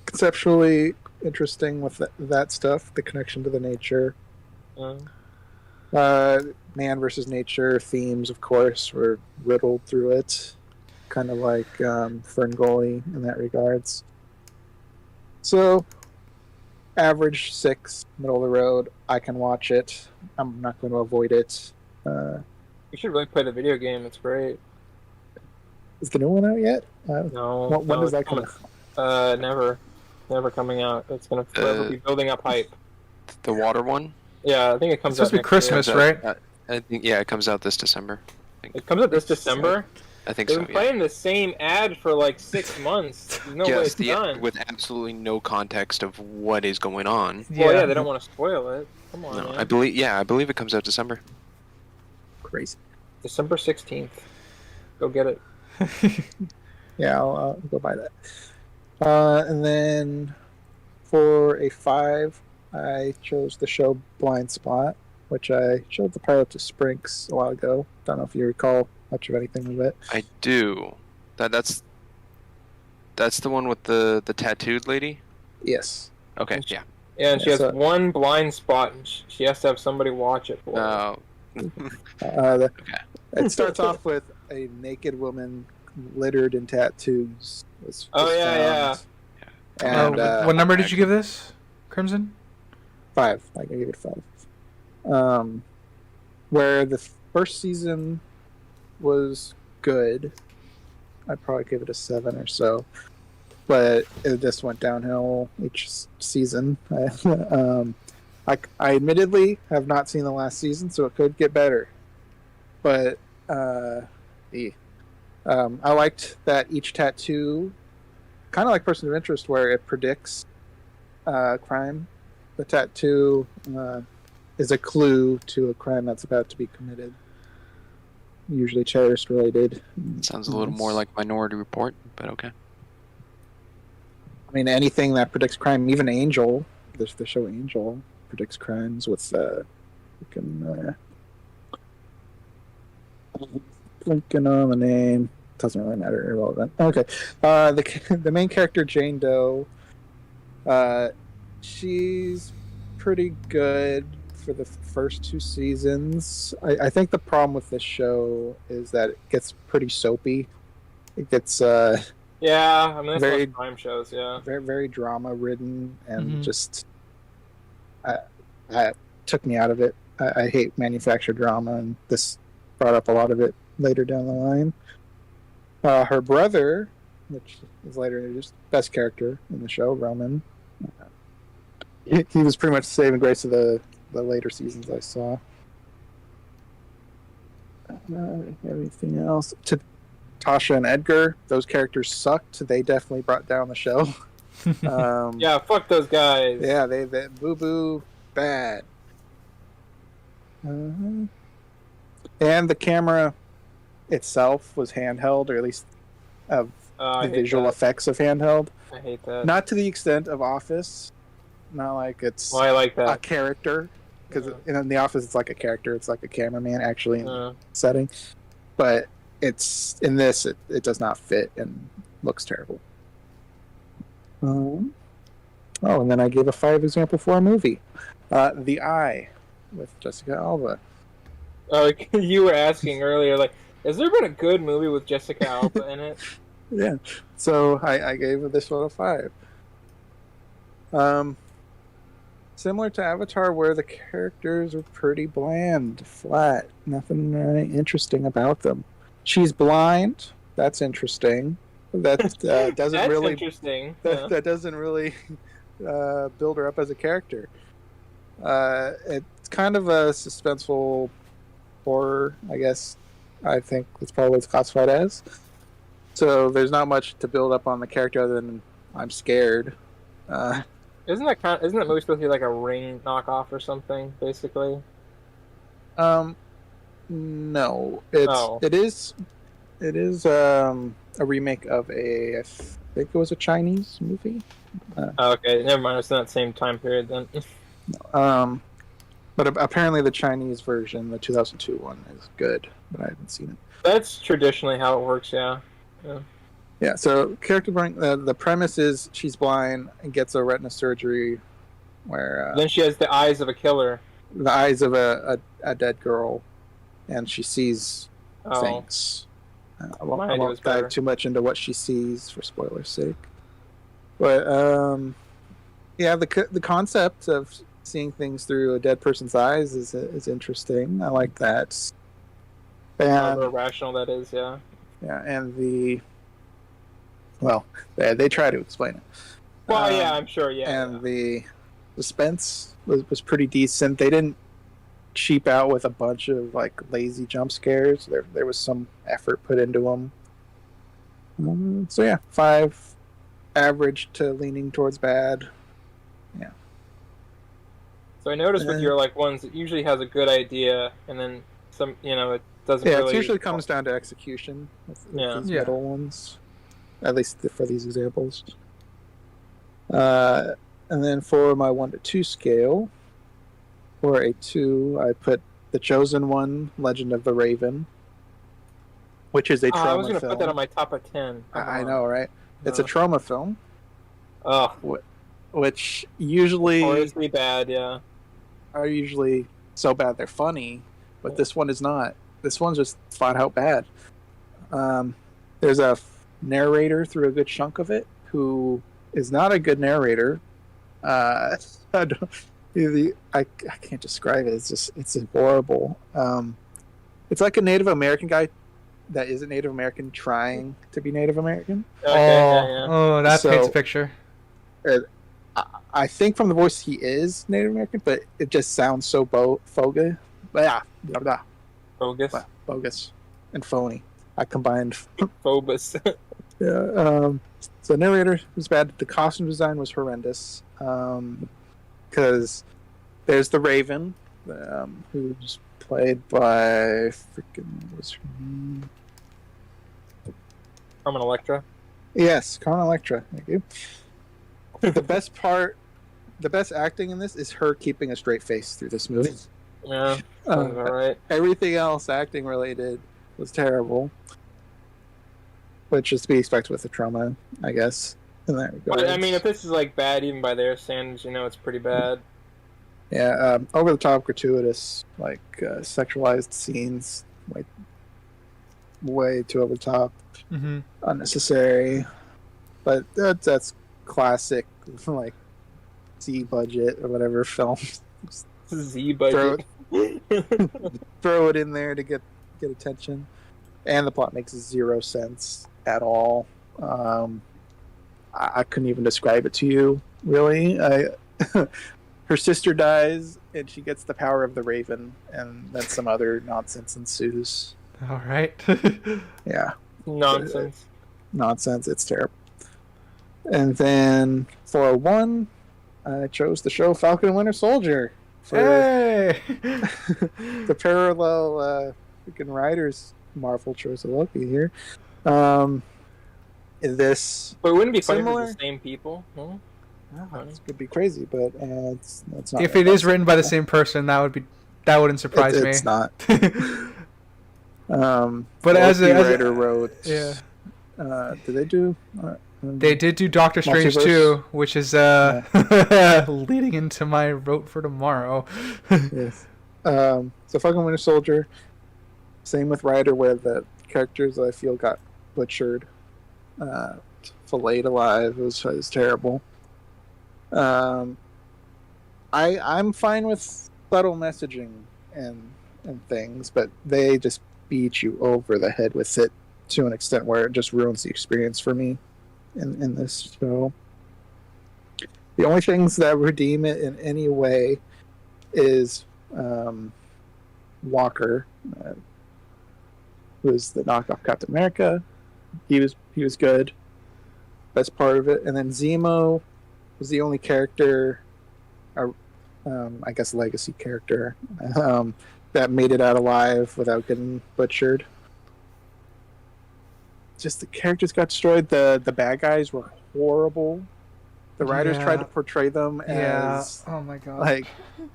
conceptually interesting with that stuff, the connection to the nature. Man versus nature themes, of course, were riddled through it, kind of like Ferngully in that regards. So, average 6, middle of the road. I can watch it. I'm not going to avoid it.
You should really play the video game. It's great.
Is the new one out yet?
No.
When does that come out?
Never coming out. It's going to forever be building up hype.
The water one?
Yeah, I think it comes out.
It's supposed to be Christmas, right?
I think it comes out this December.
It comes out this December?
I think
They've been playing the same ad for like 6 months. There's no way it's done.
With absolutely no context of what is going on.
Well, yeah, they don't want to spoil it. Come on, man.
I believe it comes out December.
Crazy.
December 16th. Go get it.
Yeah, I'll go buy that. And then for a 5, I chose the show Blind Spot, which I showed the pilot to Sprinks a while ago. Don't know if you recall much of anything of it.
I do. That's the one with the tattooed lady?
Yes.
Okay, yeah.
Yeah, and she has one blind spot, and she has to have somebody watch it for her.
Okay.
It starts off with a naked woman littered in tattoos.
Yeah.
And,
what number did you give this, Crimson?
5. I gave it 5. Where the first season was good, I'd probably give it a 7 or so. But it just went downhill each season. I admittedly have not seen the last season, so it could get better. But I liked that each tattoo, kind of like Person of Interest, where it predicts crime. The tattoo is a clue to a crime that's about to be committed. Usually terrorist related.
Sounds a little more like Minority Report, but okay.
I mean, anything that predicts crime, even Angel, the show Angel, predicts crimes with blinking on the name. Doesn't really matter. Irrelevant. Okay. The main character, Jane Doe, she's pretty good for the first 2 seasons. I think the problem with this show is that it gets pretty soapy. It gets
yeah, I mean, very crime shows. Yeah,
very very drama ridden, and just took me out of it. I hate manufactured drama, and this brought up a lot of it later down the line. Her brother, which is later introduced, best character in the show, Roman. He was pretty much the saving grace of the later seasons I saw. Everything else? Tasha and Edgar, those characters sucked. They definitely brought down the show.
Yeah, fuck those guys.
Yeah, they boo boo bad. And the camera itself was handheld, or at least of the visual effects of handheld.
I hate that.
Not to the extent of Office. Not like it's
I like that.
a character. Because in The Office, it's like a character. It's like a cameraman actually in the setting. But it's in this, it does not fit and looks terrible. And then I gave a 5 example for a movie. The Eye with Jessica Alba.
Oh, you were asking earlier, like, has there been a good movie with Jessica Alba in it?
Yeah. So I gave this one a 5. Similar to Avatar, where the characters are pretty bland, flat, nothing really interesting about them. She's blind. That's interesting. That doesn't
That's
really
interesting.
That doesn't really build her up as a character. It's kind of a suspenseful horror, I guess. I think that's probably what it's classified as. So there's not much to build up on the character other than I'm scared.
Isn't that movie supposed to be like a Ring knockoff or something, basically?
No. It is a remake of I think it was a Chinese movie.
Okay, never mind. It's in that same time period then.
But apparently the Chinese version, the 2002 one, is good, but I haven't seen it.
That's traditionally how it works, yeah.
Yeah, so character blind. The premise is she's blind and gets a retina surgery, where
then she has the eyes of a killer.
The eyes of a dead girl, and she sees things. I won't dive too much into what she sees for spoiler's sake. But yeah, the concept of seeing things through a dead person's eyes is interesting. I like that. And
how irrational that is, yeah.
Yeah, and they try to explain it.
Well, yeah, I'm sure, yeah.
And the suspense was pretty decent. They didn't cheap out with a bunch of like lazy jump scares. There was some effort put into them. So yeah, 5, average to leaning towards bad. Yeah.
So I noticed with your like ones, it usually has a good idea, and then some, it doesn't.
Yeah,
really...
it usually comes down to execution with these middle ones. At least for these examples. And then for my 1 to 2 scale, for a 2, I put The Chosen One, Legend of the Raven, which is a trauma film.
I was going to put that on my top of 10.
I know, right? It's a trauma film.
Oh.
Which usually...
Notoriously bad, yeah.
Are usually so bad they're funny, but this one is not. This one's just flat out bad. There's a narrator through a good chunk of it who is not a good narrator. I can't describe it. It's horrible. It's like a Native American guy that isn't Native American trying to be Native American.
Okay, that paints a picture.
I think from the voice he is Native American, but it just sounds so bogus. Bogus and phony. I combined
Phobus.
Yeah. So narrator was bad. The costume design was horrendous. Because there's the Raven, who's played by
Carmen Electra.
Yes, Carmen Electra. Thank you. The best acting in this is her keeping a straight face through this movie.
Yeah, all right.
Everything else, acting related, was terrible. Which is to be expected with the trauma, I guess. In that regard.
But, I mean, if this is like bad, even by their standards, it's pretty bad.
Yeah, over the top, gratuitous, like sexualized scenes, like way too over the top, unnecessary. But that's classic, like Z budget or whatever film.
Z budget.
Throw it in there to get attention, and the plot makes 0 sense at all. I couldn't even describe it to you, really. Her sister dies, and she gets the power of the Raven, and then some other nonsense ensues.
All right.
Yeah.
Nonsense.
Nonsense. It's terrible. And then for a 1, I chose the show Falcon and Winter Soldier.
Hey!
The parallel freaking writer's Marvel choice of Loki here. Is this
But it wouldn't be funny if
similar?
it's the same people. No?
It could be crazy, but it's not.
If it is written by the same person, that wouldn't surprise me.
It's not.
But as
Loki
a
writer wrote.
yeah,
did they do?
they did do Doctor Strange
Multiverse?
2, which is leading into my vote for tomorrow.
Yes. So fucking Winter Soldier. Same with Rider, where the characters I feel got butchered, filleted alive. It was terrible. I'm fine with subtle messaging and things, but they just beat you over the head with it to an extent where it just ruins the experience for me in this show. The only things that redeem it in any way is Walker, who is the knockoff Captain America. He was good. That's part of it. And then Zemo was the only character, I guess legacy character, that made it out alive without getting butchered. Just the characters got destroyed. The bad guys were horrible. The writers tried to portray them as
oh my god,
like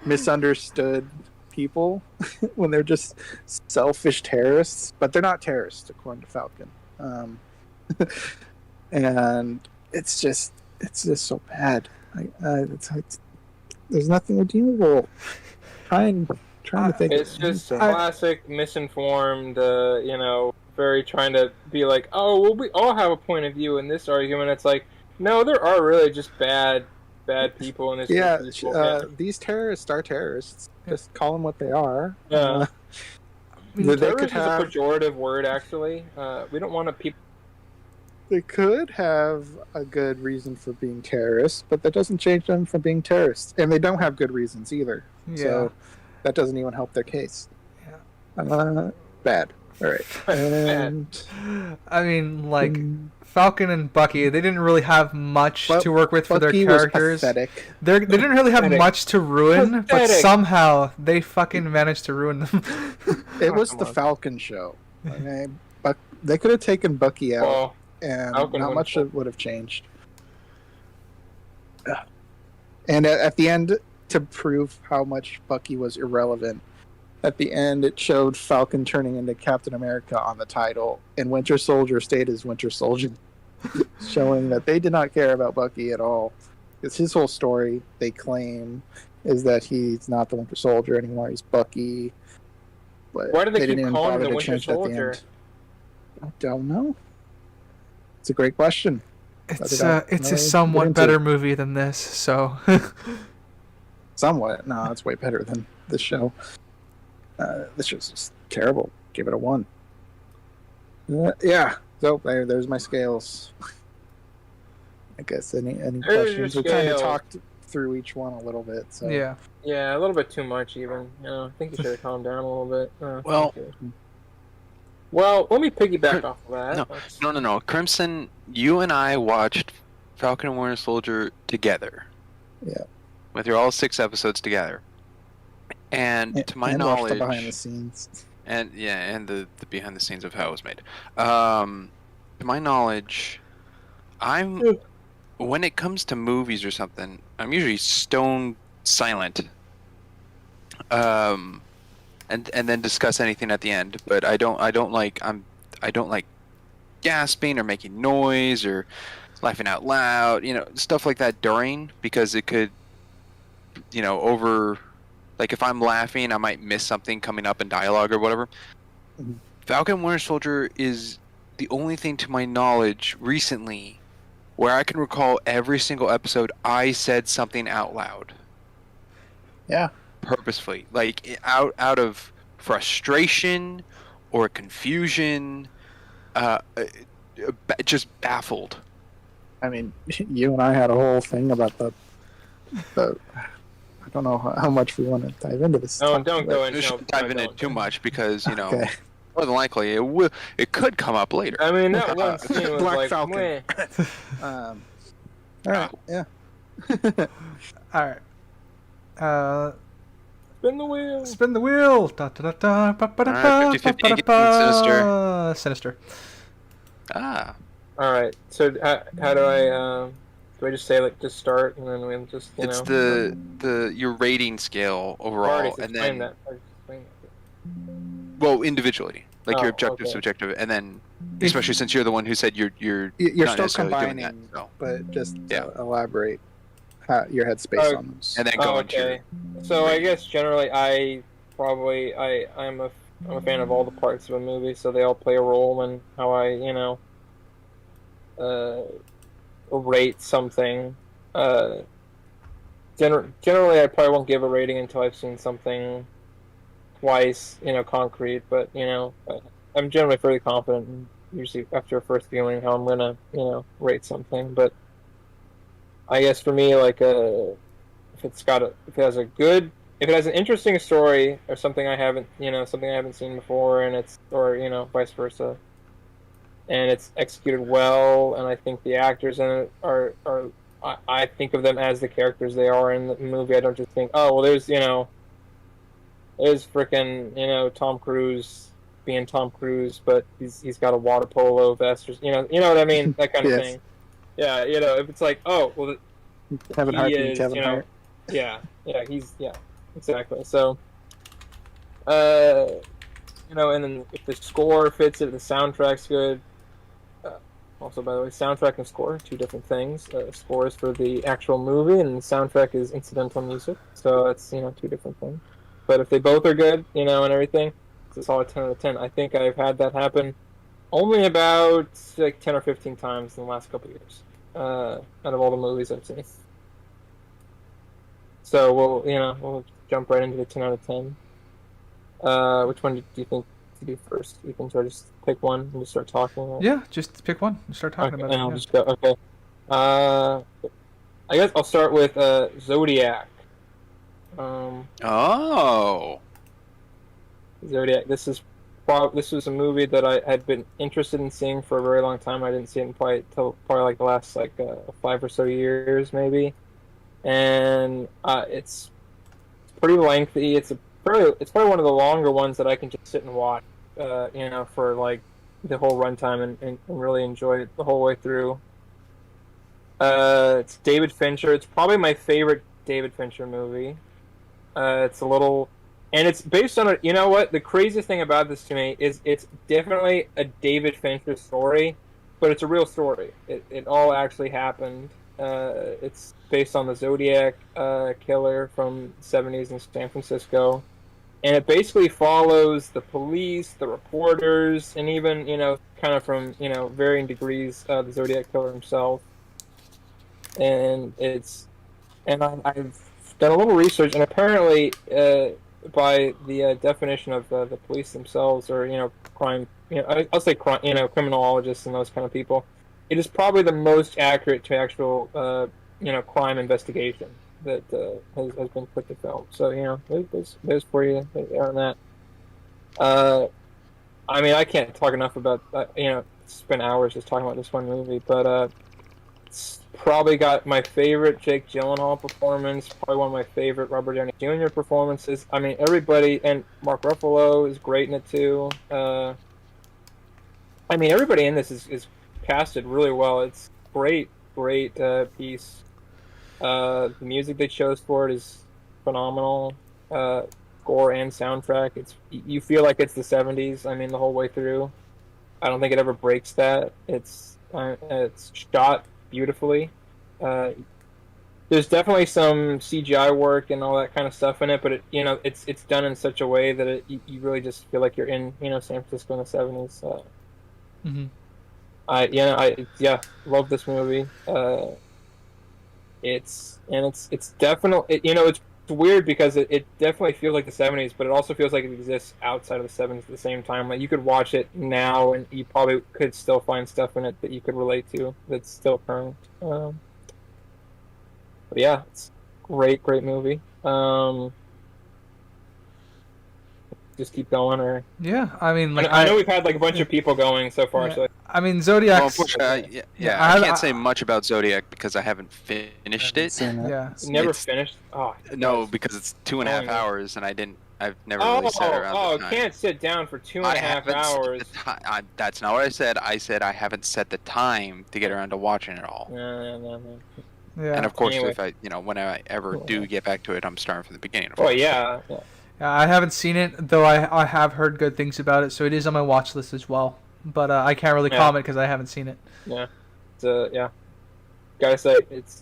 misunderstood people when they're just selfish terrorists, but they're not terrorists according to Falcon. And it's just so bad. There's nothing redeemable. Trying to think.
It's just classic misinformed. Very trying to be like, oh, well, we all have a point of view in this argument. It's like, no, there are really just bad people in this.
Yeah, these terrorists are terrorists. Just call them what they are.
Yeah.
Terrorist
is a pejorative word, actually. We don't want to people.
They could have a good reason for being terrorists, but that doesn't change them from being terrorists. And they don't have good reasons either. Yeah. So that doesn't even help their case. Yeah. Bad. All right. And
I mean, like Falcon and Bucky, they didn't really have much to work with for
Bucky
their characters.
Was pathetic.
They didn't really have much to ruin, but somehow they fucking managed to ruin them.
It was the Falcon show. But they could have taken Bucky out, and not much would have changed. And at the end, to prove how much Bucky was irrelevant, at the end it showed Falcon turning into Captain America on the title, and Winter Soldier stayed as Winter Soldier, showing that they did not care about Bucky at all. It's his whole story, they claim, is that he's not the Winter Soldier anymore, he's Bucky. But
why do they keep calling him the Winter Soldier?
I don't know. It's a great question.
It's a somewhat better movie than this, so...
Somewhat. No, it's way better than this show. This show's just terrible. Give it a 1. Yeah. So there's my scales. I guess any questions? We kind of talked through each one a little bit. So
yeah,
a little bit too much even. I think you should have calmed down a little bit. Well, let me piggyback off of that.
No. Crimson, you and I watched Falcon and Winter Soldier together.
Yeah.
Went through all 6 episodes together. And to my knowledge,
the behind the scenes,
and the behind the scenes of how it was made. To my knowledge, when it comes to movies or something, I'm usually stone silent. And then discuss anything at the end. But I don't like gasping or making noise or laughing out loud, stuff like that during, because it could, like if I'm laughing, I might miss something coming up in dialogue or whatever. Mm-hmm. Falcon Winter Soldier is the only thing to my knowledge recently where I can recall every single episode I said something out loud.
Yeah.
Purposefully. Like out of frustration or confusion, just baffled.
I mean, you and I had a whole thing about the I don't know how much we want to dive into this.
No, don't go into.
We shouldn't dive into it too much because okay. More than likely it could come up later.
I mean, that one scene was
Black Falcon. All right, yeah.
All right.
Spin the wheel.
Spin the wheel. Da, da, da, da, ba, ba, da,
Alright,
ba,
50-50
ba,
again,
ba,
Sinister.
Sinister.
Ah.
All right. So how do I? Do I just say like just start and then we'll just
It's the your rating scale
I've already
overall, and
explained
then
that. I just explained that.
well individually, like your
Oh,
objective,
okay.
subjective, and then
If
especially since you're the one who said you're
You're
not
still
necessarily doing that.
combining,
So
but just
yeah,
elaborate your headspace
Oh,
on those.
and then
oh,
go into your
okay. So I
rating.
guess generally I'm a fan of all the parts of a movie, so they all play a role in how I uh rate something. Uh, generally I probably won't give a rating until I've seen something twice, concrete. But I'm generally fairly confident, usually after a first viewing, how I'm gonna rate something. But I guess for me, like if it has an interesting story or something I haven't seen before, and vice versa, and it's executed well, and I think the actors in it I think of them as the characters they are in the movie. I don't just think, oh well, there's freaking Tom Cruise being Tom Cruise, but he's got a water polo vest, or you know what I mean, that kind of
Yes.
thing. Yeah, if it's like, oh well,
Kevin
he
Hart being
is,
Kevin Hart.
yeah, exactly. So, uh, and then if the score fits it, the soundtrack's good. Uh, Also, by the way, soundtrack and score, two different things. Score is for the actual movie, and the soundtrack is incidental music. So it's two different things. But if they both are good, and everything, it's a solid 10 out of 10. I think I've had that happen only about like 10 or 15 times in the last couple of years. Out of all the movies I've seen. So we'll jump right into the 10 out of 10. Which one do you think to do first? You can sort of just pick one and just start talking. Or...
Yeah, just pick one and start talking
Okay,
about
and
it.
I'll
Yeah.
just go. Okay. Uh, I guess I'll start with Zodiac. Um,
Oh,
Zodiac. This was a movie that I had been interested in seeing for a very long time. I didn't see it in probably like the last 5 or so years, maybe. And it's pretty lengthy. It's probably one of the longer ones that I can just sit and watch, for like the whole runtime, and really enjoy it the whole way through. It's David Fincher. It's probably my favorite David Fincher movie. It's a little, and it's based on a. You know what? The craziest thing about this to me is it's definitely a David Fincher story, but it's a real story. It all actually happened. It's based on the Zodiac killer from the 70s in San Francisco, and it basically follows the police, the reporters, and even kind of from varying degrees, the Zodiac killer himself. And I've done a little research, and apparently, by the definition of the police themselves, or crime, I'll say crime, criminologists and those kind of people, it is probably the most accurate to actual crime investigation that has been put to film. So there's for you on that. Uh, I mean, I can't talk enough about spend hours just talking about this one movie, but it's probably got my favorite Jake Gyllenhaal performance, probably one of my favorite Robert Downey Jr. performances. I mean, everybody, and Mark Ruffalo is great in it too. I mean, everybody in this is casted really well. It's great piece. The music they chose for it is phenomenal. Score and soundtrack. You feel like it's the 70s. I mean, the whole way through. I don't think it ever breaks that. It's shot beautifully. Uh, there's definitely some CGI work and all that kind of stuff in it, but it's done in such a way that you really just feel like you're in San Francisco in the 70s.
Mm-hmm.
I love this movie. It's definitely it's weird because it definitely feels like the 70s, but it also feels like it exists outside of the 70s at the same time. Like you could watch it now and you probably could still find stuff in it that you could relate to that's still current. But it's great movie. just keep going, or
Yeah, I mean, like
I know we've had like a bunch of people going so far.
yeah,
So
I mean,
Well,
Zodiac's.
unfortunately,
Yeah,
I can't say much about Zodiac because I haven't finished
haven't
it.
seen it.
Yeah.
never
It's
finished. Oh,
no,
guys.
because it's 2.5
Telling me.
hours, and I've never really sat around the time.
Can't sit down for two and
I
a half
haven't set
hours.
the time. That's not what I said. I said I haven't set the time to get around to watching it all.
No.
Yeah.
And of course,
Anyway.
if I, when I ever do get back to it, I'm starting from the beginning. Of
Well,
course.
yeah.
Yeah, I haven't seen it, though I have heard good things about it, so it is on my watch list as well. But I can't really comment because I haven't seen it.
Yeah. Yeah. Gotta say, it's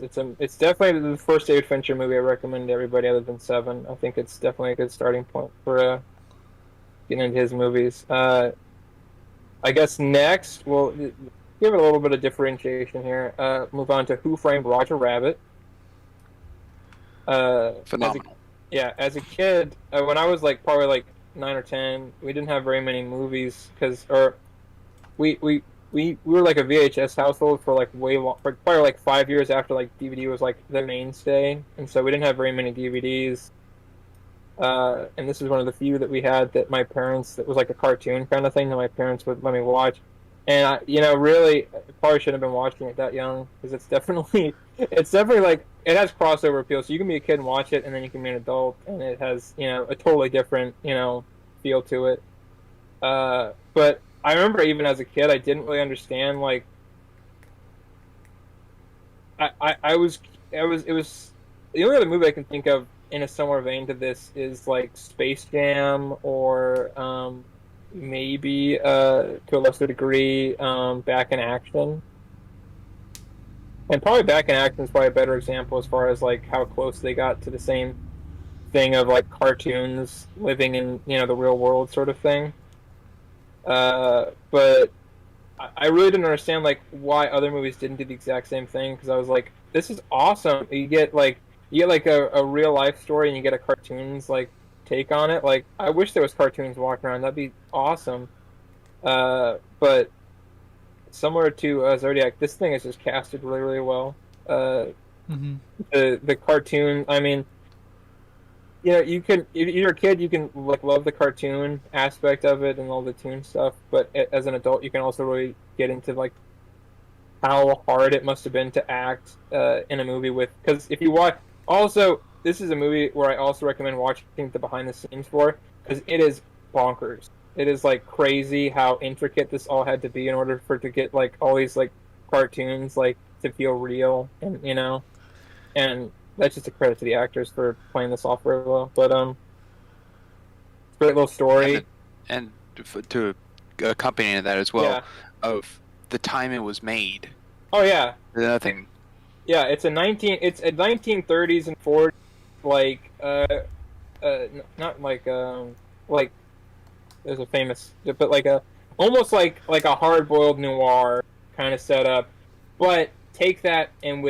definitely the first David Fincher movie I recommend to everybody other than Seven. I think it's definitely a good starting point for getting into his movies. I guess next we'll give it a little bit of differentiation here. Move on to Who Framed Roger Rabbit.
Phenomenal.
As a kid, when I was like probably like 9 or 10, we didn't have very many movies we were like a VHS household for like way long, for probably like 5 years after like DVD was like the mainstay, and so we didn't have very many DVDs. And this is one of the few that we had that that was like a cartoon kind of thing that my parents would let me watch. And really, I probably shouldn't have been watching it that young because it's definitely like it has crossover appeal. So you can be a kid and watch it, and then you can be an adult, and it has a totally different feel to it. But I remember even as a kid, I didn't really understand like it was the only other movie I can think of in a similar vein to this is like Space Jam or maybe to a lesser degree Back in Action. And probably Back in Action is probably a better example as far as like how close they got to the same thing of like cartoons living in the real world sort of thing. But I really didn't understand like why other movies didn't do the exact same thing, because I was like, this is awesome. You get like a real life story and you get a cartoons like take on it. Like I wish there was cartoons walking around. That'd be awesome. But similar to Zodiac, this thing is just casted really, really well. The cartoon, I mean, you can, if you're a kid, you can like love the cartoon aspect of it and all the toon stuff, but as an adult, you can also really get into like how hard it must have been to act in a movie because if you watch, also, this is a movie where I also recommend watching the behind the scenes for, because it is bonkers. It is like crazy how intricate this all had to be in order for it to get like all these like cartoons like to feel real, and and that's just a credit to the actors for playing this off very well. But it's a great little story,
and to accompany that as well,
yeah.
Of the time it was made.
Oh yeah,
nothing.
Yeah, it's a 1930s and 40s, like not like there's a famous, but like almost like a hard-boiled noir kind of setup, but take that and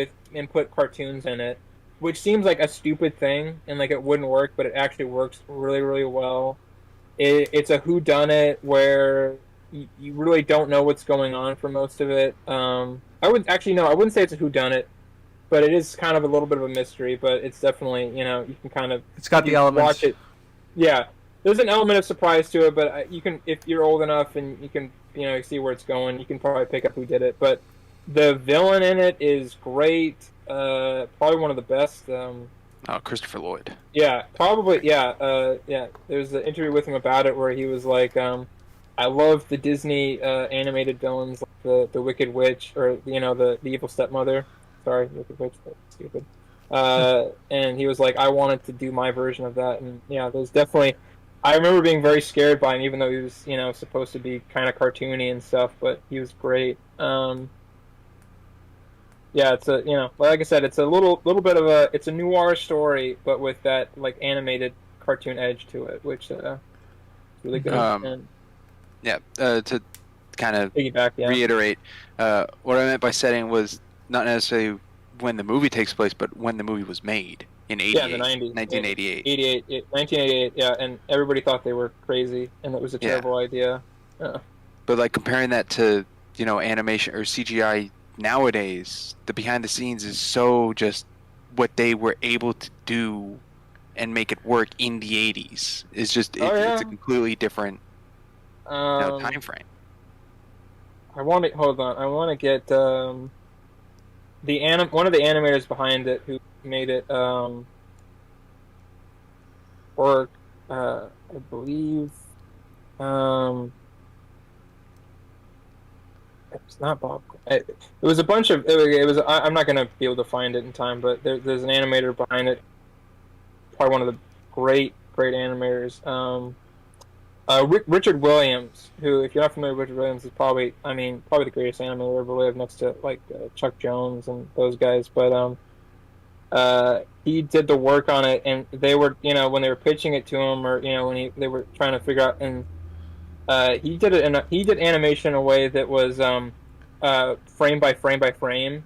put cartoons in it, which seems like a stupid thing and like it wouldn't work, but it actually works really, really well. It's a whodunit where you really don't know what's going on for most of it. I wouldn't say it's a whodunit, but it is kind of a little bit of a mystery. But it's definitely you can kind of,
it's got the elements.
Watch it. Yeah, there's an element of surprise to it, but you can, if you're old enough and you can see where it's going, you can probably pick up who did it. But the villain in it is great. Probably one of the best.
Christopher Lloyd.
Yeah, probably. Yeah, There's an interview with him about it where he was like, I love the Disney animated villains, like the Wicked Witch, or the evil stepmother. Sorry, Wicked Witch, that's stupid. And he was like, I wanted to do my version of that, and yeah, there's definitely. I remember being very scared by him, even though he was supposed to be kind of cartoony and stuff, but he was great. Yeah, it's a like I said, it's a little bit of it's a noir story, but with that like animated cartoon edge to it, which is really good.
To kind of
piggyback,
reiterate, what I meant by setting was not necessarily when the movie takes place, but when the movie was made in 88,
the 90s,
1988.
1988, yeah, and everybody thought they were crazy, and it was a terrible idea.
But like comparing that to animation or CGI nowadays, the behind the scenes is so just what they were able to do and make it work in the 80s. It's just it's a completely different time frame.
I want to hold on. I want to get one of the animators behind it who made it work. I believe it's not Bob. It was a bunch of. It was. I'm not gonna be able to find it in time, but there's an animator behind it. Probably one of the great animators. Richard Williams, who, if you're not familiar with Richard Williams, is probably the greatest animator ever lived, next to like Chuck Jones and those guys. But he did the work on it, and they were, when they were pitching it to him, or when they were trying to figure out, and he did it, he did animation in a way that was frame by frame by frame,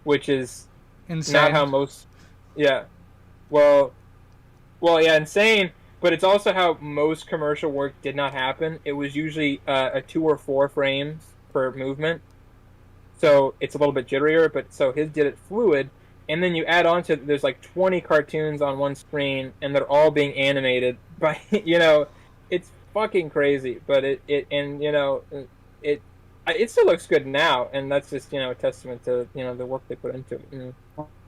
which is
insane.
Not how most, yeah, well, yeah, insane. But it's also how most commercial work did not happen. It was usually a 2 or 4 frames per movement, so it's a little bit jitterier. But so his did it fluid, and then you add on to, there's like 20 cartoons on one screen, and they're all being animated by it's fucking crazy. But it still looks good now, and that's just a testament to the work they put into it.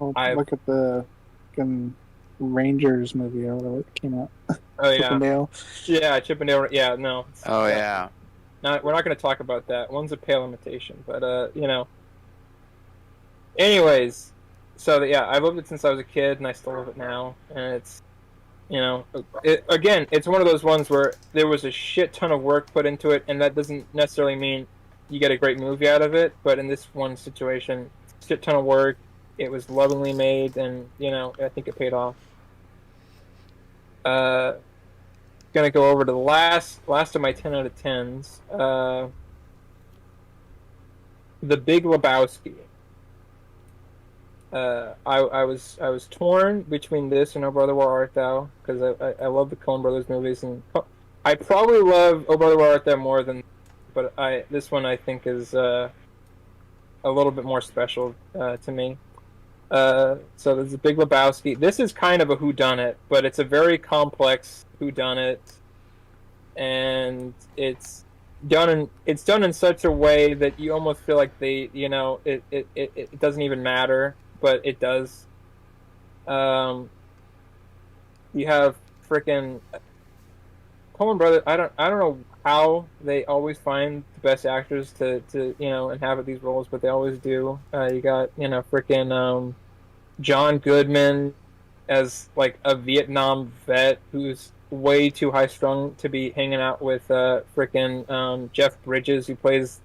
Look at the Rangers movie or whatever it came out.
Oh yeah,
Chippendale.
Yeah, Chippendale. Yeah, no.
Oh yeah.
We're not going to talk about that. One's a pale imitation, but Anyways, so I loved it since I was a kid, and I still love it now. And it's, it's one of those ones where there was a shit ton of work put into it, and that doesn't necessarily mean you get a great movie out of it. But in this one situation, shit ton of work. It was lovingly made, and I think it paid off. Gonna go over to the last of my 10 out of 10s. The Big Lebowski. I was torn between this and Oh Brother Where Art Thou, because I love the Coen Brothers movies, and I probably love Oh Brother Where Art Thou more than, but this one I think is a little bit more special to me. So there's a Big Lebowski. This is kind of a whodunit, but it's a very complex whodunit, and it's done in such a way that you almost feel like it doesn't even matter, but it does. You have freaking Coen Brothers. I don't know how they always find the best actors to inhabit these roles, but they always do. You got freaking John Goodman as like a Vietnam vet who's way too high strung to be hanging out with freaking Jeff Bridges, who plays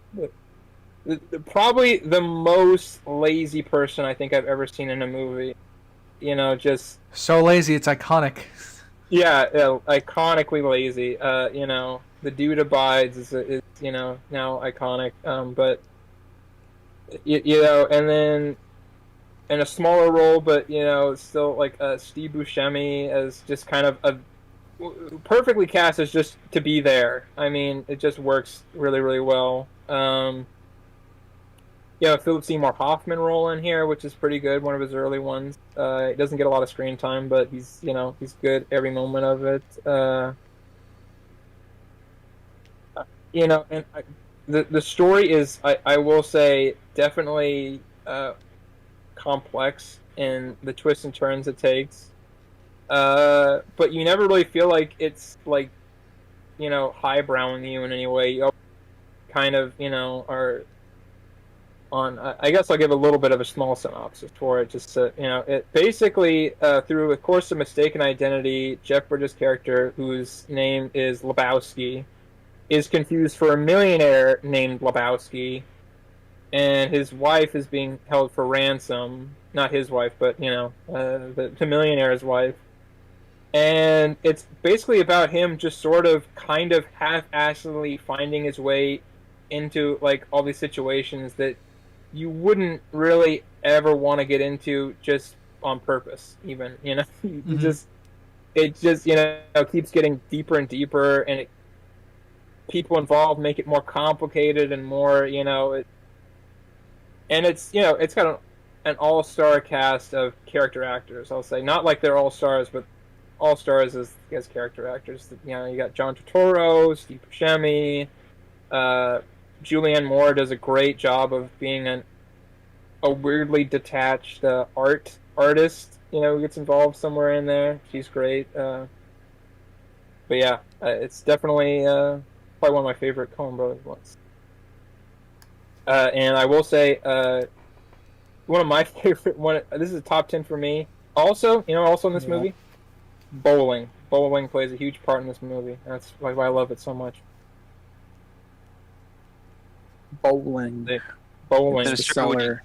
probably the most lazy person I think I've ever seen in a movie. Just
so lazy it's iconic.
Yeah, iconically lazy. The dude abides is now iconic. But and then in a smaller role, but still like Steve Buscemi as just kind of a perfectly cast as just to be there. I mean, it just works really, really well. Philip Seymour Hoffman role in here, which is pretty good. One of his early ones. He doesn't get a lot of screen time, but he's good every moment of it. And the story is, I will say, definitely complex in the twists and turns it takes. But you never really feel like it's like, highbrowing you in any way. You kind of, are on. I guess I'll give a little bit of a small synopsis for it. Just it basically through a course of mistaken identity, Jeff Bridges' character, whose name is Lebowski, is confused for a millionaire named Lebowski, and his wife is being held for ransom. Not his wife, but the millionaire's wife. And it's basically about him just sort of kind of half-assedly finding his way into like all these situations that you wouldn't really ever want to get into just on purpose, even.
Mm-hmm.
It just keeps getting deeper and deeper, and people involved make it more complicated and more, and it's it's got an all-star cast of character actors. I'll say, not like they're all stars, but all stars as character actors. You know, you got John Turturro, Steve Buscemi, Julianne Moore does a great job of being a weirdly detached artist. You know, who gets involved somewhere in there. She's great. But yeah, it's definitely probably one of my favorite Coen Brothers ones. And I will say, one of my favorite one. This is a top 10 for me. Also, you know, also in this movie, bowling. Bowling plays a huge part in this movie. That's why I love it so much.
Bowling.
Bowling.
Sinister,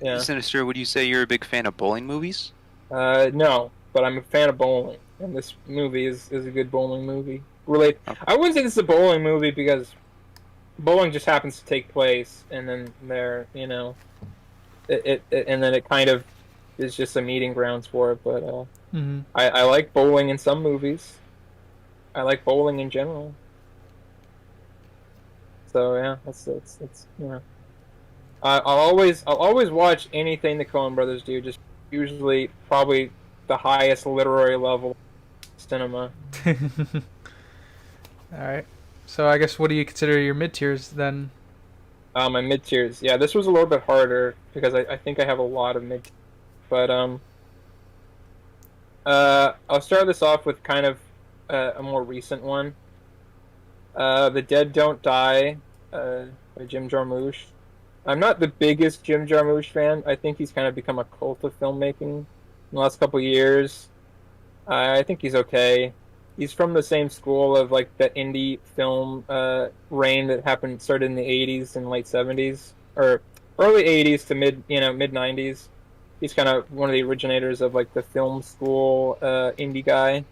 Yeah.
Sinister, would you say you're a big fan of bowling movies?
No, but I'm a fan of bowling, and this movie is a good bowling movie. I wouldn't say this is a bowling movie because bowling just happens to take place, and then there, you know, and then it kind of is just a meeting grounds for it. But I like bowling in some movies. I like bowling in general. So yeah, that's you know. I'll always watch anything the Coen Brothers do. Just usually probably the highest literary level cinema.
All right. So I guess what do you consider your mid tiers then?
My mid tiers. Yeah, this was a little bit harder because I think I have a lot of mid. But I'll start this off with kind of a more recent one. The Dead Don't Die by Jim Jarmusch. I'm not the biggest Jim Jarmusch fan. I think he's kind of become a cult of filmmaking in the last couple of years. I think he's okay. He's from the same school of like the indie film reign that started in the 80s and late 70s, or early 80s to mid 90s. He's kind of one of the originators of like the film school indie guy.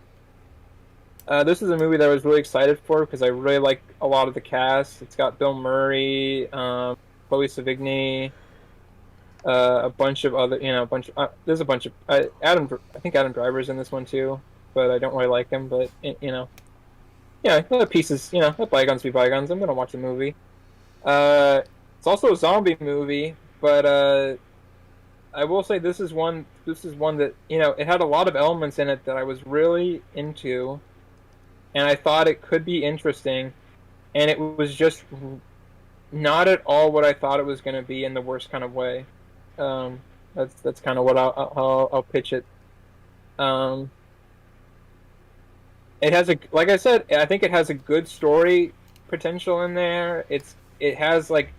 This is a movie that I was really excited for because I really like a lot of the cast. It's got Bill Murray, Chloe Sevigny, a bunch of other, there's a bunch of I think Adam Driver's in this one too, but I don't really like him. But let pieces, let bygones be bygones. I'm gonna watch the movie. It's also a zombie movie, but I will say this is one that it had a lot of elements in it that I was really into, and I thought it could be interesting, and it was just not at all what I thought it was going to be in the worst kind of way. That's kind of what I'll pitch it. It has like I said, I think it has a good story potential in there. It has it's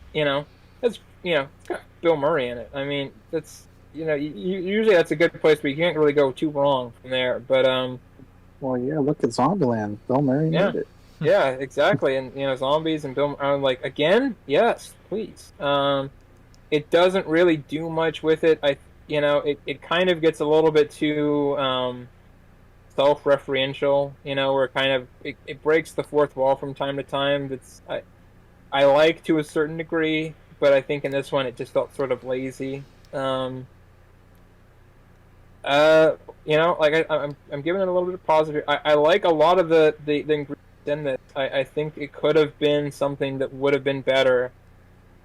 got Bill Murray in it. I mean, that's usually that's a good place, but you can't really go too wrong from there. But
well, yeah, look at Zombieland. Bill Murray made it.
Yeah, exactly. And zombies and Bill. I'm like, again, yes, please. It doesn't really do much with it. It kind of gets a little bit too self-referential. Where kind of it breaks the fourth wall from time to time. I like to a certain degree, but I think in this one it just felt sort of lazy. I'm giving it a little bit of positive. I like a lot of the ingredients in this. I think it could have been something that would have been better,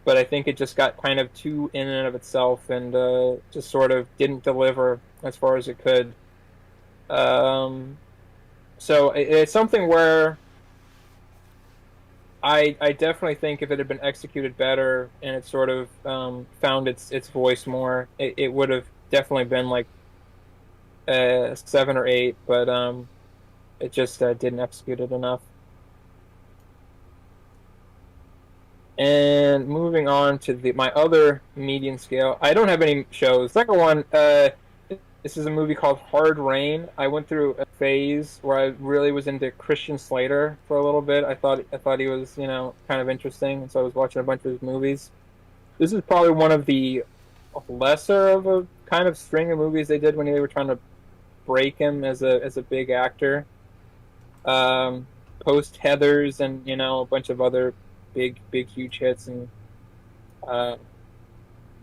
but I think it just got kind of too in and of itself and just sort of didn't deliver as far as it could. So it's something where I definitely think if it had been executed better and it sort of found its voice more, it would have definitely been like 7 or 8, but it just didn't execute it enough. And moving on to my other median scale, I don't have any shows. Second one, this is a movie called Hard Rain. I went through a phase where I really was into Christian Slater for a little bit. I thought he was kind of interesting, and so I was watching a bunch of his movies. This is probably one of the lesser of a kind of string of movies they did when they were trying to break him as a big actor. Post Heathers and a bunch of other big huge hits, and I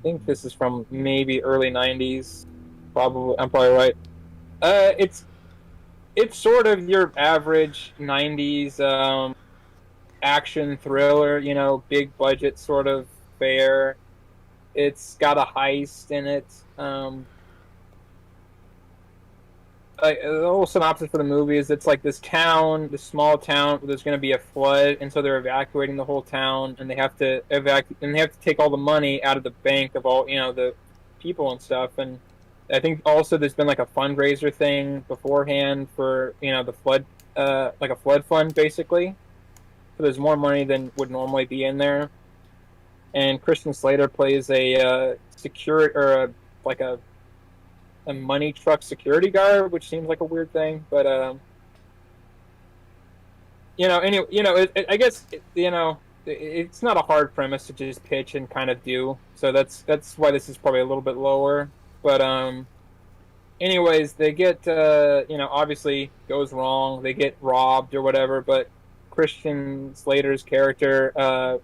think this is from maybe early 90s. I'm probably right. It's sort of your average 90s action thriller, big budget sort of fare. It's got a heist in it. the whole synopsis for the movie is it's like this town, this small town, where there's going to be a flood, and so they're evacuating the whole town, and they have to take all the money out of the bank of all the people and stuff. And I think also there's been like a fundraiser thing beforehand for the flood, like a flood fund basically. So there's more money than would normally be in there. And Christian Slater plays a a money truck security guard, which seems like a weird thing, but I guess it's not a hard premise to just pitch and kind of do. So that's why this is probably a little bit lower. But anyways, they get obviously goes wrong. They get robbed or whatever, but Christian Slater's character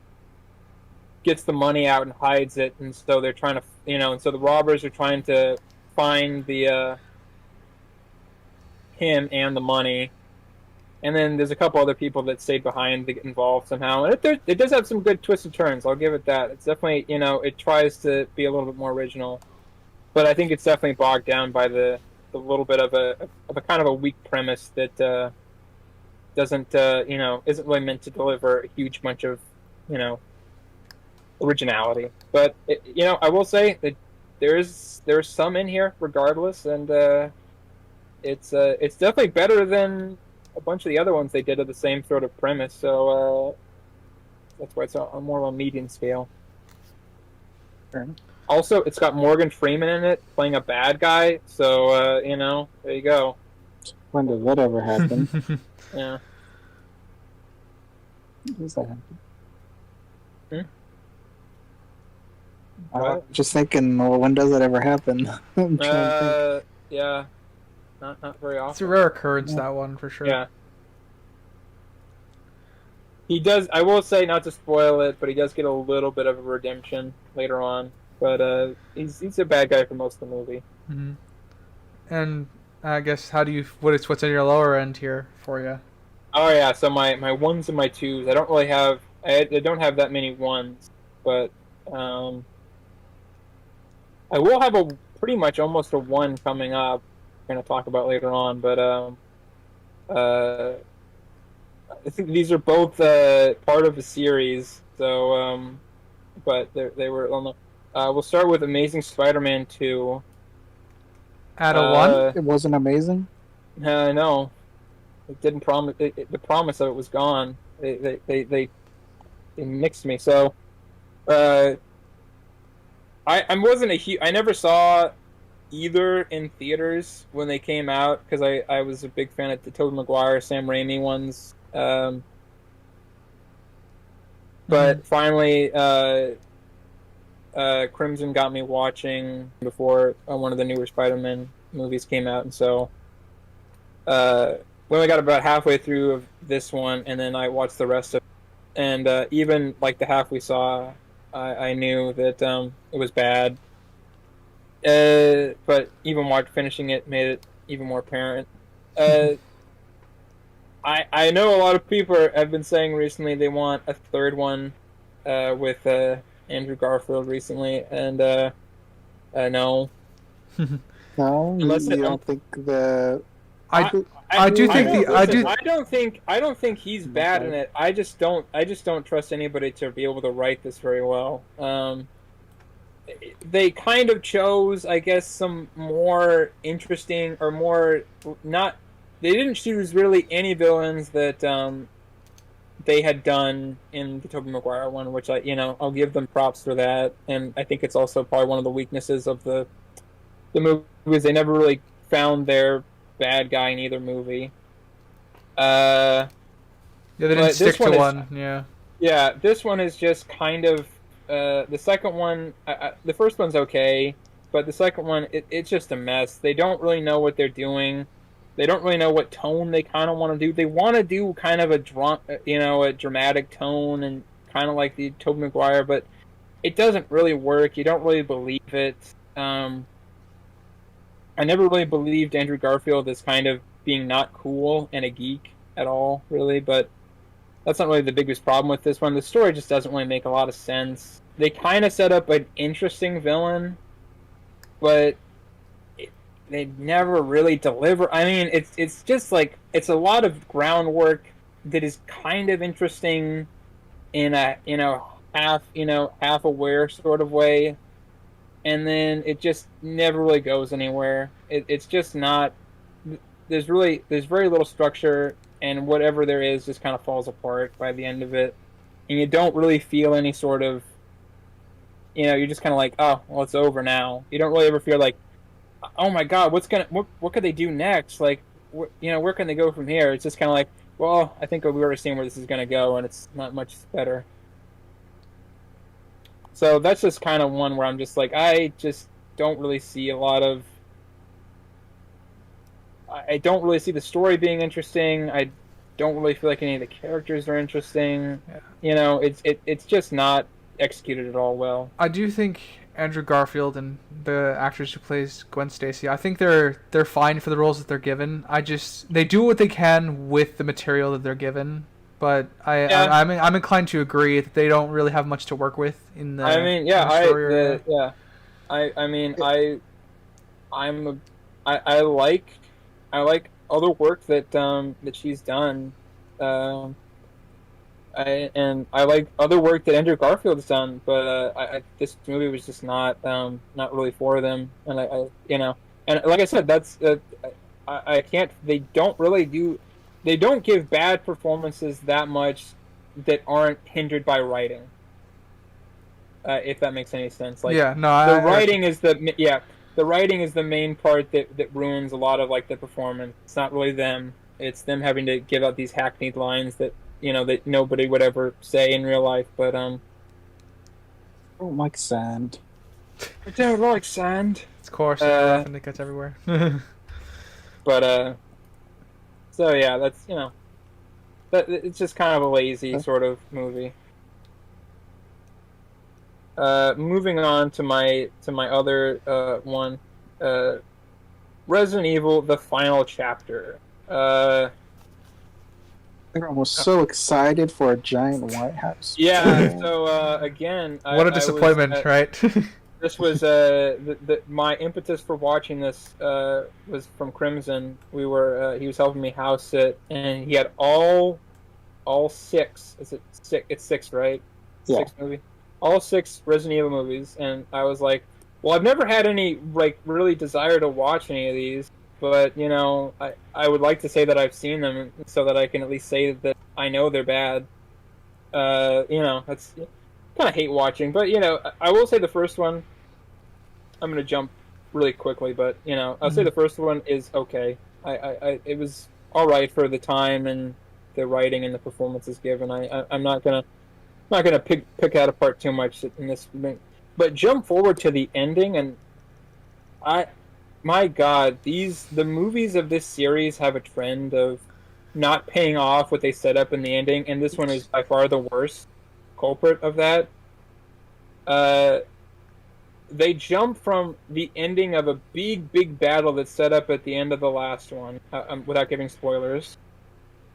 gets the money out and hides it, and so they're trying to and so the robbers are trying to find the him and the money, and then there's a couple other people that stayed behind to get involved somehow, and it does have some good twists and turns. I'll give it that. It's definitely it tries to be a little bit more original, but I think it's definitely bogged down by the little bit of a kind of a weak premise that doesn't isn't really meant to deliver a huge bunch of originality. But I will say that there's some in here regardless, and it's definitely better than a bunch of the other ones they did of the same sort of premise. So that's why it's on more of a medium scale. Sure. Also, it's got Morgan Freeman in it playing a bad guy. So there you go.
When does that ever happen?
Yeah.
Does that happen?
What?
Just thinking, well, when does that ever happen?
Yeah, not very often.
It's a rare occurrence, that one, for sure.
Yeah. He does, I will say, not to spoil it, but he does get a little bit of a redemption later on. But he's a bad guy for most of the movie.
Mm-hmm. And I guess what's in your lower end here for you?
Oh yeah, so my ones and my twos. I don't have that many ones, but I will have pretty much almost a one coming up. We're going to talk about later on, but I think these are both part of a series. So, but they were on the. We'll start with Amazing Spider-Man 2.
At a one?
It wasn't amazing?
No. It didn't promise. The promise of it was gone. They mixed me. So, I wasn't I never saw either in theaters when they came out because I was a big fan of the Tobey Maguire, Sam Raimi ones. But finally, Crimson got me watching before one of the newer Spider-Man movies came out, and so we only got about halfway through of this one, and then I watched the rest of it. And even like the half we saw, I knew that it was bad. But even finishing it made it even more apparent. I know a lot of people have been saying recently they want a third one with Andrew Garfield recently, and no.
No,
Unless
you don't think the...
I don't think he's bad in it. I just don't trust anybody to be able to write this very well. They kind of chose, I guess, some more interesting or more not. They didn't choose really any villains that they had done in the Tobey Maguire one, which I'll give them props for that. And I think it's also probably one of the weaknesses of the movies. They never really found their bad guy in either movie.
Yeah, they didn't stick to one.
Yeah, this one is just kind of the second one. The first one's okay, but the second one, it's just a mess. They don't really know what they're doing. They don't really know what tone they kind of want to do. They want to do kind of a dramatic tone and kind of like the Tobey Maguire, but it doesn't really work. You don't really believe it. I never really believed Andrew Garfield as kind of being not cool and a geek at all, really, but that's not really the biggest problem with this one. The story just doesn't really make a lot of sense. They kind of set up an interesting villain, but they never really deliver. I mean, it's just like it's a lot of groundwork that is kind of interesting in a half aware sort of way, and then it just never really goes anywhere. It's just not. There's very little structure, and whatever there is just kind of falls apart by the end of it, and you don't really feel any sort of. You're just kind of like, oh, well, it's over now. You don't really ever feel like, oh my god, what could they do next? Like, where can they go from here? It's just kind of like, well, I think we've already seen where this is going to go, and it's not much better. So that's just kind of one where I'm just like, I just don't really see a lot of. I don't really see the story being interesting. I don't really feel like any of the characters are interesting. Yeah. It's just not executed at all well.
I do think Andrew Garfield and the actress who plays Gwen Stacy, I think they're fine for the roles that they're given. They do what they can with the material that they're given, but I'm inclined to agree that they don't really have much to work with in the.
I mean, yeah, I like other work that she's done. I like other work that Andrew Garfield's done, but this movie was just not really for them, and and like I said, that's I can't. They don't give bad performances that much that aren't hindered by writing. If that makes any sense, like the writing is the main part that ruins a lot of like the performance. It's not really them; it's them having to give out these hackneyed lines that nobody would ever say in real life. But
I don't like sand.
I don't like sand.
It's coarse and it gets everywhere.
But so yeah, that's that it's just kind of a lazy sort of movie. Moving on to my other one, Resident Evil: The Final Chapter.
Everyone was so excited for a giant White House.
Yeah. So again,
what a disappointment, right?
This was my impetus for watching this was from Crimson. He was helping me house sit, and he had all six. Is it six? It's six, right?
Yeah.
6 movie. All 6 Resident Evil movies, and I was like, well, I've never had any like really desire to watch any of these, but I would like to say that I've seen them so that I can at least say that I know they're bad. That's kind of hate watching, but I will say the first one. I'm gonna jump really quickly, but I'll say the first one is okay. It was all right for the time and the writing and the performances given. I'm not gonna pick that apart too much in this, but jump forward to the ending, and my God, the movies of this series have a trend of not paying off what they set up in the ending, and this one is by far the worst culprit of that. They jump from the ending of a big battle that's set up at the end of the last one, without giving spoilers,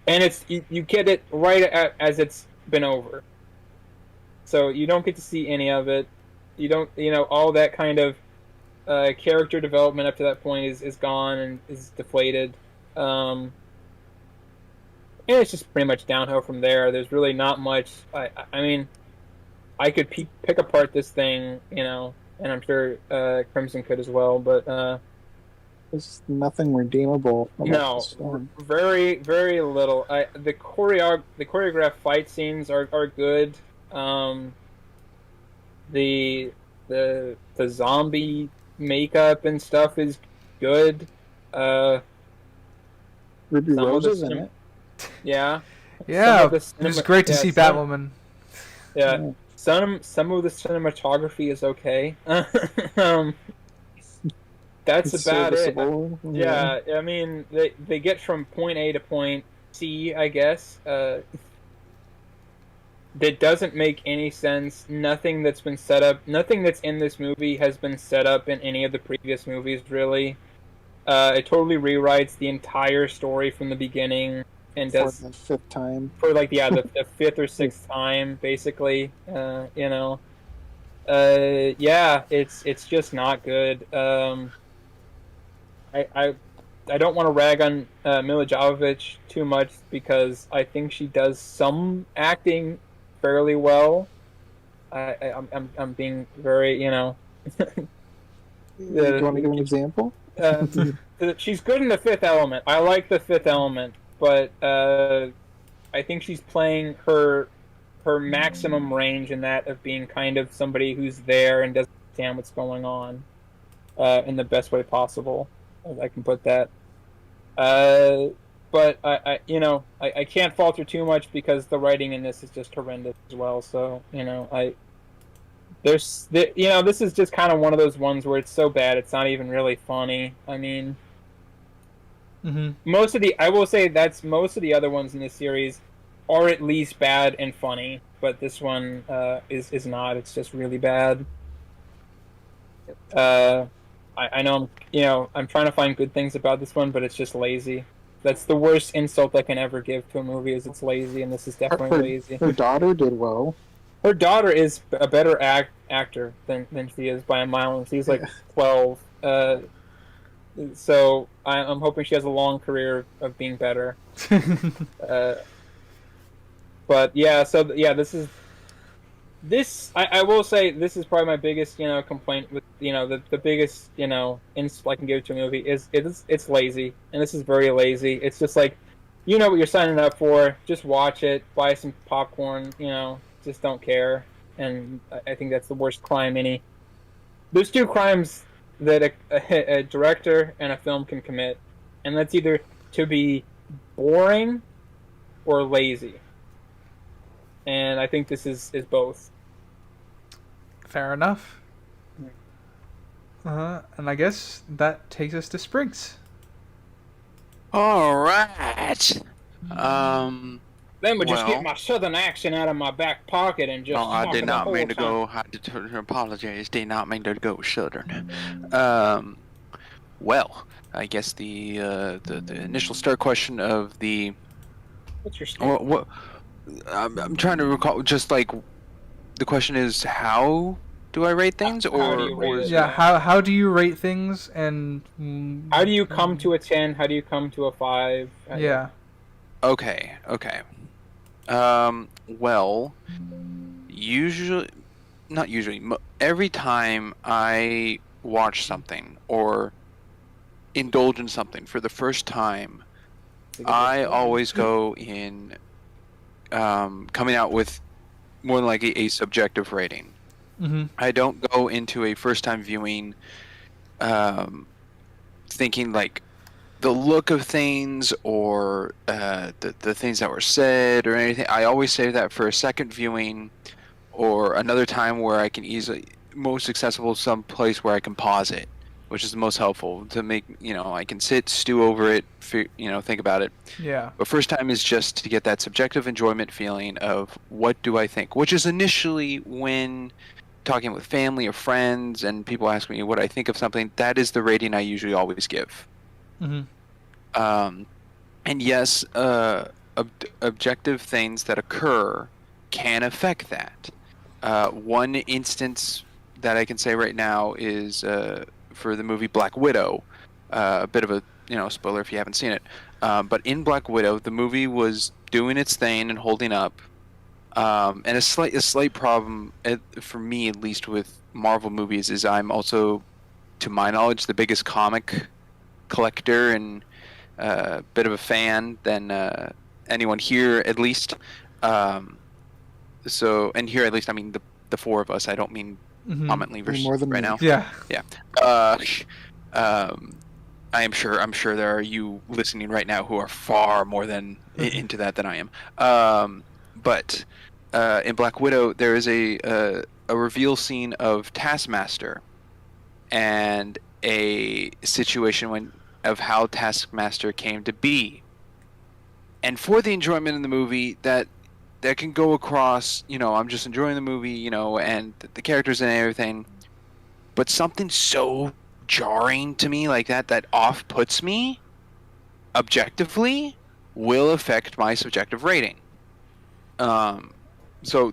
and you get it right as it's been over. So you don't get to see any of it. You don't, all that kind of character development up to that point is gone and is deflated. And it's just pretty much downhill from there. There's really not much. I mean, I could pick apart this thing, and I'm sure Crimson could as well, but
there's nothing redeemable.
No, very, very little. The choreographed fight scenes are good. The zombie makeup and stuff is good.
Ruby Rose is in it.
Yeah.
Yeah, it was great to see Batwoman.
Yeah. Some of the cinematography is okay. That's
It's
about it.
Yeah.
I mean, they get from point A to point C, I guess. That doesn't make any sense. Nothing that's been set up, nothing that's in this movie has been set up in any of the previous movies, really. It totally rewrites the entire story from the beginning and does
for the 5th time.
For the 5th or 6th time, basically. It's just not good. I don't want to rag on Mila Jovovich too much because I think she does some acting fairly well. I'm being very,
Do you want to give an example?
uh, she's good in The Fifth Element. I like The Fifth Element, but I think she's playing her maximum range in that of being kind of somebody who's there and doesn't understand what's going on in the best way possible. I can put that. But I can't falter too much because the writing in this is just horrendous as well. So this is just kind of one of those ones where it's so bad it's not even really funny. I mean, I will say that's most of the other ones in this series are at least bad and funny, but this one is not. It's just really bad. I know I'm trying to find good things about this one, but it's just lazy. That's the worst insult I can ever give to a movie is it's lazy, and this is definitely lazy.
Her daughter did well.
Her daughter is a better actor than she is by a mile, and she's like 12. So I'm hoping she has a long career of being better. But yeah, so yeah, I will say this is probably my biggest complaint with the biggest insult I can give to a movie is it's lazy, and this is very lazy. It's just like what you're signing up for, just watch it, buy some popcorn, just don't care. And I think that's the worst crime there's two crimes that a director and a film can commit, and that's either to be boring or lazy. And I think this is both.
Fair enough. And I guess that takes us to Springs.
All right.
Then we just get my southern accent out of my back pocket and just.
No, I did not mean to go. I apologize. Did not mean to go southern. Well, I guess the initial start question of the.
What's your start?
What? I'm trying to recall. Just like, the question is, how do I rate things,
how do you rate it?
Yeah, how do you rate things, and
how do you come to a 10? How do you come to a 5?
Yeah.
Okay. Well, every time I watch something or indulge in something for the first time, I always go in coming out with more than like a subjective rating. I don't go into a first time viewing thinking like the look of things or the things that were said or anything. I always save that for a second viewing or another time where I can most accessible some place where I can pause it, which is the most helpful to make, I can sit, stew over it, think about it.
Yeah.
But first time is just to get that subjective enjoyment feeling of what do I think, which is initially when talking with family or friends and people ask me what I think of something, that is the rating I usually always give. And yes, objective things that occur can affect that. One instance that I can say right now is for the movie Black Widow. A bit of a spoiler if you haven't seen it. But in Black Widow, the movie was doing its thing and holding up. And a slight problem for me, at least with Marvel movies, is I'm also, to my knowledge, the biggest comic collector and bit of a fan than anyone here, at least. So, and here at least, I mean the four of us. I don't mean commonly versus
more than
right
me.
now.
Yeah.
I'm sure there are you listening right now who are far more than into that than I am. But in Black Widow, there is a reveal scene of Taskmaster and a situation of how Taskmaster came to be. And for the enjoyment in the movie, that can go across, I'm just enjoying the movie, and the characters and everything. But something so jarring to me like that off-puts me, objectively, will affect my subjective rating. So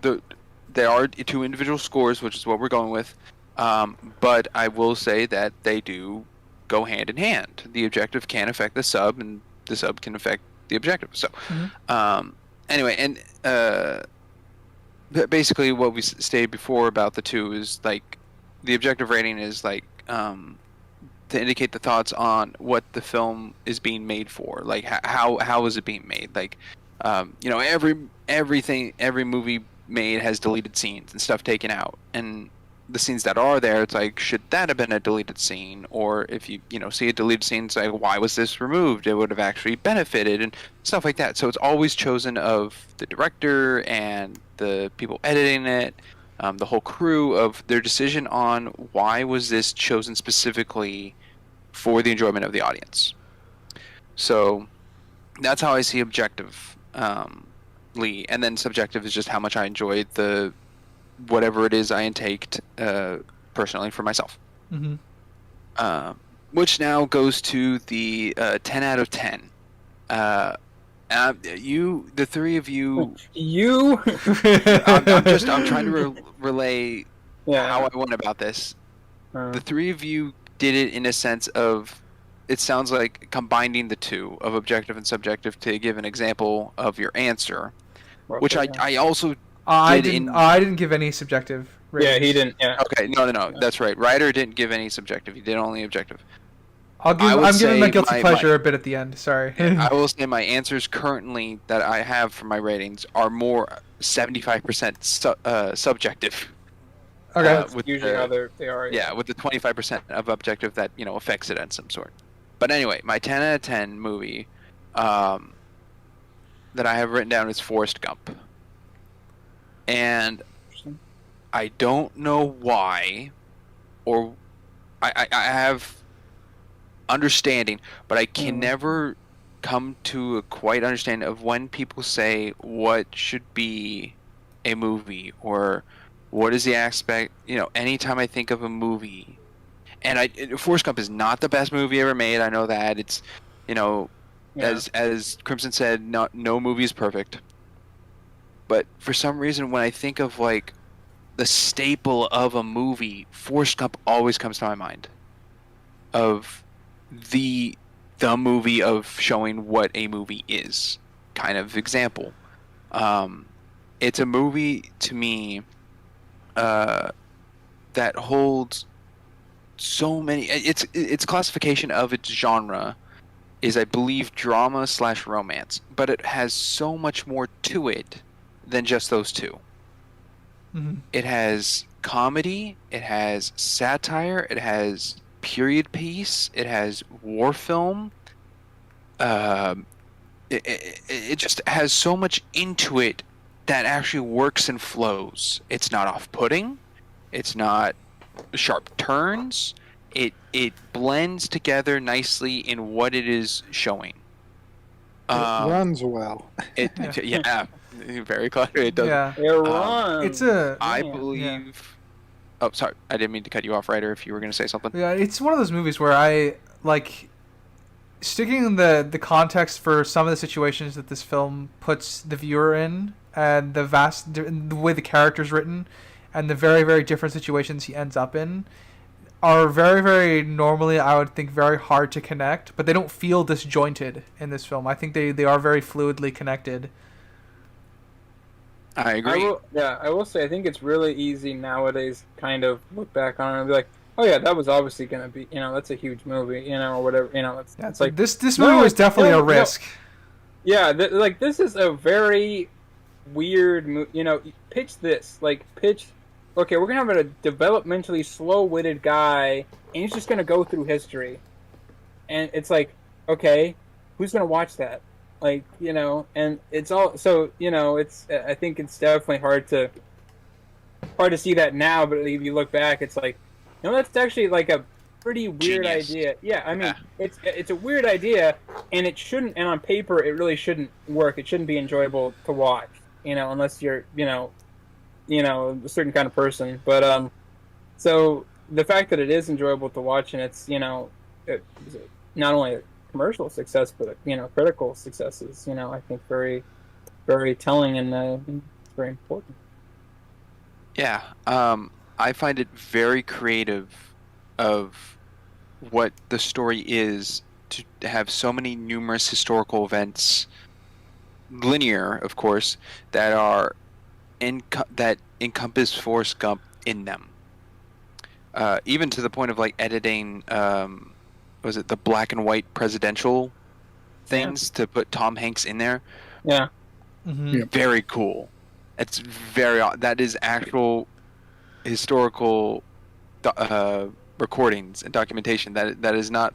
there are two individual scores, which is what we're going with. But I will say that they do go hand in hand. The objective can affect the sub, and the sub can affect the objective. So, anyway, and basically what we stated before about the two is like the objective rating is like to indicate the thoughts on what the film is being made for, like how is it being made, like you know, every movie made has deleted scenes and stuff taken out, and the scenes that are there, it's like, should that have been a deleted scene? Or if you see a deleted scene, it's like, why was this removed? It would have actually benefited and stuff like that. So it's always chosen of the director and the people editing it, the whole crew, of their decision on why was this chosen specifically for the enjoyment of the audience. So that's how I see objective, Lee, and then subjective is just how much I enjoyed the whatever it is I intaked personally for myself. Which now goes to the 10 out of 10. The three of you. I'm trying to relay how I went about this. The three of you did it in a sense of, it sounds like combining the two of objective and subjective to give an example of your answer, which I also
I didn't give any subjective ratings.
Yeah, he didn't. Yeah.
Okay, no, that's right. Ryder didn't give any subjective. He did only objective.
I'm giving my guilty pleasure a bit at the end. Sorry.
I will say my answers currently that I have for my ratings are more 75% subjective.
Okay.
That's usually how they are.
Yeah, with the 25% of objective that affects it in some sort. But anyway, my 10 out of 10 movie that I have written down is Forrest Gump. And I don't know why, or I have understanding, but I can never come to a quite understanding of when people say what should be a movie or what is the aspect. Anytime I think of a movie, and Forrest Gump is not the best movie ever made. I know that it's, as Crimson said, no movie is perfect. But for some reason, when I think of like the staple of a movie, Forrest Gump always comes to my mind. Of the movie of showing what a movie is, kind of example. It's a movie to me that holds so many. Its classification of its genre is, I believe, drama/romance, but it has so much more to it than just those two. It has comedy, it has satire, it has period piece, it has war film. It just has so much into it that actually works and flows. It's not off-putting. It's not sharp turns. It blends together nicely in what it is showing.
It runs well.
Yeah, very clever. It does.
Yeah.
It runs.
I believe. Oh, sorry. I didn't mean to cut you off, Ryder, if you were going to say something.
Yeah, it's one of those movies where I like sticking in the context for some of the situations that this film puts the viewer in, and the way the character's written, and the very, very different situations he ends up in, are very, very normally, I would think, very hard to connect, but they don't feel disjointed in this film. I think they are very fluidly connected.
I agree.
I will say, I think it's really easy nowadays kind of look back on it and be like, oh yeah, that was obviously going to be, that's a huge movie, or whatever, it's like...
This movie was definitely a risk.
Yeah, this is a very weird movie, pitch this, okay, we're going to have a developmentally slow-witted guy, and he's just going to go through history. And it's like, okay, who's going to watch that? And it's all, so, I think it's definitely hard to see that now, but if you look back, it's like, that's actually like a pretty weird idea. Yeah, I mean, it's a weird idea, and it shouldn't, and on paper, it really shouldn't work. It shouldn't be enjoyable to watch, unless you're, a certain kind of person. But, so the fact that it is enjoyable to watch, and it's, not only a commercial success, but, critical successes, I think very, very telling and very important.
Yeah. I find it very creative of what the story is to have so many numerous historical events, linear, of course, that are that encompass Forrest Gump in them. Even to the point of like editing, was it the black and white presidential things to put Tom Hanks in there?
Yeah.
Mm-hmm.
Very cool. It's that is actual historical recordings and documentation. That is not,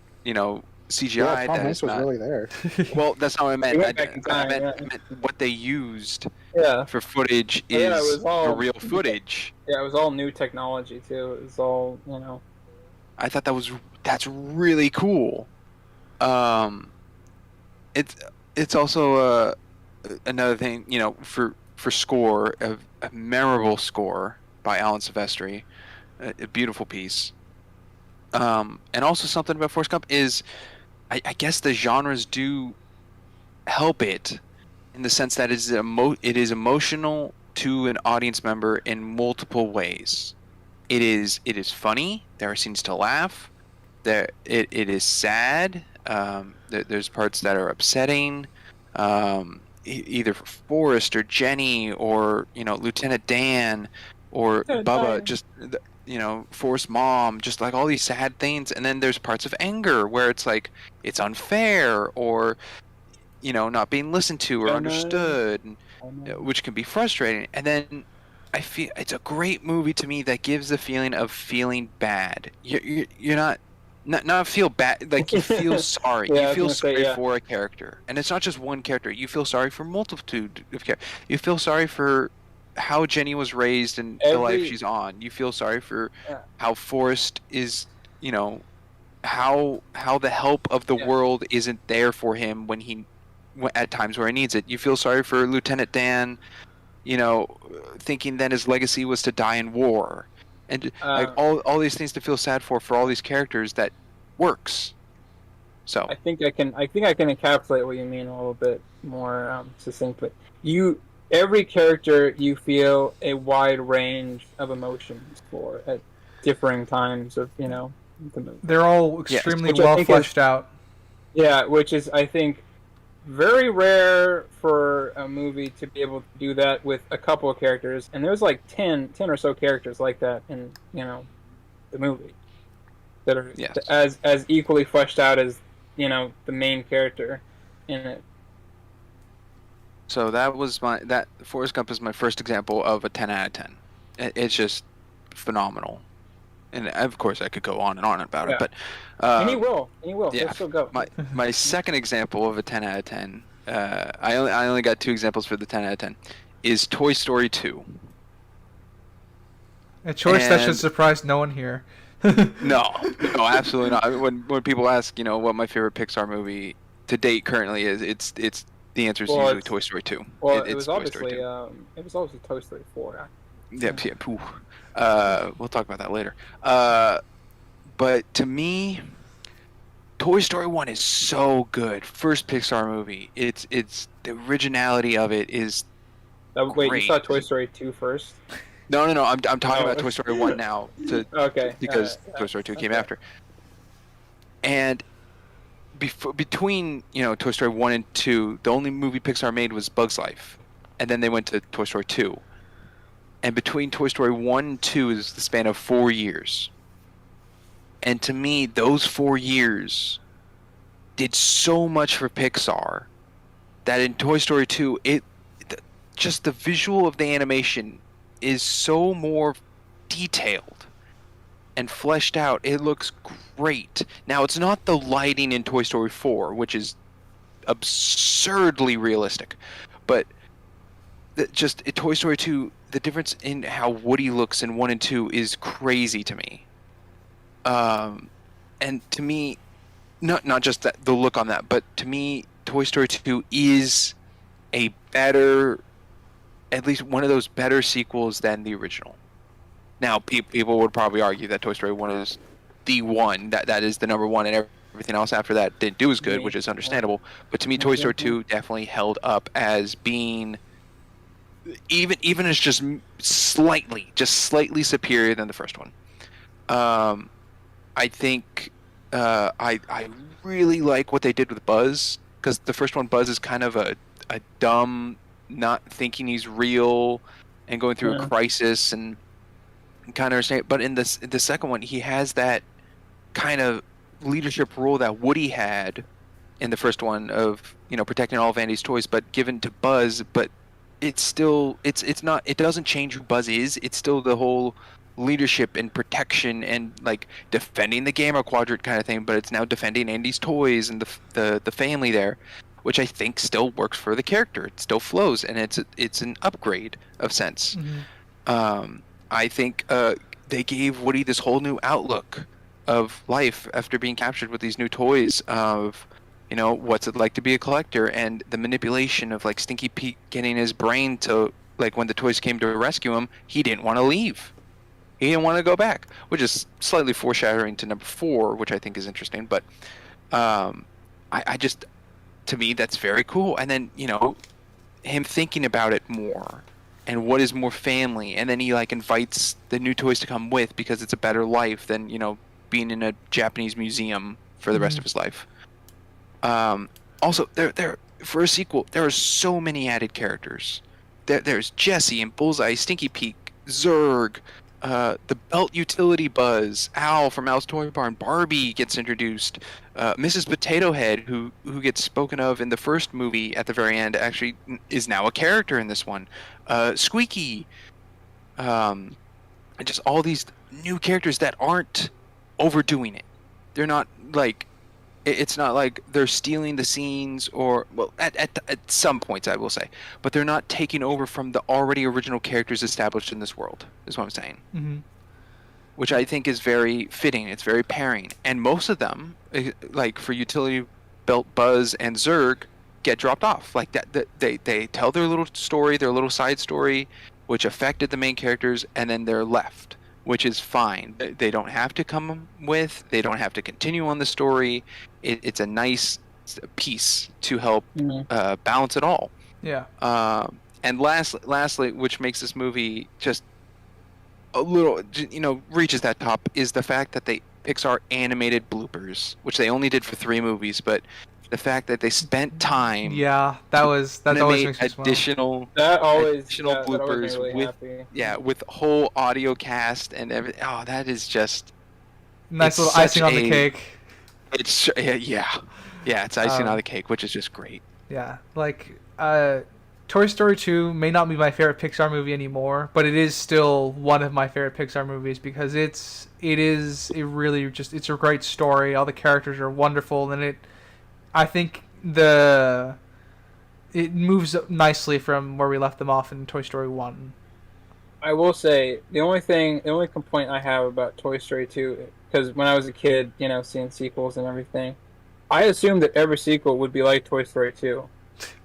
CGI.
Yeah, Tom
That
Hanks
is
was
not.
really there.
Well, that's not what I meant.
He went back in time,
I meant what they used
Yeah.
for footage
Oh, yeah, it
is
was all
the real footage.
Yeah, it was all new technology too. It was all,
I thought that's really cool. It's also another thing, for score, a memorable score by Alan Silvestri, a beautiful piece. And also something about Forrest Gump is, I guess the genres do help it in the sense that it is emotional to an audience member in multiple ways. It is funny. There are scenes to laugh. It is sad. There's parts that are upsetting. Either for Forrest or Jenny or Lieutenant Dan or
Lieutenant
Bubba,
Dan.
just Forrest's mom, just like all these sad things. And then there's parts of anger where it's like it's unfair or not being listened to or understood, which can be frustrating. And then I feel it's a great movie to me that gives the feeling of feeling bad. You're not feel bad, like you feel sorry.
Yeah,
You feel sorry
yeah.
for a character, and it's not just one character. You feel sorry for multitude of characters. You feel sorry for how Jenny was raised and the life she's on. You feel sorry for how Forrest is, how the help of the world isn't there for him at times where he needs it. You feel sorry for Lieutenant Dan, thinking that his legacy was to die in war, and like all these things to feel sad for all these characters that works. So
I think I can encapsulate what you mean a little bit more succinctly. Every character you feel a wide range of emotions for at differing times of the movie.
They're all extremely well fleshed out.
Yeah, which is I think very rare for a movie to be able to do that with a couple of characters, and there's like 10 or so characters like that in the movie that are as equally fleshed out as the main character in it.
So that Forrest Gump is my first example of a 10 out of 10. It's just phenomenal. And of course, I could go on and on about it, but
and he will.
Yeah,
Let's still go.
My second example of a 10 out of 10. I only got 2 examples for the 10 out of 10. Is Toy Story 2.
A choice that should surprise no one here.
No, absolutely not. When people ask, what my favorite Pixar movie to date currently is, it's the answer is usually Toy Story 2.
Well, it was obviously Toy Story 4.
Yeah. We'll talk about that later. But to me, Toy Story 1 is so good. First Pixar movie. It's the originality of it is
Wait,
great.
you saw Toy Story 2 first?
No. I'm talking about Toy Story 1 now. Because Toy Story 2 came after. And between Toy Story 1 and 2, the only movie Pixar made was Bug's Life, and then they went to Toy Story 2. And between Toy Story 1 and 2 is the span of 4 years. And to me, those 4 years did so much for Pixar that in Toy Story 2, just the visual of the animation is so more detailed and fleshed out. It looks great. Now, it's not the lighting in Toy Story 4, which is absurdly realistic, but just Toy Story 2, the difference in how Woody looks in 1 and 2 is crazy to me. And to me, not just the look on that, but to me, Toy Story 2 is a better, at least one of those better sequels than the original. Now, people would probably argue that Toy Story 1 is the one, that is the number one, and everything else after that didn't do as good, which is understandable. But to me, Toy Story 2 definitely held up as being even as just slightly superior than the first one. I think I really like what they did with Buzz, because the first one, Buzz is kind of a dumb, not thinking he's real, and going through a crisis and kind of understand. But in the second one, he has that kind of leadership role that Woody had in the first one of, protecting all of Andy's toys, but given to Buzz. But it's still it's not, it doesn't change who Buzz is. It's still the whole leadership and protection and like defending the Gamma Quadrant kind of thing, but it's now defending Andy's toys and the family there, which I think still works for the character. It still flows, and it's an upgrade of sense. I think they gave Woody this whole new outlook of life after being captured with these new toys of, what's it like to be a collector, and the manipulation of like Stinky Pete getting his brain to, like, when the toys came to rescue him, he didn't want to leave. He didn't want to go back, which is slightly foreshadowing to number 4, which I think is interesting. But I just, to me, that's very cool. And then, him thinking about it more and what is more family. And then he like invites the new toys to come with because it's a better life than, being in a Japanese museum for the rest of his life. Also, there for a sequel, there are so many added characters. There's Jesse and Bullseye, Stinky Pete, Zurg, the belt utility Buzz, Al from Al's Toy Barn, Barbie gets introduced, Mrs. Potato Head, who gets spoken of in the first movie at the very end, actually is now a character in this one, Squeaky, and just all these new characters that aren't overdoing it. They're not like, it's not like they're stealing the scenes, or, well, at some points I will say, but they're not taking over from the already original characters established in this world, is what I'm saying. Which I think is very fitting. It's very pairing, and most of them, like for Utility Belt Buzz and Zurg, get dropped off. Like that, they tell their little story, their little side story, which affected the main characters, and then they're left, which is fine. They don't have to come with, they don't have to continue on the story. It's a nice piece to help balance it all.
Yeah.
And lastly, which makes this movie just a little, reaches that top, is the fact that Pixar animated bloopers, which they only did for 3 movies, but the fact that they spent time.
Yeah, that always makes me
additional bloopers with whole audio cast and everything. Oh, that is just
nice little icing on the cake.
It's it's icing on the cake, which is just great.
Yeah, like Toy Story 2 may not be my favorite Pixar movie anymore, but it is still one of my favorite Pixar movies because it's a great story. All the characters are wonderful, and I think it moves up nicely from where we left them off in Toy Story 1.
I will say the only complaint I have about Toy Story 2, because when I was a kid, seeing sequels and everything, I assumed that every sequel would be like Toy Story 2.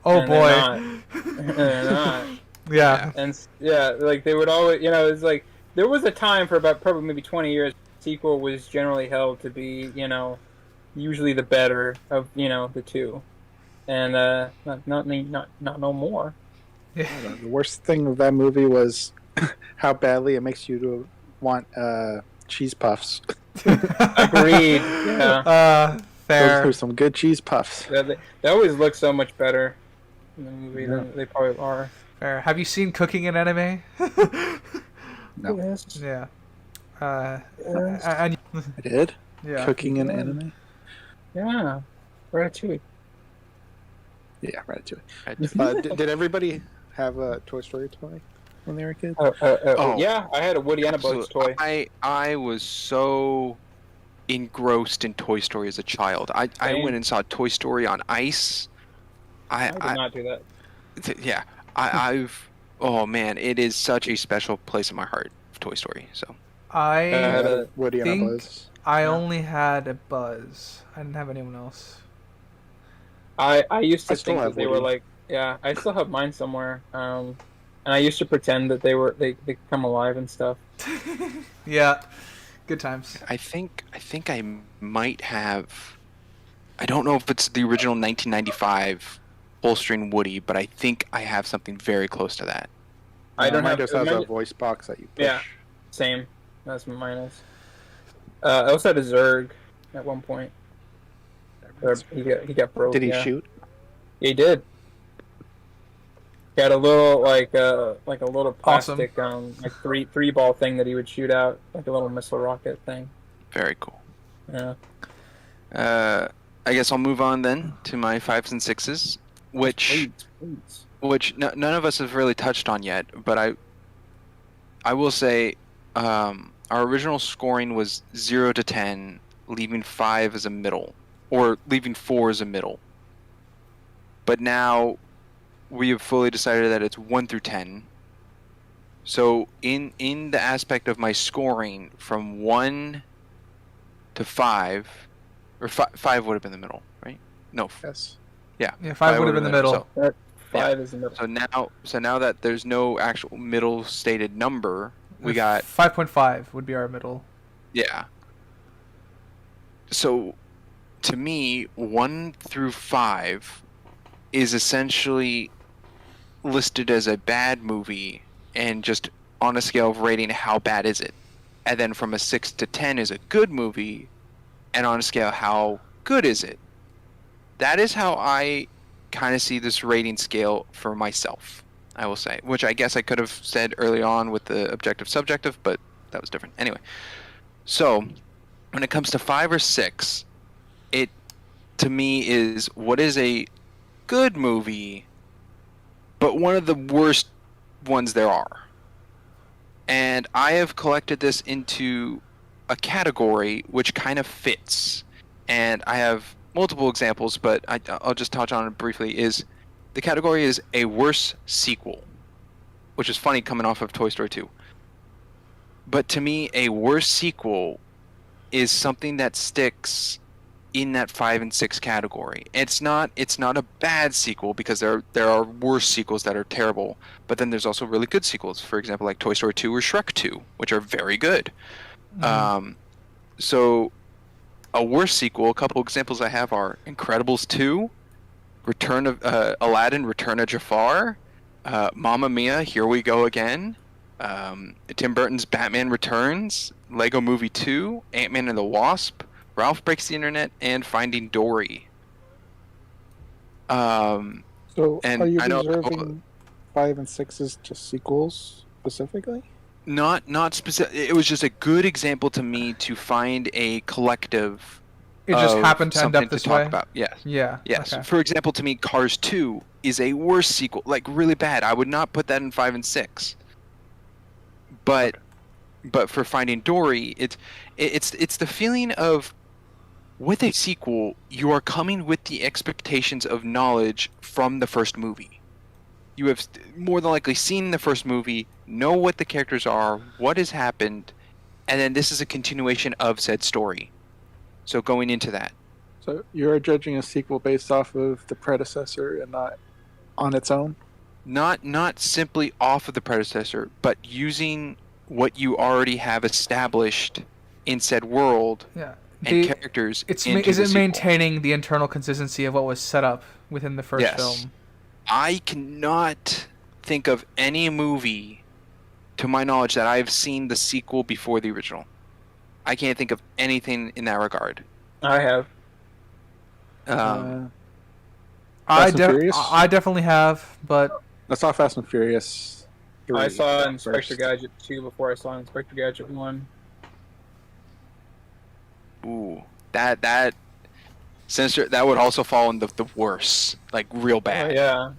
Oh,
and
boy.
They're not.
Yeah.
And like they would always, it's like there was a time for about probably maybe 20 years, sequel was generally held to be, usually the better of, the two. And not no more.
Yeah. The worst thing of that movie was how badly it makes you to want cheese puffs.
Agreed. Yeah.
Fair.
Those are some good cheese puffs.
Yeah, they always look so much better in the movie than they probably are.
Fair. Have you seen Cooking in Anime?
No.
Yes.
Yeah.
Yes.
I did?
Yeah.
Cooking in Anime?
Yeah. Ratatouille.
Yeah, Ratatouille. Did everybody have a Toy Story toy when they were kids?
Yeah, I had a Woody and a Buzz toy.
I was so engrossed in Toy Story as a child. I went and saw Toy Story on Ice.
I did not do that.
Yeah, I've. Oh man, it is such a special place in my heart, Toy Story. So
I had a Woody and a Buzz.
I only had a Buzz. I didn't have anyone else.
I used to think that they were like, I still have mine somewhere. And I used to pretend that they come alive and stuff.
Yeah. Good times.
I think I might have. I don't know if it's the original 1995 full-string Woody, but I think I have something very close to that.
I don't
mine
have.
Just has a voice box that you push.
Yeah, same. That's what mine is. I also had a Zurg. at one point. Or he got broke.
Did he
yeah.
shoot?
He did. He had a little like a little plastic like three ball thing that he would shoot out, like a little missile rocket thing.
Very cool.
Yeah.
I guess I'll move on then to my 5s and 6s, which none of us have really touched on yet. But I will say, our original scoring was 0 to 10, leaving 5 as a middle, or leaving 4 as a middle. But now we have fully decided that it's 1 through 10. So in the aspect of my scoring from 1 to 5, or 5 would have been the middle, right? No.
Yes.
Yeah.
Yeah, 5 would have been the middle.
So,
5 is the middle.
So now that there's no actual middle stated number, we got
5.5 would be our middle.
Yeah. So to me, 1 through 5 is essentially listed as a bad movie, and just on a scale of rating, how bad is it? And then from a 6 to 10 is a good movie, and on a scale, how good is it? That is how I kind of see this rating scale for myself, I will say. Which I guess I could have said early on with the objective-subjective, but that was different. Anyway, so when it comes to 5 or 6, it, to me, is what is a good movie, but one of the worst ones there are. And I have collected this into a category which kind of fits. And I have multiple examples, but I'll just touch on it briefly. Is the category is a worse sequel, which is funny coming off of Toy Story 2. But to me, a worse sequel is something that sticks in that 5 and 6 category. It's not a bad sequel, because there are worse sequels that are terrible, but then there's also really good sequels. For example, like Toy Story 2 or Shrek 2, which are very good. So a worse sequel, a couple examples I have are Incredibles 2, Aladdin, Return of Jafar, Mamma Mia, Here We Go Again, Tim Burton's Batman Returns, Lego Movie 2, Ant-Man and the Wasp, Ralph Breaks the Internet, and Finding Dory.
So are you reserving 5 and 6 just sequels specifically?
Not specific. It was just a good example to me to find a collective.
It just happened to end up this way.
About. Yes.
Yeah.
Yes.
Okay.
For example, to me, Cars 2 is a worse sequel, like really bad. I would not put that in 5 and 6. But for Finding Dory, it's the feeling of, with a sequel, you are coming with the expectations of knowledge from the first movie. You have more than likely seen the first movie, know what the characters are, what has happened, and then this is a continuation of said story. So going into that.
So you're judging a sequel based off of the predecessor and not on its own?
Not simply off of the predecessor, but using what you already have established in said world.
Yeah.
And characters.
Is it maintaining the internal consistency of what was set up within the first film?
I cannot think of any movie, to my knowledge, that I've seen the sequel before the original. I can't think of anything in that regard.
I have.
I
definitely have, but
I saw Fast and Furious 3.
I saw Inspector Gadget 2 before I saw Inspector Gadget 1.
Ooh, that sinister. That would also fall in the worst, like real bad.
Yeah.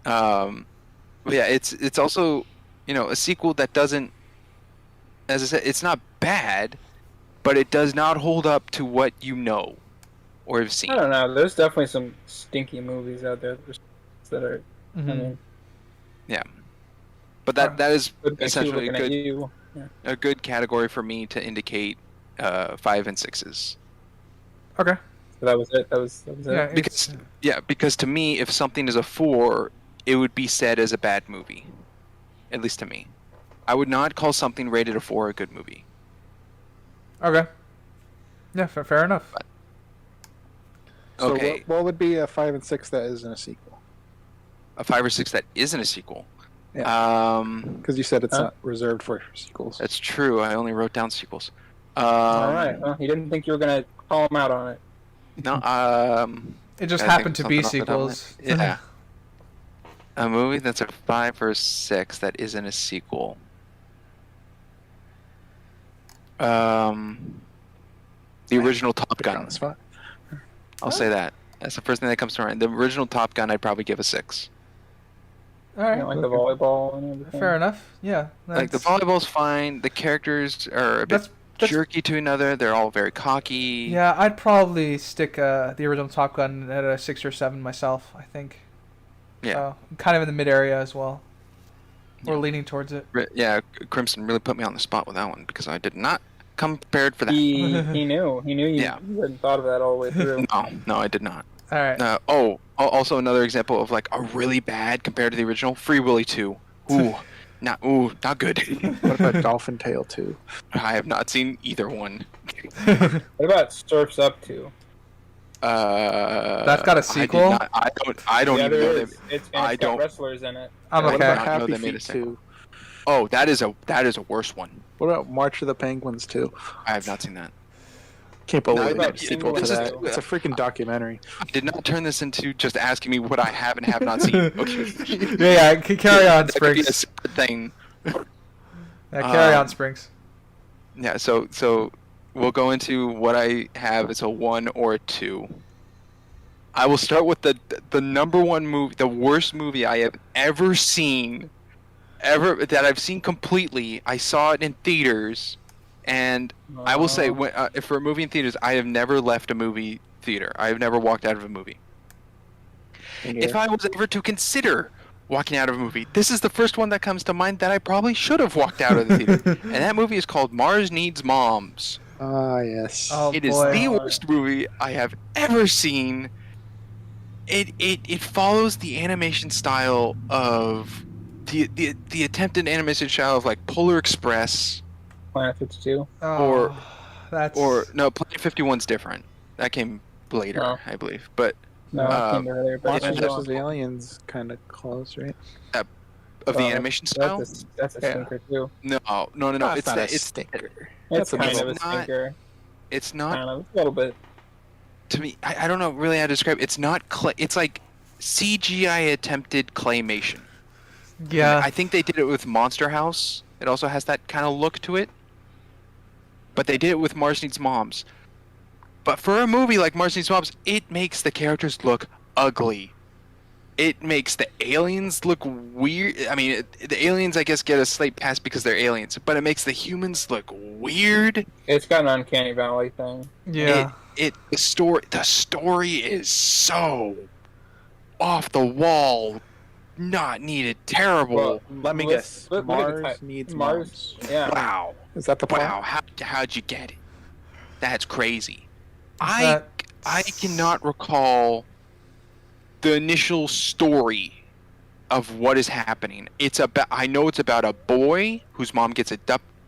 But yeah, it's also, a sequel that doesn't, as I said, it's not bad, but it does not hold up to what you know or have seen.
I don't know. There's definitely some stinky movies out there that are.
Mm-hmm.
I mean,
yeah, but that is essentially
a
good category for me to indicate 5 and 6s.
Okay.
So that was it. That was
it. Because to me, if something is a 4, it would be said as a bad movie. At least to me. I would not call something rated a 4 a good movie.
Okay. Yeah, fair enough.
So
okay.
what would be a 5 and 6 that isn't a sequel?
A 5 or 6 that isn't a sequel?
Yeah. Because you said it's not reserved for sequels.
That's true. I only wrote down sequels.
All right. Well, you didn't think you were gonna call him out on it.
No,
It just
I think
happened to be
something off the top of my
sequels.
head. Yeah. A movie that's a 5 or 6 that isn't a sequel. The original Top
Put you on
Gun.
the spot.
I'll say that. That's the first thing that comes to mind. The original Top Gun, I'd probably give a 6.
All
You
right.
know, like the volleyball and everything.
Fair enough. Yeah.
Like the
that's-
volleyball's fine. The characters are a bit
That's
jerky to another. They're all very cocky.
yeah. I'd probably stick the original Top Gun at a 6 or 7 myself. I think.
Yeah.
So, kind of in the mid area as well. Or
Yeah.
leaning towards it.
Yeah, Crimson really put me on the spot with that one because I did not come prepared for that.
He knew you
Yeah.
hadn't thought of that all the way through.
No, I did not.
All right.
Also another example of like a really bad compared to the original, Free Willy 2. Not good.
What about Dolphin Tale 2?
I have not seen either one.
What about Surf's Up to?
That's got a sequel?
I don't
Yeah,
even know
there
them.
is. It's
I
got
don't-
wrestlers in it.
I'm
What
okay.
about
I know
Happy
they made a
Feet
sequel.
2?
Oh, that is a worse one.
What about March of the Penguins 2?
I have not seen that.
Can't believe
What
they
about
made a sequel to
this is-
that. It's a freaking documentary.
I did not turn this into just asking me what I have and have not seen. Okay.
Yeah. Carry on,
That could be a
Springs.
separate thing.
Yeah, carry on,
um,
Springs.
Yeah, so we'll go into what I have as a 1 or a 2. I will start with the number one movie, the worst movie I have ever seen, that I've seen completely. I saw it in theaters, and I will say, for a movie in theaters, I have never left a movie theater. I have never walked out of a movie. If I was ever to consider walking out of a movie, this is the first one that comes to mind that I probably should have walked out of the theater. And that movie is called Mars Needs Moms.
Ah, yes.
Oh,
It is
boy.
the worst movie I have ever seen. It follows the animation style of the attempted animation style of like Polar Express
Planet 52.
Oh, that's
or no, Planet 51's different. That came later,
Oh.
I believe. But
No, it came earlier. But
Monsters
it's
vs. Aliens kind of close, right?
of the animation style,
That's a
Yeah.
stinker too.
no.
That's
It's
not
that
a
it's
stinker.
It's
a
kind
middle.
of a stinker.
it's not
Kind of, a little bit.
to me. I don't know really how to describe it. It's not clay. It's like CGI attempted claymation.
yeah.
I think they did it with Monster House. It also has that kind of look to it. But they did it with Mars Needs Moms. But for a movie like Mars Needs Moms, it makes the characters look ugly. It makes the aliens look weird. I mean, the aliens, I guess, get a slight pass because they're aliens. But it makes the humans look weird.
It's got an uncanny valley thing.
yeah.
The story is so off the wall, not needed, terrible.
Well,
Let me guess.
look at the
Mars
type-
Needs
Mars.
Moms.
Yeah.
Wow.
Is that the plot?
Wow, how'd you get it? That's crazy.
That-
I cannot recall the initial story of what is happening. I know it's about a boy whose mom gets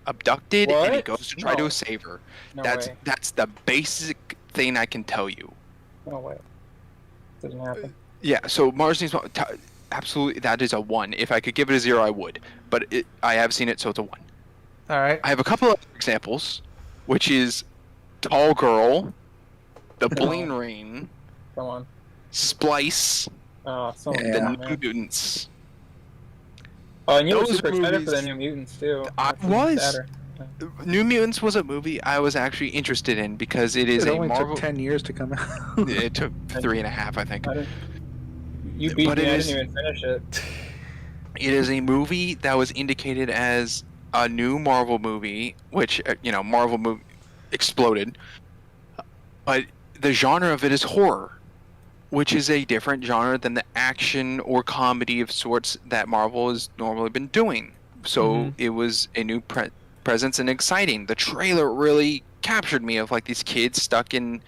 abducted and he
What?
goes to try
No.
to save her.
No
that's
way.
that's the basic thing I can tell you.
No way. Doesn't happen.
Yeah, so Mars Needs Moms, absolutely, that is a 1. If I could give it a 0, I would. But I have seen it, so it's a 1.
All right.
I have a couple of examples, which is Tall Girl, The Bling Ring,
Come on.
Splice,
Oh, so
and
Yeah.
The
man.
New Mutants.
Oh, and you were
Those
super excited for the
movies-
New Mutants too.
I
That's even
was.
sadder.
New Mutants was a movie I was actually interested in because it is
It
a
only
Marvel.
took 10 years to come out.
It took 3.5, I think.
I didn't- You beat
But
me.
it
I
is-
didn't even finish it.
It is a movie that was indicated as a new Marvel movie, which Marvel movie exploded. But the genre of it is horror, which is a different genre than the action or comedy of sorts that Marvel has normally been doing. So
Mhm.
it was a new presence and exciting. The trailer really captured me of like these kids stuck in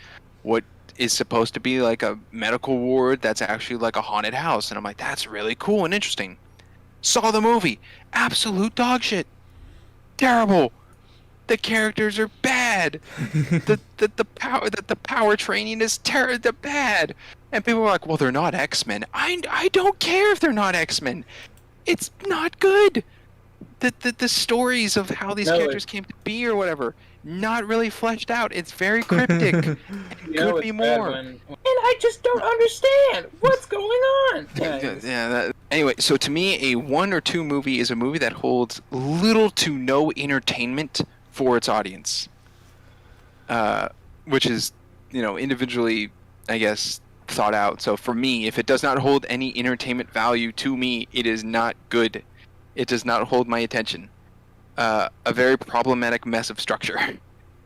what is supposed to be like a medical ward that's actually like a haunted house, and I'm like, that's really cool and interesting. Saw the movie, absolute dog shit, terrible. The characters are bad. the power training is the bad. And people are like, well, they're not X-Men. I don't care if they're not X-Men. It's not good. the stories of how these characters came to be or whatever, not really fleshed out. It's very cryptic. And could be more.
And I just don't understand what's going on.
Anyway, so to me, a 1 or 2 movie is a movie that holds little to no entertainment for its audience, which is, individually, I guess, thought out. So for me, if it does not hold any entertainment value to me, it is not good. It does not hold my attention. A very problematic mess of structure.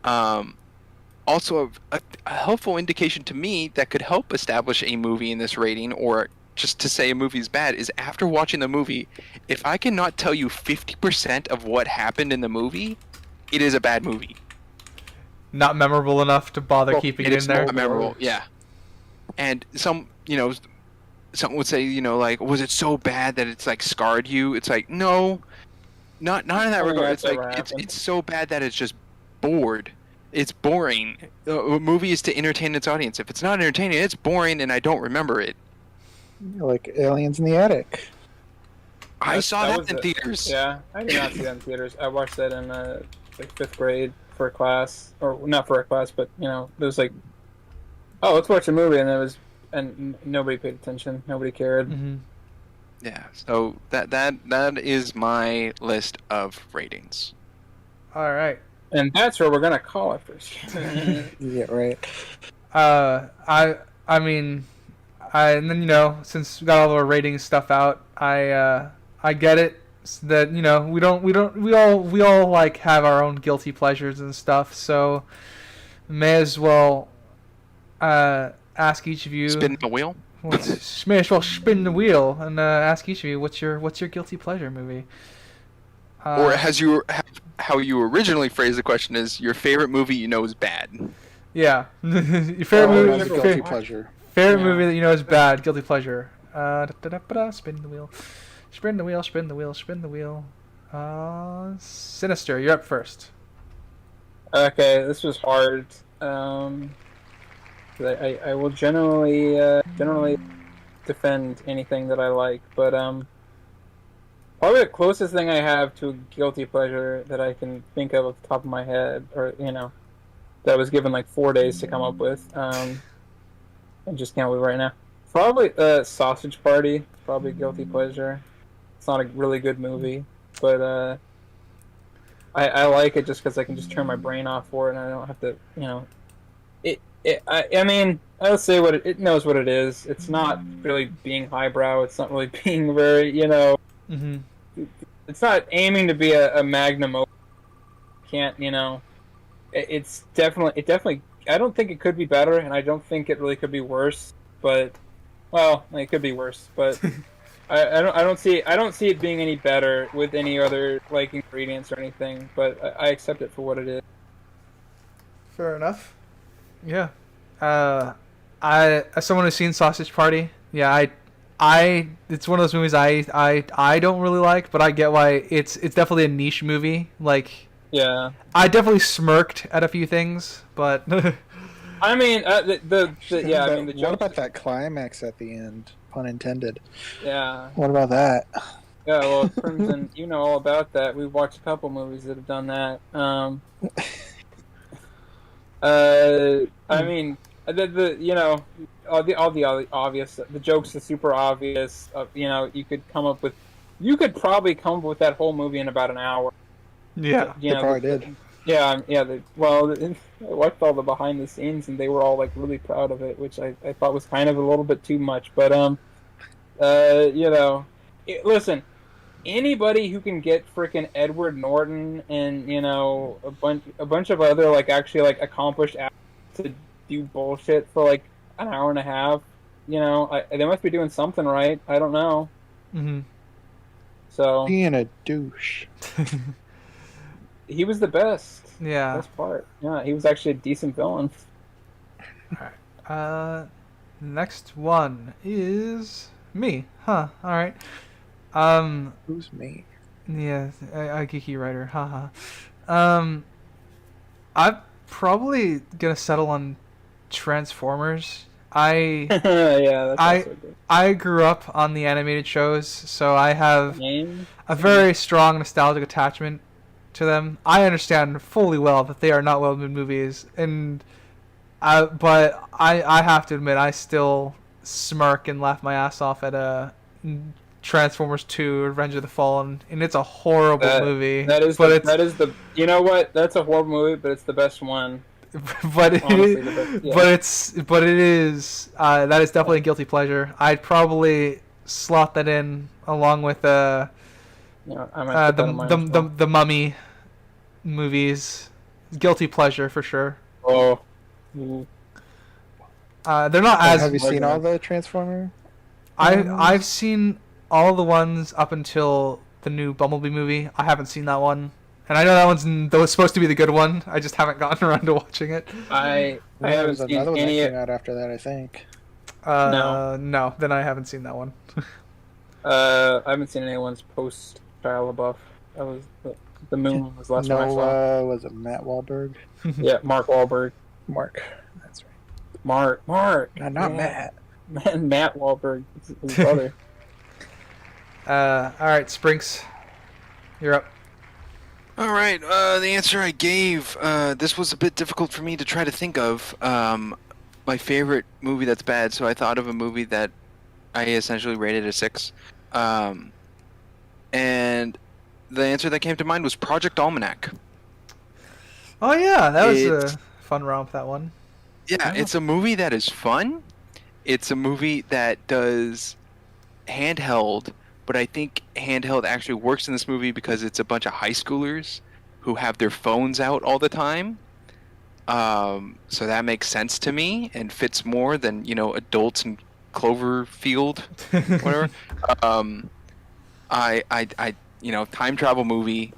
Also, a helpful indication to me that could help establish a movie in this rating, or just to say a movie is bad, is after watching the movie, if I cannot tell you 50% of what happened in the movie, it is a bad movie.
Not memorable enough to bother keeping it in there?
Not memorable, yeah. And some would say, like, was it so bad that it's, like, scarred you? It's like, no, not in that regard. It's like, it's so bad that it's just bored. It's boring. A movie is to entertain its audience. If it's not entertaining, it's boring, and I don't remember it.
Like Aliens in the Attic.
I saw that in theaters.
Yeah, I did not see that in theaters. I watched that in like 5th grade for a class, or not for a class, but it was like, oh, let's watch a movie, and nobody paid attention. Nobody cared.
Mm-hmm.
Yeah. So that is my list of ratings.
All right.
And that's where we're gonna call it first.
Yeah, right.
I mean, and then since we got all our rating stuff out, I get it that we all like have our own guilty pleasures and stuff, so may as well ask each of you.
Spin the wheel.
May as well spin the wheel and ask each of you what's your guilty pleasure movie.
Or how you originally phrased the question is your favorite movie is bad.
Yeah. Your favorite movie.
Guilty pleasure.
Favorite movie that is bad. Guilty pleasure. Spin the wheel. Spin the wheel. Spin the wheel. Spin the wheel. Sinister, you're up first.
Okay, this was hard. I will generally defend anything that I like, but probably the closest thing I have to a guilty pleasure that I can think of off the top of my head, or that was given like 4 days to come up with, I just can't believe right now. Probably Sausage Party, probably a guilty pleasure. It's not a really good movie, but I like it just because I can just turn my brain off for it, and I don't have to, I mean, I'll say what it knows what it is. It's not really being highbrow. It's not really being very,
Mm-hmm.
It's not aiming to be a magnum opus. Can't, It's definitely. I don't think it could be better, and I don't think it really could be worse. But, well, it could be worse. But I don't see it being any better with any other ingredients or anything. But I accept it for what it is.
Fair enough. Yeah. As someone who's seen Sausage Party, yeah, it's one of those movies I don't really like, but I get why it's definitely a niche movie.
Yeah.
I definitely smirked at a few things, but
I mean, the joke.
What about that climax at the end? Pun intended.
Yeah.
What about that?
Yeah, well, Crimson, you know all about that. We've watched a couple movies that have done that. I mean, all the obvious, the jokes are super obvious. You could probably come up with that whole movie in about an hour.
Yeah,
they probably did.
Yeah. I watched all the behind the scenes, and they were all really proud of it, which I thought was kind of a little bit too much. But listen, anybody who can get freaking Edward Norton and a bunch of other accomplished actors to do bullshit for an hour and a half, they must be doing something right. I don't know.
Mm-hmm.
So
being a douche.
He was the best.
Yeah.
Best part. Yeah, he was actually a decent villain.
Alright. Next one is me. Huh. Alright.
Who's me?
Yeah, a geeky writer. Haha. I'm probably gonna settle on Transformers.
Yeah, that's
I
also good.
I grew up on the animated shows, so I have
Name?
a very strong nostalgic attachment to them. I understand fully well that they are not well-made movies, but I have to admit I still smirk and laugh my ass off at Transformers 2: Revenge of the Fallen, and it's a horrible movie.
That is the you know what? That's a horrible movie, but it's the best one.
But
Honestly, the best, yeah.
but it is that is definitely a guilty pleasure. I'd probably slot that in along with
Yeah, I might put that on mine as well.
the Mummy movies. Guilty pleasure for sure.
Oh. Mhm.
They're not as.
Have you seen all the Transformer?
I've seen all the ones up until the new Bumblebee movie. I haven't seen that one, and I know that was supposed to be the good one. I just haven't gotten around to watching it.
I haven't seen
another one that
any.
came out after that, I think.
No, then I haven't seen that one.
I haven't seen anyone's post Shia LaBeouf. That was the Moon was the last one I saw.
Was it Matt Wahlberg?
Yeah, Mark Wahlberg.
Mark. That's right.
Mark.
Not
yeah.
Matt.
Matt Wahlberg, his brother.
All right, Sprinks, you're up.
All right. The answer I gave. This was a bit difficult for me to try to think of. My favorite movie that's bad. So I thought of a movie that I essentially rated a 6. And the answer that came to mind was Project Almanac.
Oh yeah, that was a fun romp. That one.
Yeah, it's a movie that is fun. It's a movie that does handheld, but I think handheld actually works in this movie because it's a bunch of high schoolers who have their phones out all the time. So that makes sense to me and fits more than, adults in Cloverfield, whatever. Time travel movie,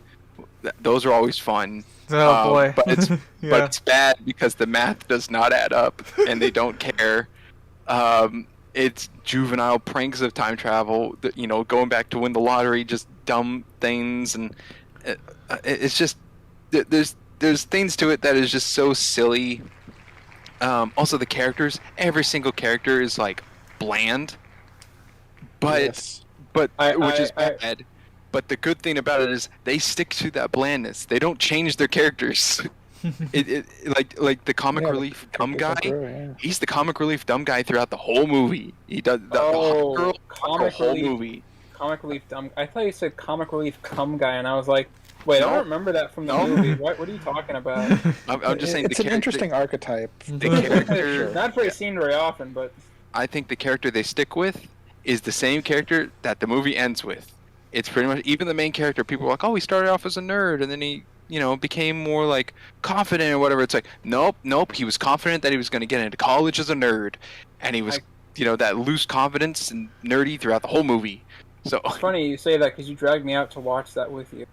those are always fun.
Oh boy.
But it's
Yeah.
but it's bad because the math does not add up and they don't care. It's juvenile pranks of time travel, going back to win the lottery, just dumb things, and it's just there's things to it that is just so silly. Also the characters, every single character is like bland, but which is bad. But the good thing about it is they stick to that blandness. They don't change their characters. Like the comic relief dumb guy. He's the comic relief dumb guy throughout the whole movie. He does the hot girl the whole movie.
Comic relief dumb. I thought you said comic relief cum guy, and I was like, wait, I don't remember that from the movie. What are you talking about?
I'm just saying
it's an interesting archetype.
The character,
not very seen very often, but
I think the character they stick with is the same character that the movie ends with. It's pretty much even the main character. People are like, oh, he started off as a nerd, and then he became more like confident or whatever. It's like, nope. He was confident that he was going to get into college as a nerd, and he was, that loose confidence and nerdy throughout the whole movie. So
it's funny you say that because you dragged me out to watch that with you.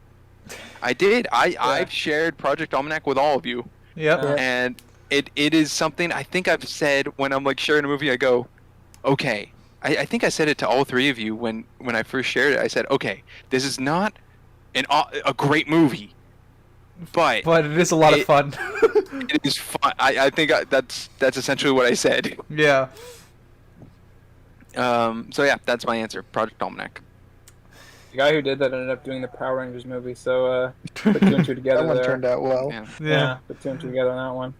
I did. I've shared Project Almanac with all of you.
Yep.
And it is something I think I've said when I'm like sharing a movie. I go, okay. I think I said it to all three of you when I first shared it. I said, okay, this is not a great movie. But
it is a lot of fun.
It is fun. I think that's essentially what I said.
Yeah.
So yeah, that's my answer. Project Almanac.
The guy who did that ended up doing the Power Rangers movie, so put 2 and 2 together.
That one
there.
turned out well.
Yeah.
Put 2 and 2 together on that one.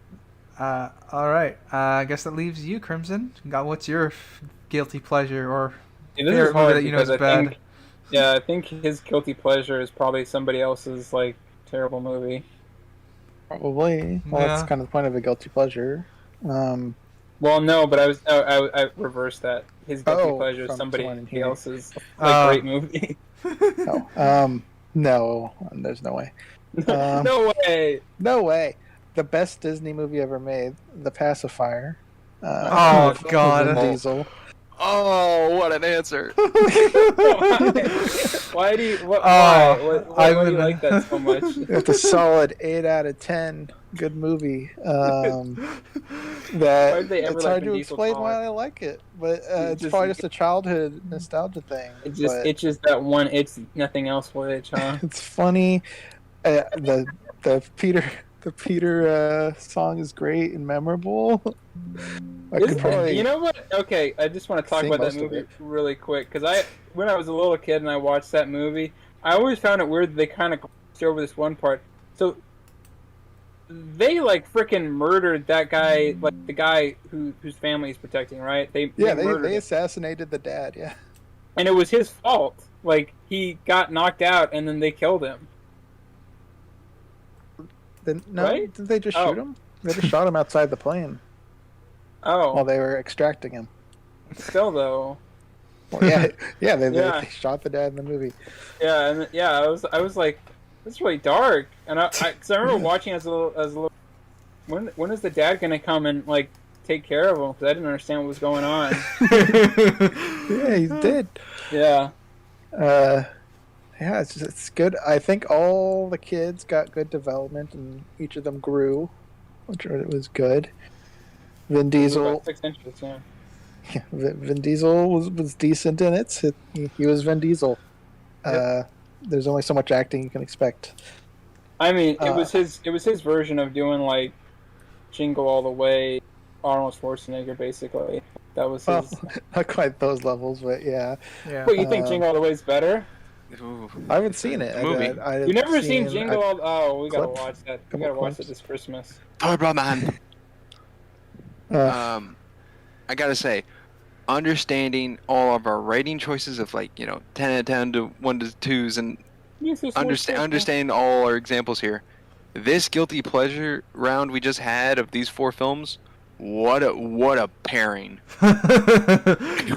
All right. I guess that leaves you, Crimson. What's your guilty pleasure or favorite movie that you know is bad?
I think his guilty pleasure is probably somebody else's like terrible movie.
Probably. Well, that's kind of the point of a guilty pleasure.
Well, no, but I reversed that. His guilty pleasure is somebody else's great movie.
No, there's no way.
No way.
No way. The best Disney movie ever made, The Pacifier.
Oh God.
Diesel.
Oh, what an answer!
Why do you? Why do you like that so much?
It's a solid 8 out of 10. Good movie. It's hard to explain why I like it, but it's probably just a childhood nostalgia thing.
It's just that one. It's nothing else for it, huh?
It's funny. The the Peter song is great and memorable. I
Isn't
could
it-
probably
you know what? Okay, I just want to talk
sing
about that
most of
movie
it.
really quick because when I was a little kid and I watched that movie, I always found it weird that they kind of glossed over this one part. So they like freaking murdered that guy, like the guy whose family he's protecting, right? They murdered
they
him.
assassinated the dad. Yeah.
And it was his fault. Like he got knocked out and then they killed him.
Then no,
Right?
did they just
Oh.
shoot him? They just shot him outside the plane
Oh,
while they were extracting him.
still though.
Well, yeah, yeah,
Yeah.
they shot the dad in the movie.
Yeah, and yeah, I was like, this is really dark, and cause I remember watching as a little. When is the dad gonna come and like take care of him? Because I didn't understand what was going on.
Yeah, he's dead.
Yeah,
Yeah, it's good. I think all the kids got good development, and each of them grew, which was good. Vin Diesel,
About 6 inches. Yeah.
yeah, Vin Diesel was decent in it. He was Vin Diesel. There's only so much acting you can expect.
I mean, it was his version of doing like Jingle All the Way, Arnold Schwarzenegger, basically. That was his.
Well, not quite those levels, but yeah.
Yeah.
Wait, you think Jingle All the Way is better?
Ooh.
I haven't seen it.
The movie.
I
You never seen Jingle All? Oh, we gotta
clip-
watch that. We
couple
gotta watch
clips.
it this Christmas.
Sorry, bro, man.
Uh,
I gotta say, understanding all of our rating choices of like 10 out of 10 to 1 to 2s and understanding all our examples here. This guilty pleasure round we just had of these 4 films, what a pairing.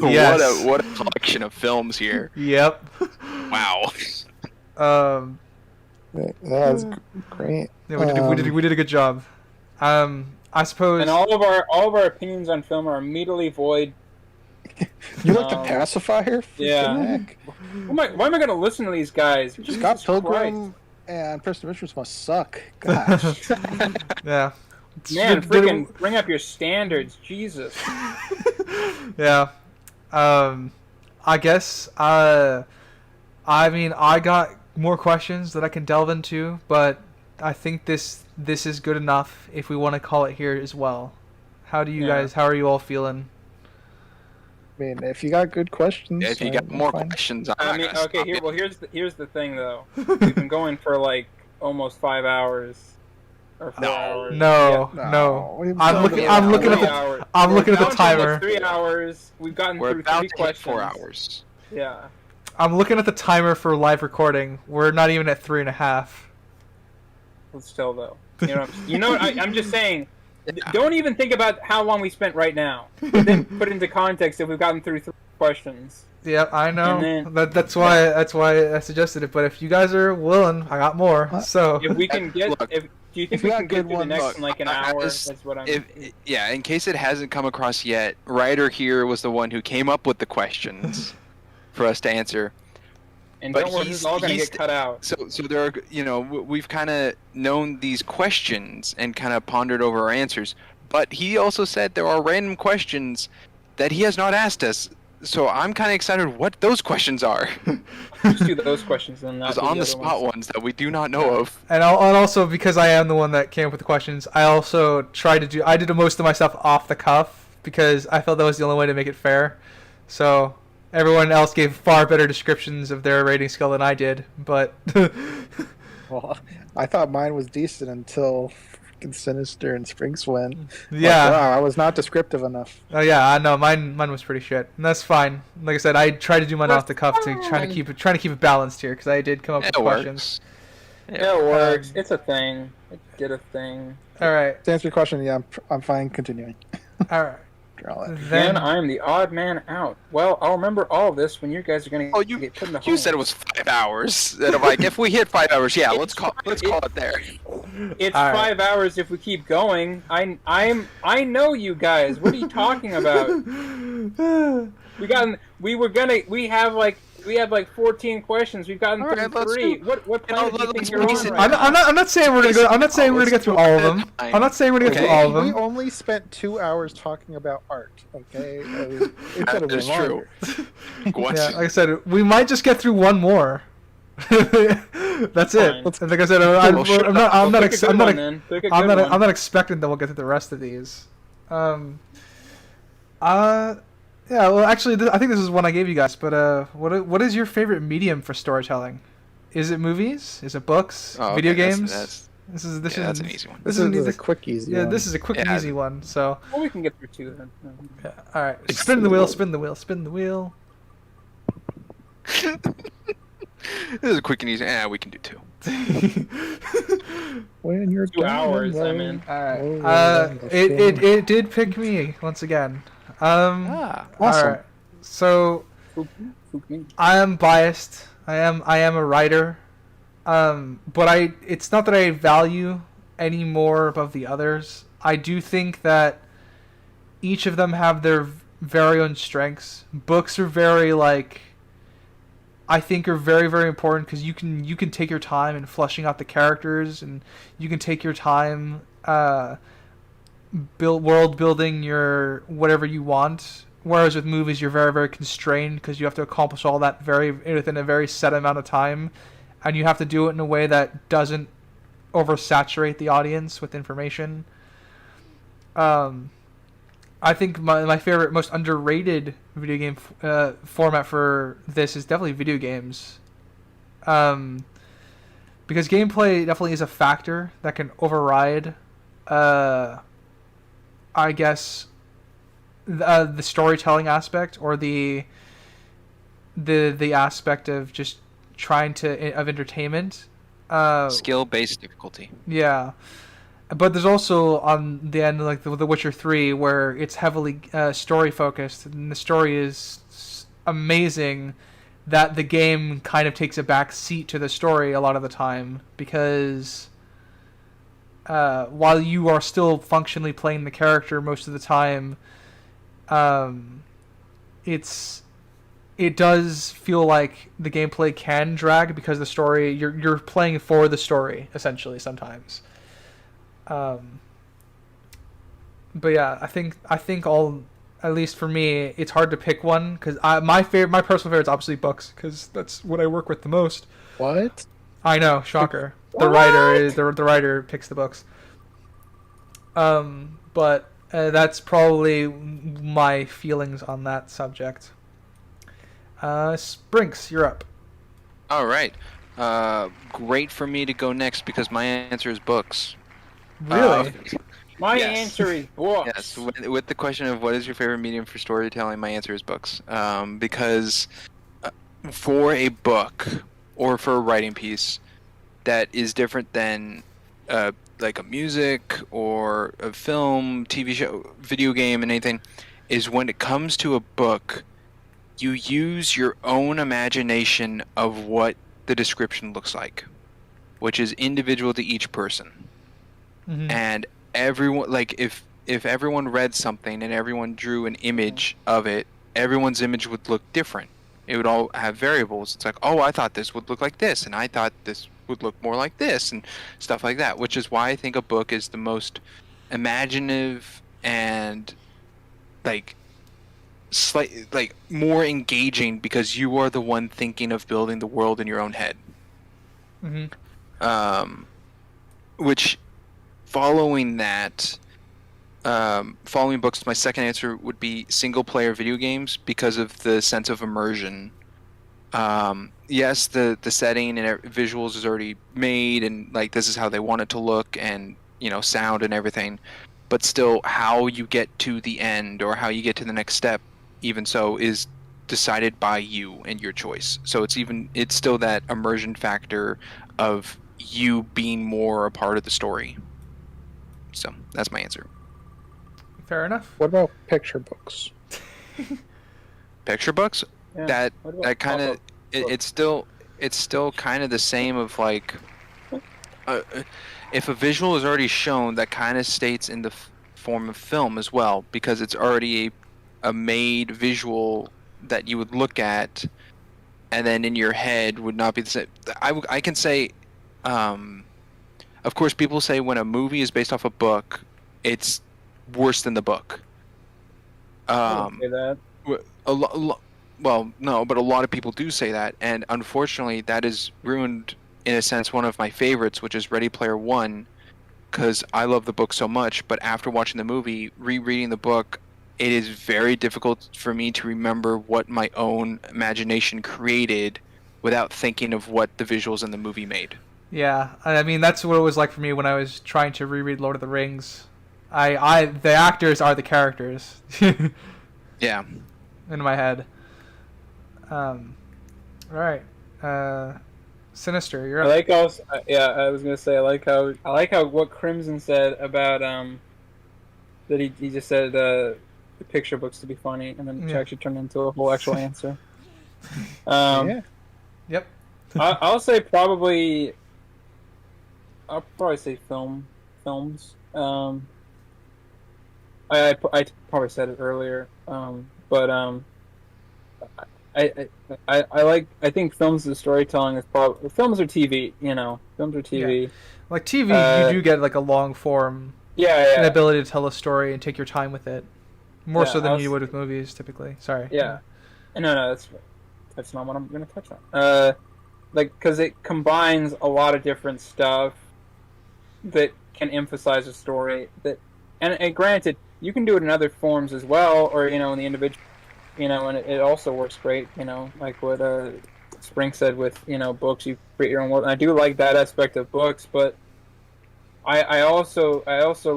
Yes.
What a collection of films here.
Yep.
Wow.
that was great.
Yeah, we did a good job. I suppose.
And all of our opinions on film are immediately void.
You like the pacifier?
Yeah.
Freaking heck.
Why am I going to listen to these guys?
Scott
Jesus
Pilgrim and Preston Richards must suck. Gosh.
Yeah.
Man,
Did-
freaking bring up your standards, Jesus.
Yeah. I guess. I mean, I got more questions that I can delve into, but I think this is good enough if we want to call it here as well. How do you
Yeah.
guys? How are you all feeling?
I mean, if you got good questions,
If you got
I'm
more
fine.
questions, I'm
I
not
mean,
gonna
okay,
stop
here's the thing though. We've been going for like almost 5 hours. Or 4 hours.
No,
Yeah.
no.
No,
I'm looking. I'm looking at
3
the.
hours.
I'm
We're
looking at the
down to almost
timer.
3 hours. We've gotten
We're
through
about
3
to hit
questions.
4 hours.
Yeah.
I'm looking at the timer for live recording. We're not even at 3.5.
Well, still though. You know what I'm just saying.
Yeah.
Don't even think about how long we spent right now. But then put it into context if we've gotten through 3 questions.
Yeah, I know.
And then-
That's why I suggested it. But if you guys are willing, I got more. So
If we can get,
Look,
do you think
if
we
you got
can get
good
through the
ones-
next
Look,
in like an
I
hour?
just-
That's what I'm.
In case it hasn't come across yet, Ryder here was the one who came up with the questions for us to answer.
And
but
don't worry, this is all gonna
he's-
get cut out.
So there are, we've kind of known these questions and kind of pondered over our answers. But he also said there are random questions that he has not asked us. So I'm kind of excited what those questions are.
Just do those questions and not
Those
do the
on the
other
spot
ones.
ones that we do not know of.
and also because I am the one that came up with the questions, I also tried to do. I did most of my stuff off the cuff because I felt that was the only way to make it fair. So everyone else gave far better descriptions of their rating scale than I did. But
Well, I thought mine was decent until freaking Sinister and Spring Swing.
yeah.
Wow, I was not descriptive enough.
Oh yeah, I know. Mine was pretty shit, and that's fine. Like I said, I tried to do mine off the cuff to trying to keep it balanced here because I did come up with
It
questions.
works.
Yeah, it works. It's a thing. It did a thing.
All right,
To answer your question, yeah, I'm fine continuing.
all right.
Draw it.
Then
Then
I'm the odd man out. Well, I'll remember all this when you guys are gonna
Oh,
get put in the
You said it was 5 hours. And I'm like, if we hit 5 hours, yeah, let's call it there.
It's
All right.
5 hours if we keep going. I know you guys. What are you talking about? We have like 14 questions. We've gotten
All
through
right, let's
3.
do-
What planet do you think
let's
you're
race
on
it.
right now?
I'm not saying we're gonna go. I'm not saying we're gonna get through all of them. I'm not saying we're gonna get through
Okay.
all of
We
them.
only spent 2 hours talking about art. Okay, I mean, it could have
That
been
is true.
longer.
What?
Yeah, like I said, we might just get through one more. That's
Fine.
it. Like I said, I'm not
Pick a good one, then. Pick a
I'm
good
not
one.
expecting that we'll get to the rest of these. Uh, yeah. Well, actually, I think this is one I gave you guys. But what is your favorite medium for storytelling? Is it movies? Is it books?
Oh,
Video
okay,
games?
That's
That's
an easy one.
This is a quick, easy one.
Yeah, this is a quick,
Yeah.
easy one. So,
Well, we can get through 2 then.
yeah. All right. Spin the wheel. Spin the wheel. Spin the wheel.
This is a quick and easy. Yeah, we can do 2.
When you're
2 hours, I'm in.
All right. It did pick me once again.
Awesome.
All right. So
Spook me.
I am biased. I am a writer. But it's not that I value any more above the others. I do think that each of them have their very own strengths. Books are very I think are very, very important because you can take your time in fleshing out the characters, and you can take your time world building your whatever you want. Whereas with movies, you're very, very constrained because you have to accomplish all that within a very set amount of time, and you have to do it in a way that doesn't oversaturate the audience with information. I think my favorite, most underrated video game format for this is definitely video games. Because gameplay definitely is a factor that can override, I guess, the storytelling aspect or the aspect of just of entertainment.
Skill-based difficulty.
Yeah. But there's also on the end like the Witcher 3 where it's heavily story focused, and the story is amazing that the game kind of takes a back seat to the story a lot of the time because while you are still functionally playing the character most of the time, it does feel like the gameplay can drag because the story you're playing for the story essentially sometimes. But yeah, I think at least for me, it's hard to pick one because my personal favorite is obviously books because that's what I work with the most.
What?
I know, shocker. The writer picks the books. But that's probably my feelings on that subject. Sprinks, you're up.
All right. Great for me to go next because my answer is books.
Really?
My
Yes.
answer is books.
Yes, with the question of what is your favorite medium for storytelling, my answer is books. Because for a book or for a writing piece that is different than like a music or a film, TV show, video game, and anything, is when it comes to a book, you use your own imagination of what the description looks like, which is individual to each person.
Mm-hmm.
And everyone, like if everyone read something and everyone drew an image of it, everyone's image would look different. It would all have variables. It's like, oh, I thought this would look like this, and I thought this would look more like this, and stuff like that, which is why I think a book is the most imaginative and more engaging because you are the one thinking of building the world in your own head.
Mm-hmm.
Which following that, following books, my second answer would be single-player video games because of the sense of immersion. Yes, the setting and visuals is already made, and like this is how they want it to look, and sound and everything. But still, how you get to the end or how you get to the next step, even so, is decided by you and your choice. So it's still that immersion factor of you being more a part of the story. So that's my answer.
Fair enough.
What about picture books?
Picture books?
Yeah.
That kind of it's still kind of the same of like if a visual is already shown, that kind of states in the form of film as well because it's already a made visual that you would look at, and then in your head would not be the same. I can say. Of course, people say when a movie is based off a book, it's worse than the book.
I would say that.
well, no, but a lot of people do say that, and unfortunately, that is ruined in a sense one of my favorites, which is Ready Player One, because I love the book so much. But after watching the movie, rereading the book, it is very difficult for me to remember what my own imagination created without thinking of what the visuals in the movie made.
Yeah, I mean that's what it was like for me when I was trying to reread Lord of the Rings. The actors are the characters
Yeah.
in my head. All right, Sinister, you're
I
up.
like also, yeah, I was gonna say I like how what Crimson said about that he just said the picture books to be funny, and then it
Yeah.
actually turned into a whole actual answer. Um,
Yeah.
Yep.
I'll say probably I'll probably say films. I probably said it earlier, but I, I think films and storytelling is probably films or TV. Films or
Yeah.
TV.
Like TV, you
Uh,
do get like a long form,
yeah,
an
yeah,
ability to tell a story and take your time with it, more
yeah.
so than you would with movies typically. Sorry.
Yeah. No, that's not what I'm gonna touch on. Like because it combines a lot of different stuff that can emphasize a story and granted, you can do it in other forms as well, or in the individual. And it also works great, like what Spring said with, books, you create your own world. And I do like that aspect of books, but I also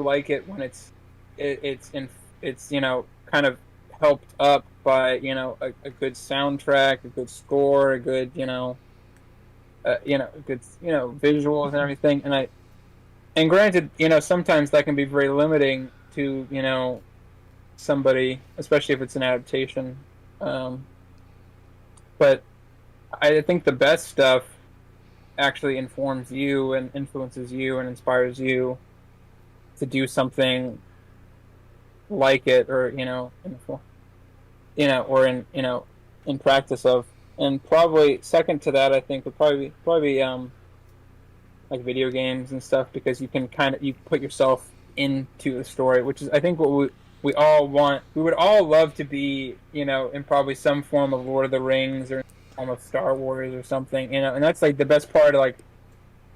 like it when it's kind of helped up by, a good soundtrack, a good score, a good, good, visuals and everything. And granted, sometimes that can be very limiting to, somebody, especially if it's an adaptation. Um, but I think the best stuff actually informs you and influences you and inspires you to do something like it, or or in practice of. And probably second to that, I think would probably like video games and stuff, because you put yourself into the story, which is I think what we all want. We would all love to be, in probably some form of Lord of the Rings or form of Star Wars or something, and that's like the best part of like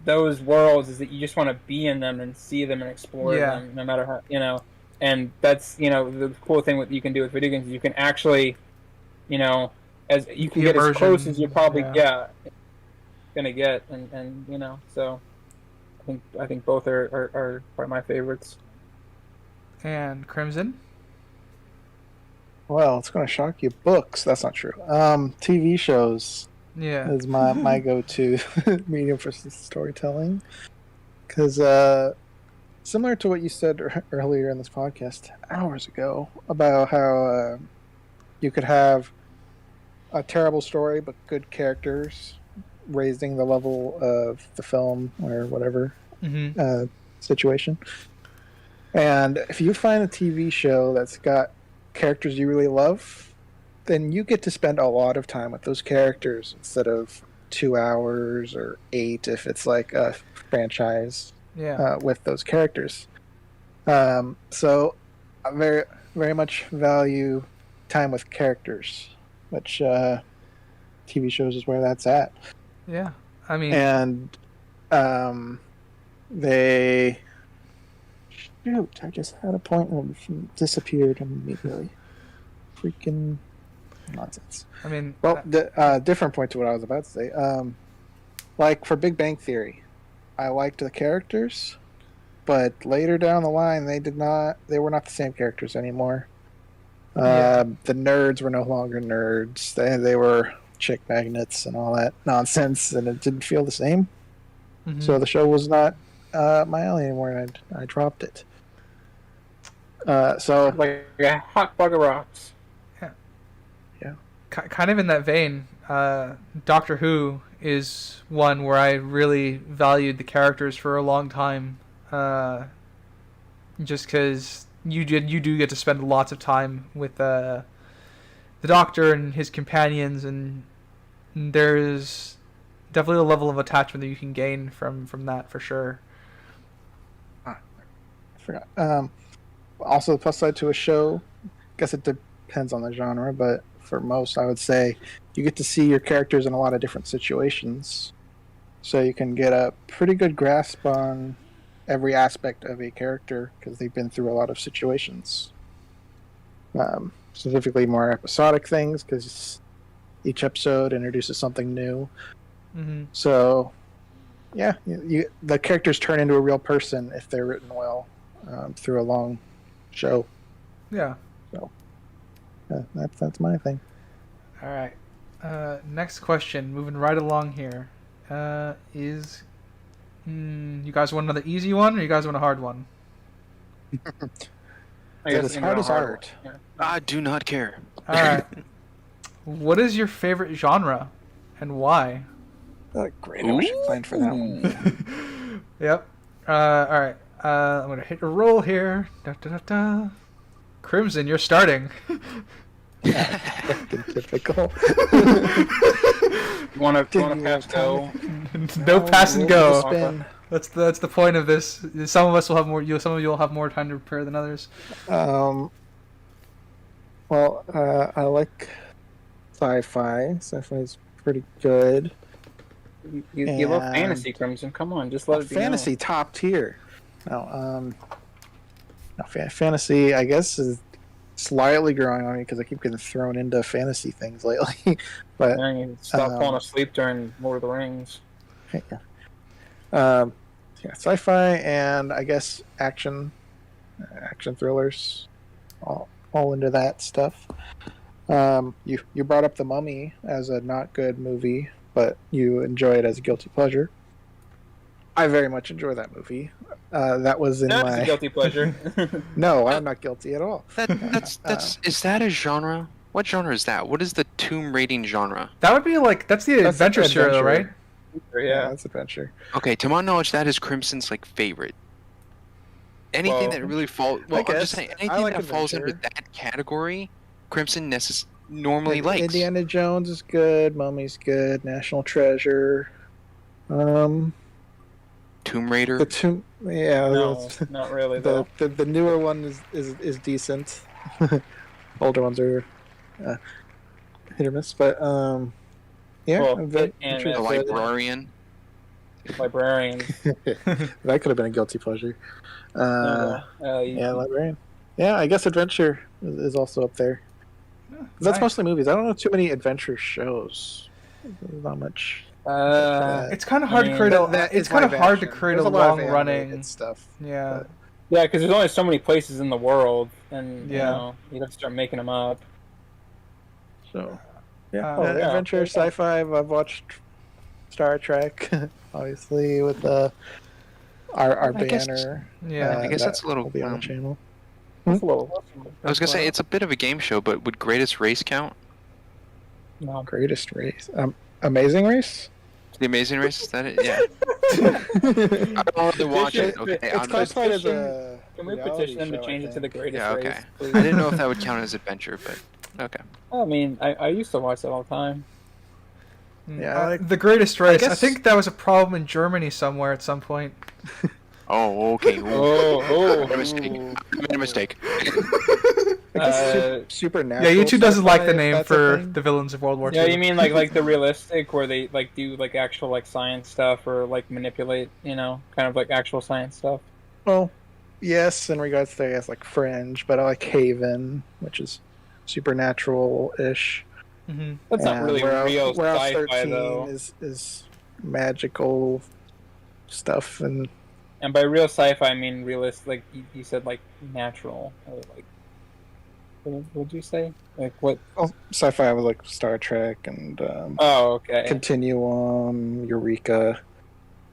those worlds, is that you just want to be in them and see them and explore
Yeah.
them, no matter how. And that's the cool thing what you can do with video games is you can actually, as you can
The
get as close
immersion.
as you're probably
Yeah.
gonna get, and so I think both are probably my favorites.
And Crimson.
Well, it's going to shock you. Books. That's not true. TV shows
Yeah.
is my go-to medium for storytelling. Because similar to what you said earlier in this podcast, hours ago, about how you could have a terrible story but good characters, raising the level of the film or whatever situation. And if you find a TV show that's got characters you really love, then you get to spend a lot of time with those characters instead of 2 hours or 8 if it's like a franchise
Yeah.
with those characters. So I very, very much value time with characters, which TV shows is where that's at.
Yeah. I mean,
And they... Shoot, I just had a point and it disappeared immediately. Freaking nonsense.
I mean,
Well, different point to what I was about to say. Like for Big Bang Theory, I liked the characters, but later down the line, they were not the same characters anymore.
Yeah.
The nerds were no longer nerds. They were chick magnets and all that nonsense, and it didn't feel the same. So the show was not my alley anymore, and I dropped it. So
Like a hot bag of rocks.
kind of in that vein, Doctor Who is one where I really valued the characters for a long time, just because you do get to spend lots of time with the Doctor and his companions, and there's definitely a level of attachment that you can gain from that for sure.
I forgot. Also, the plus side to a show, I guess it depends on the genre, but for most, I would say, you get to see your characters in a lot of different situations. So you can get a pretty good grasp on every aspect of a character because they've been through a lot of situations. Specifically, more episodic things because each episode introduces something new.
Mm-hmm.
So, yeah, the characters turn into a real person if they're written well through a long show.
Yeah.
So, that's my thing.
All right. Next question. Moving right along here. You guys want another easy one, or you guys want a hard one?
I
Is it
guess
as hard as art?
Yeah.
I do not care.
All right. What is your favorite genre, and why?
Great, I wish I planned for that one.
Yep. All right. I'm gonna hit a roll here. Da, da, da, da. Crimson, you're starting.
Fucking typical.
You want to pass go?
No pass and go.
Spin.
That's the point of this. Some of us will have more. Some of you will have more time to prepare than others.
Well, I like sci-fi. Sci-fi is pretty good.
You love fantasy, Crimson. Come on, just let it be
fantasy
known.
top tier. No, fantasy, I guess, is slightly growing on me because I keep getting thrown into fantasy things lately. But
Man, you stop falling asleep during Lord of the Rings.
yeah, sci-fi and I guess action thrillers, all into that stuff. You brought up The Mummy as a not good movie, but you enjoy it as a guilty pleasure. I very much enjoy that movie. That was in
That's
my
a guilty pleasure.
No, I'm not guilty at all.
That's is that a genre? What genre is that? What is the tomb raiding genre?
That would be like that's the adventure serial, right?
Yeah.
That's adventure.
Okay, to my knowledge, that is Crimson's like favorite. Anything that really falls. Well, I'm just saying anything
like
that falls under
adventure.
that category, Crimson normally likes.
Indiana Jones is good. Mummy's good. National Treasure.
Tomb Raider.
The tomb. Yeah.
No, not really though.
The newer one is decent. Older ones are hit or miss, but yeah.
Well,
the
Librarian.
Librarians.
That could have been a guilty pleasure. Yeah, Librarian. Yeah, I guess adventure is also up there. That's mostly movies. I don't know too many adventure shows. There's not much.
It's kind of hard to create it's kind of hard to create a long running
stuff.
Yeah.
Yeah, because there's only so many places in the world, and
Yeah.
you have to start making them up.
So, yeah,
yeah.
adventure, sci-fi. I've watched Star Trek, obviously with our banner.
Yeah.
I guess that's a little.
will be on the channel.
That's a little.
I was gonna say it's a bit of a game show, but would Greatest Race count?
No.
Greatest Race, Amazing Race.
The Amazing Race, is that it? Yeah. I don't want to watch it. Okay,
It's classified as a.
Can we
reality
petition them to
show,
change
I
it to the
think.
greatest
Yeah, okay.
race? Please?
I didn't know if that would count as adventure, but okay.
I mean, I used to watch that all the time.
Yeah, I like-
The Greatest Race. I
guess-
think that was a problem in Germany somewhere at some point.
Oh, okay. Ooh.
Oh,
I made a mistake. I made a mistake.
I guess supernatural.
Yeah, YouTube doesn't like the
sci-fi,
name
that's a
for
thing.
the villains of World War II.
yeah, you mean like the realistic, where they like do like actual like science stuff or like manipulate, kind of like actual science stuff.
Well, yes, in regards to I guess like Fringe, but I like Haven, which is supernatural-ish.
Mm-hmm.
That's not
And
really
Warehouse-
real
Warehouse
sci-fi
13
though.
is magical stuff, and
And by real sci-fi, I mean realistic. Like you said, like natural or like. What would you say? Like what?
sci-fi was like Star Trek and
Oh, okay.
Continuum, Eureka.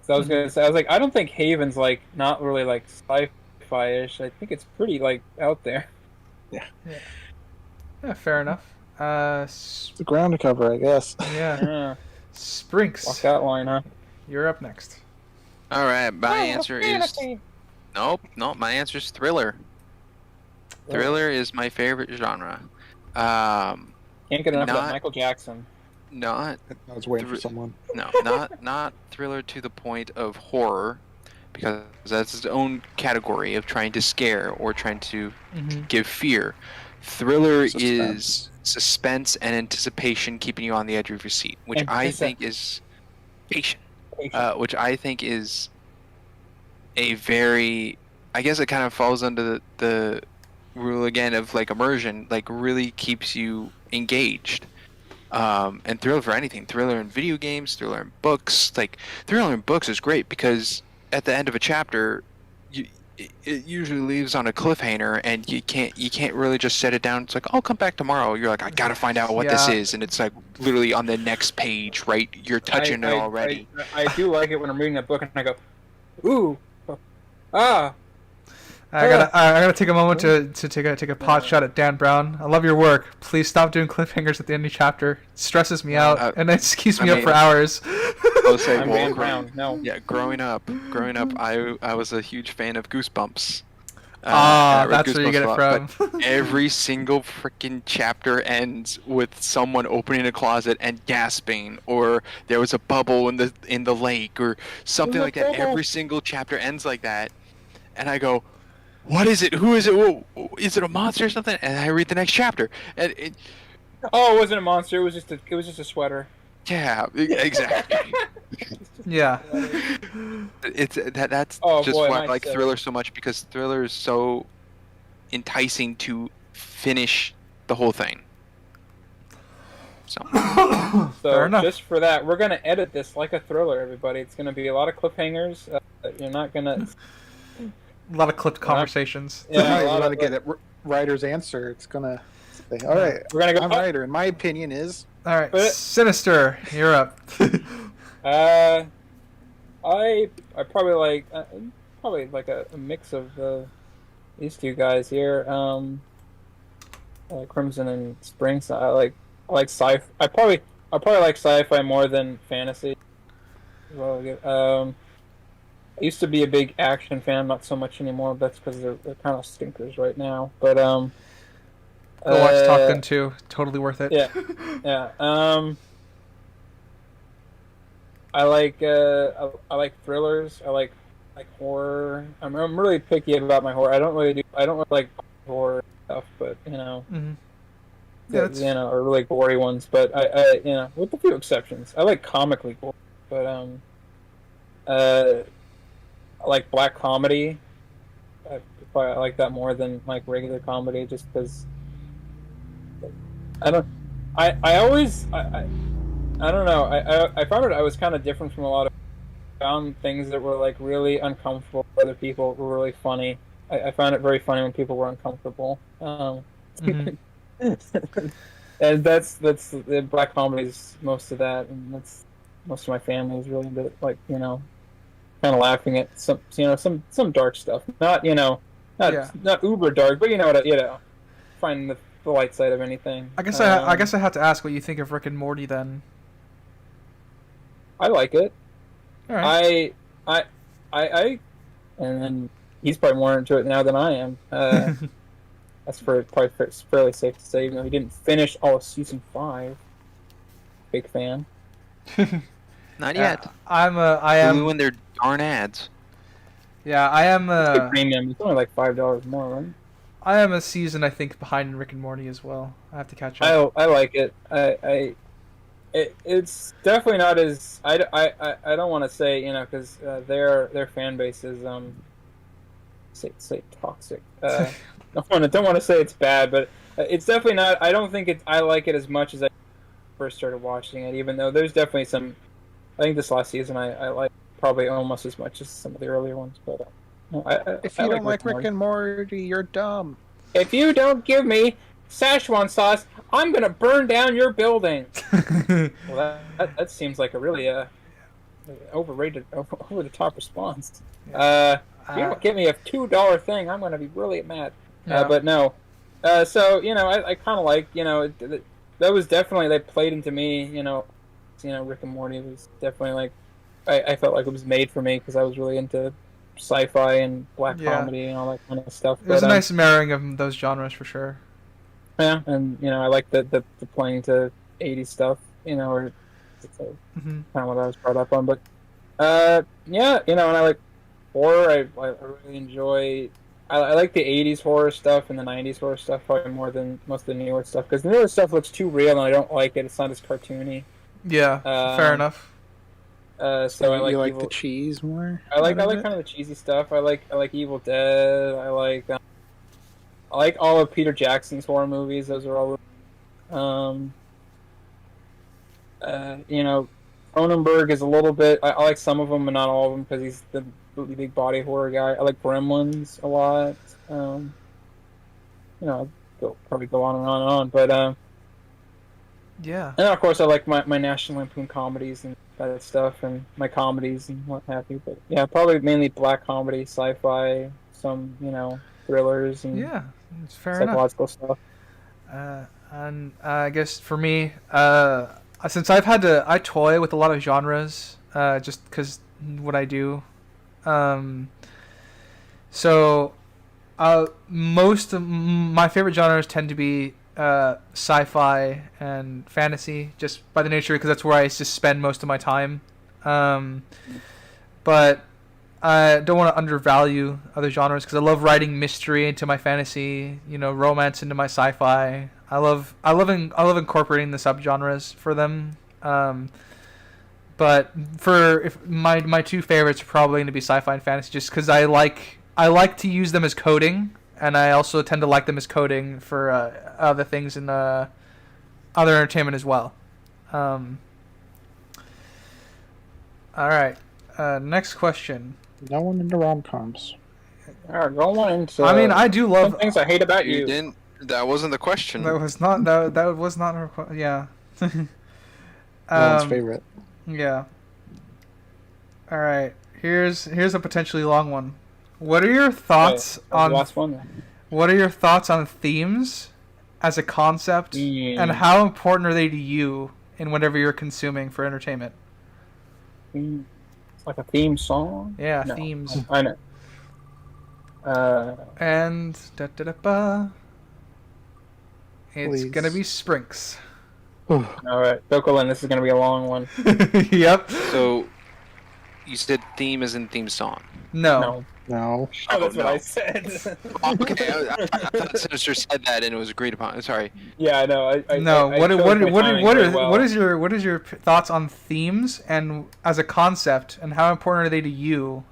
So I was gonna say, I was like, I don't think Haven's like not really like sci-fi-ish. I think it's pretty like out there.
Yeah, fair enough.
It's the ground to cover, I guess.
Yeah.
Yeah, walk
Sprinks,
that line, huh?
you're up next.
All right, my answer is nope. My answer is thriller. Thriller is my favorite genre.
Can't get enough of that
Not-
Michael Jackson.
Not
I was waiting for someone.
no, not thriller to the point of horror, because that's its own category of trying to scare or trying to
Mm-hmm.
give fear. Thriller
Suspense.
is suspense and anticipation keeping you on the edge of your seat, which I think is patient. Which I think is a very, I guess it kind of falls under the rule again of like immersion, like really keeps you engaged. And thriller for anything, thriller in video games, thriller in books. Like thriller in books is great because at the end of a chapter, it usually leaves on a cliffhanger, and you can't really just set it down. It's like, I'll come back tomorrow. You're like, I gotta find out what this is, and it's like literally on the next page, right? You're touching it already.
I do like it when I'm reading a book and I go, ooh, ah.
I gotta take a moment to take a pot shot at Dan Brown. I love your work. Please stop doing cliffhangers at the end of the chapter. It stresses me out, and it keeps me up for hours.
I'll say,
I'm Dan Brown. No.
Yeah, growing up, I was a huge fan of Goosebumps.
That's where you get it from.
But every single freaking chapter ends with someone opening a closet and gasping, or there was a bubble in the lake, or something like that. Every single chapter ends like that, and I go, what is it? Who is it? Whoa, is it a monster or something? And I read the next chapter, and it
wasn't a monster. It was just a sweater.
Yeah, exactly.
Yeah.
That's just why I like thriller so much, because thriller is so enticing to finish the whole thing. So
just for that, we're gonna edit this like a thriller, everybody. It's gonna be a lot of cliffhangers. You're not gonna.
A lot of clipped conversations.
Yeah, a lot to get it. Writer's answer. It's gonna say, all right,
we're gonna go.
I'm writer, and my opinion is.
All right, Sinister, you're up.
I probably like a mix of these two guys here. Crimson and Spring. So I like sci. I probably like sci-fi more than fantasy. Well, I used to be a big action fan, not so much anymore. But that's because they're kind of stinkers right now. But
go watch Top Gun 2. Totally worth it.
Yeah. I like thrillers. I like horror. I'm really picky about my horror. I don't really like horror stuff, but
Mm-hmm.
Yeah, or really gory ones. But I with a few exceptions, I like comically gory. But I like black comedy. I like that more than like regular comedy, just because I don't know. I found I was kind of different from a lot of found things that were like really uncomfortable for other people were really funny. I found it very funny when people were uncomfortable.
Mm-hmm.
And that's the black comedy is most of that, and that's most of my family is really into like kind of laughing at some dark stuff. Not not uber dark, but find the light side of anything.
I guess I have to ask what you think of Rick and Morty then.
I like it.
All right.
I and then he's probably more into it now than I am. That's probably fairly safe to say, even though he didn't finish all of season 5. Big fan.
Not yet.
I am.
Blue in their darn ads.
Yeah, I am.
Premium. It's only like $5 more, right?
I am a season, I think, behind Rick and Morty as well. I have to catch up.
I like it. It's definitely not as I don't want to say because their fan base is say toxic. Don't want to say it's bad, but it's definitely not. I don't think I like it as much as I first started watching it. Even though there's definitely some. I think this last season I like probably almost as much as some of the earlier ones, but.
If you don't like Rick and Morty, you're dumb.
If you don't give me Szechuan sauce, I'm gonna burn down your building. Well, that seems like a really overrated, over the top response. If you don't give me a $2 thing, I'm gonna be really mad.
Yeah.
But no. So I kind of like that was definitely they played into me. Rick and Morty was definitely like I felt like it was made for me because I was really into sci-fi and black comedy and all that kind of stuff.
It was a nice marrying of those genres for sure.
Yeah, and I like the playing to 80s stuff, or it's kind of what I was brought up on. But and I like horror. I really enjoy I like the '80s horror stuff and the '90s horror stuff probably more than most of the newer stuff because the newer stuff looks too real and I don't like it. It's not as cartoony.
Yeah, fair enough.
So I like
you like
Evil...
the cheese more.
I like kind of the cheesy stuff. I like Evil Dead. I like all of Peter Jackson's horror movies. Those are all. You know, Cronenberg is a little bit. I like some of them, but not all of them because he's the really big body horror guy. I like Gremlins a lot. You know, I'll probably go on and on and on, but
yeah.
And of course, I like my National Lampoon comedies and that stuff, and my comedies and what have you. But yeah, probably mainly black comedy, sci-fi, some thrillers, and
yeah, it's fair
psychological
enough.
Stuff.
And I guess for me, since I toy with a lot of genres, just because what I do. So, most of my favorite genres tend to be sci-fi and fantasy, just by the nature, because that's where I just spend most of my time. But I don't want to undervalue other genres because I love writing mystery into my fantasy, romance into my sci-fi. I love incorporating the subgenres for them. But if my two favorites are probably going to be sci-fi and fantasy, just because I like to use them as coding, and I also tend to like them as coding for other things in other entertainment as well. All right, next question.
No one into rom-coms.
All right, go on into.
I mean, I do love
some things I hate about you.
Didn't. That wasn't the question.
That was not that was not a request. Yeah.
No one's favorite.
Yeah. All right. Here's a potentially long one. What are your thoughts on
last one?
What are your thoughts on themes as a concept, and how important are they to you in whatever you're consuming for entertainment?
It's like a theme song.
Yeah,
no.
Themes.
I know.
And it's gonna be Sprinks.
All right, Dokolin, this is gonna be a long one.
Yep.
So, you said theme as in theme song.
No.
Oh, that's what I said.
Okay, I thought Sinister said that and it was agreed upon. Sorry.
Yeah, no.
What is your thoughts on themes and as a concept, and how important are they to you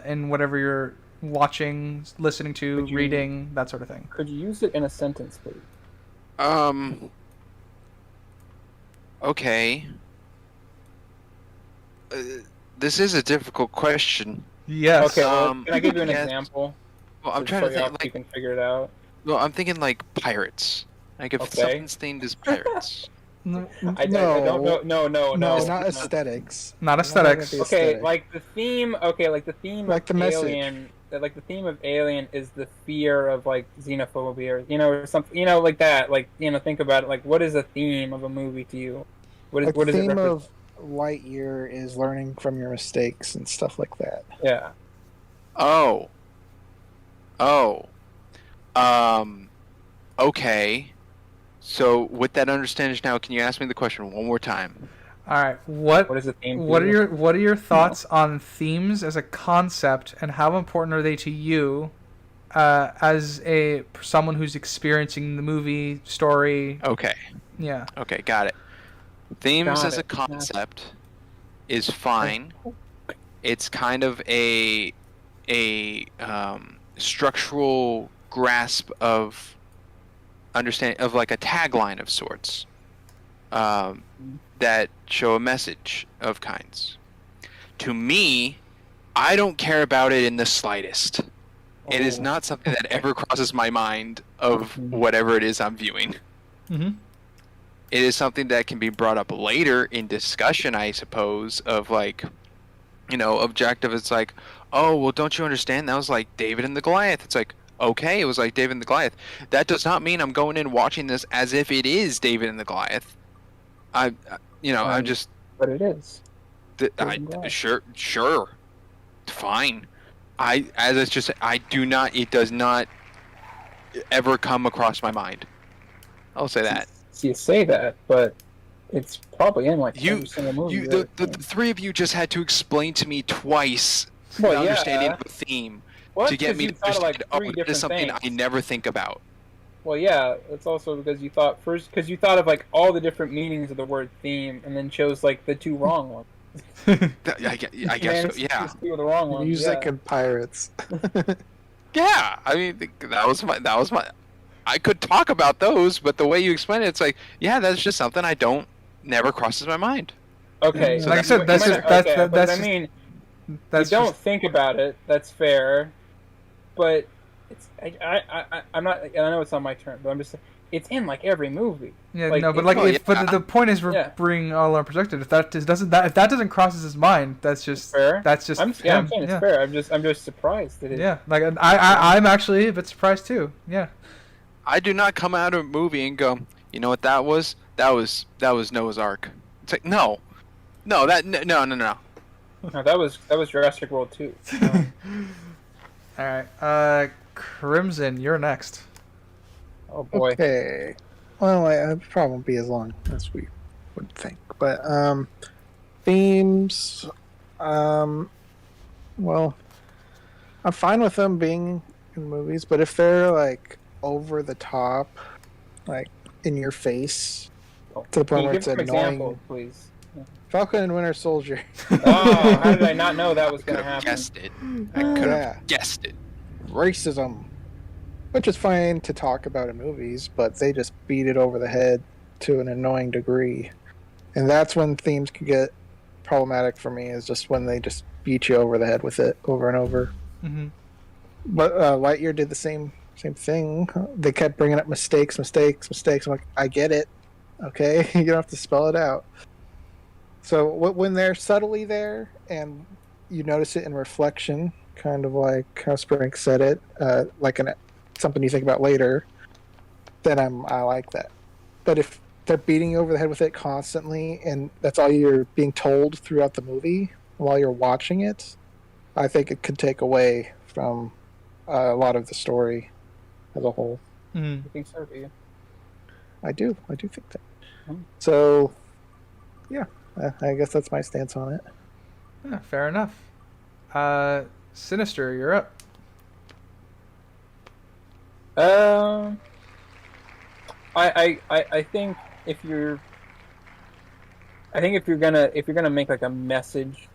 in whatever you're watching, listening to, reading, that sort of thing?
Could you use it in a sentence, please?
Okay. This is a difficult question.
Yes.
Okay, well, can I give you an example?
Well, I'm trying to think, like,
you can figure it out.
Well, I'm thinking like pirates. Like if something's themed as pirates.
No,
I don't know. No,
not aesthetics.
Not aesthetics.
Okay, like the theme. Okay, like the theme
like
of
the
Alien. Like the theme of Alien is the fear of like xenophobia, or something, like that. Like think about it. Like, what is a theme of a movie to you? What is
the
it
theme of Lightyear is learning from your mistakes and stuff like that.
Yeah.
Oh. Okay. So with that understanding now, can you ask me the question one more time?
All right. What
is the theme?
What are your thoughts on themes as a concept, and how important are they to you, as someone who's experiencing the movie story?
Okay.
Yeah.
Okay, got it. Themes as a concept is fine. It's kind of a structural grasp of understanding of like a tagline of sorts. That show a message of kinds. To me, I don't care about it in the slightest. It is not something that ever crosses my mind of whatever it is I'm viewing.
Mm-hmm.
It is something that can be brought up later in discussion, I suppose, of like, objective. It's like, oh, well, don't you understand? That was like David and the Goliath. It's like, okay, it was like David and the Goliath. That does not mean I'm going in watching this as if it is David and the Goliath. I'm just.
But it is.
Sure, fine. It does not ever come across my mind. I'll say that.
So you say that, but it's probably in like every single movie.
The three of you just had to explain to me twice the understanding of a theme.
What?
to get
'Cause
me
you
to
thought of like
understand, oh,
three
that is
different
something
things.
I never think about.
Well, yeah, it's also because you thought of like all the different meanings of the word theme, and then chose like the two wrong ones.
I guess so. Yeah,
Two of the wrong ones.
Music
Yeah.
and pirates.
yeah. I mean, that was my. I could talk about those, but the way you explain it, it's like, yeah, that's just something I don't never crosses my mind.
Okay.
So
Like I
that,
said, that's
You
just
might not- okay, but
that's
I
just
mean,
that's
you don't
just
think about it. That's fair, but it's I'm not. I know it's on my turn, but I'm just. It's in like every movie.
yeah,
Like
no, but like
oh,
if
yeah.
but the point is we're
Yeah.
bringing all our perspective. If that just doesn't that if that doesn't cross his mind, that's just
fair.
that's just
I'm
him.
saying it's
Yeah.
fair. I'm just surprised that it.
Yeah, like I'm actually a bit surprised too. Yeah.
I do not come out of a movie and go, you know what that was? That was Noah's Ark. It's like no, no.
No, that was Jurassic World 2.
All right. Crimson, you're next.
Oh boy.
Okay. Well, it probably won't be as long as we would think. But themes, well, I'm fine with them being in movies, but if they're like over the top, like in your face, to the
Can
point
you
where
give
it's
some
annoying.
examples, please?
Falcon and Winter Soldier.
Oh, how did I not know that was
Could
going to
have
happen?
guessed it. I could have
Yeah.
guessed it.
Racism, which is fine to talk about in movies, but they just beat it over the head to an annoying degree. And that's when themes can get problematic for me, is just when they just beat you over the head with it over and over.
Mm-hmm.
But Lightyear did the same thing. They kept bringing up mistakes. I'm like, I get it. Okay, you don't have to spell it out. So when they're subtly there and you notice it in reflection, kind of like how Sprink said it, like something you think about later, then I like that. But if they're beating you over the head with it constantly, and that's all you're being told throughout the movie while you're watching it, I think it could take away from a lot of the story as a whole.
Mm-hmm.
I think so, do you?
I do think that.
Hmm.
So, yeah, I guess that's my stance on it.
Yeah, fair enough. Sinister, you're up.
I think if you're gonna make like a message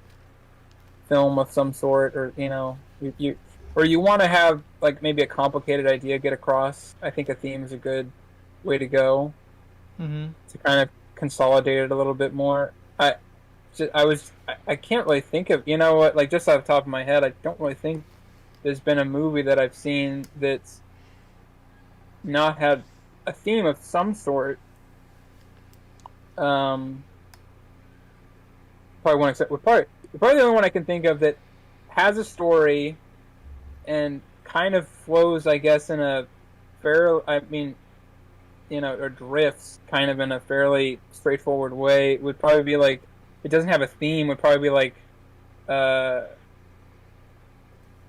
film of some sort, or you want to have like maybe a complicated idea get across, I think a theme is a good way to go.
Mm-hmm.
To kind of consolidate it a little bit more. I can't really think of, like just off the top of my head, I don't really think there's been a movie that I've seen that's not had a theme of some sort. Probably one except probably the only one I can think of that has a story and kind of flows, I guess, in a fair, or drifts kind of in a fairly straightforward way. Would probably be like, it doesn't have a theme, would probably be like